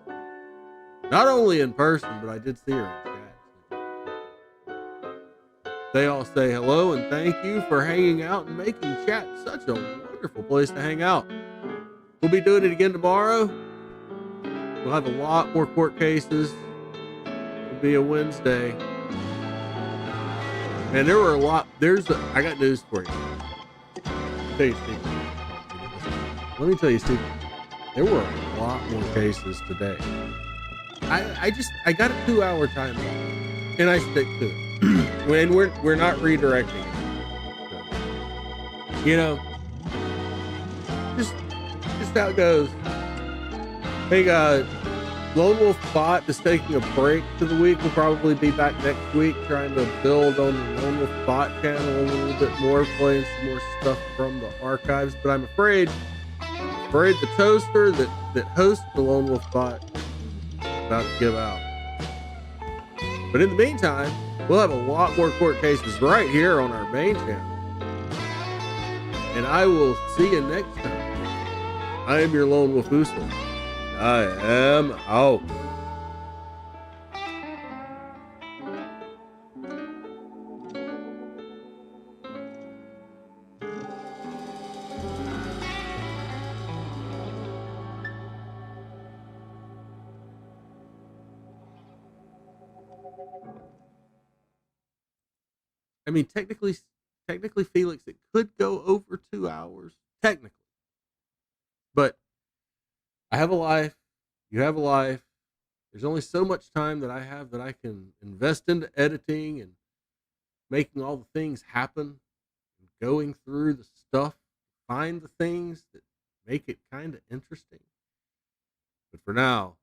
Not only in person, but I did see her in chat. They all say hello and thank you for hanging out and making chat such a wonderful place to hang out. We'll be doing it again tomorrow. We'll have a lot more court cases. It'll be a Wednesday. Man, there were a lot. I got news for you. Let me tell you, Steve. There were a lot more cases today. I got a 2-hour time limit, and I stick to it. When we're not redirecting it. So, you know, just how it goes. Hey guys, Lone Wolf Bot is taking a break for the week. We'll probably be back next week trying to build on the Lone Wolf Bot channel a little bit more, playing some more stuff from the archives. But I'm afraid the toaster that hosts the Lone Wolf Bot about to give out. But in the meantime, we'll have a lot more court cases right here on our main channel. And I will see you next time. I am your Lone Wolf Usul. I am out. I mean, technically, Felix, it could go over 2 hours, technically. But I have a life. You have a life. There's only so much time that I have that I can invest into editing and making all the things happen, and going through the stuff, find the things that make it kind of interesting. But for now,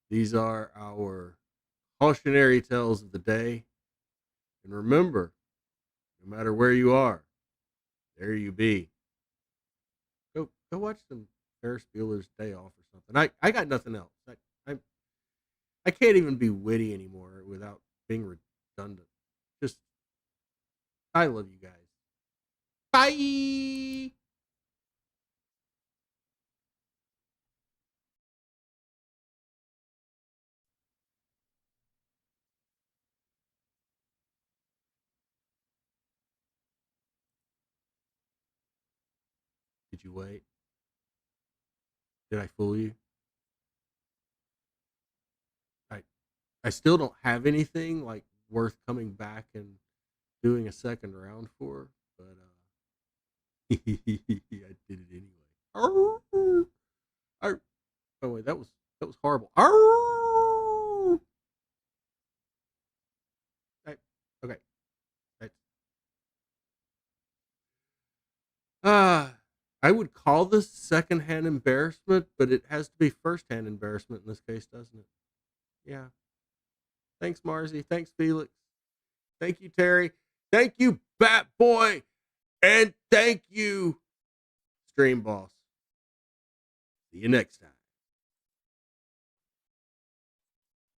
these are our cautionary tales of the day. And remember, no matter where you are, there you be. Go watch some Ferris Bueller's Day Off or something. I got nothing else. I can't even be witty anymore without being redundant. Just, I love you guys. Bye. Did you wait? Did I fool you? I still don't have anything like worth coming back and doing a second round for, but I did it anyway. Oh wait, that was horrible. Okay. I would call this secondhand embarrassment, but it has to be firsthand embarrassment in this case, doesn't it? Yeah. Thanks, Marzi. Thanks, Felix. Thank you, Terry. Thank you, Bat Boy. And thank you, Stream Boss. See you next time.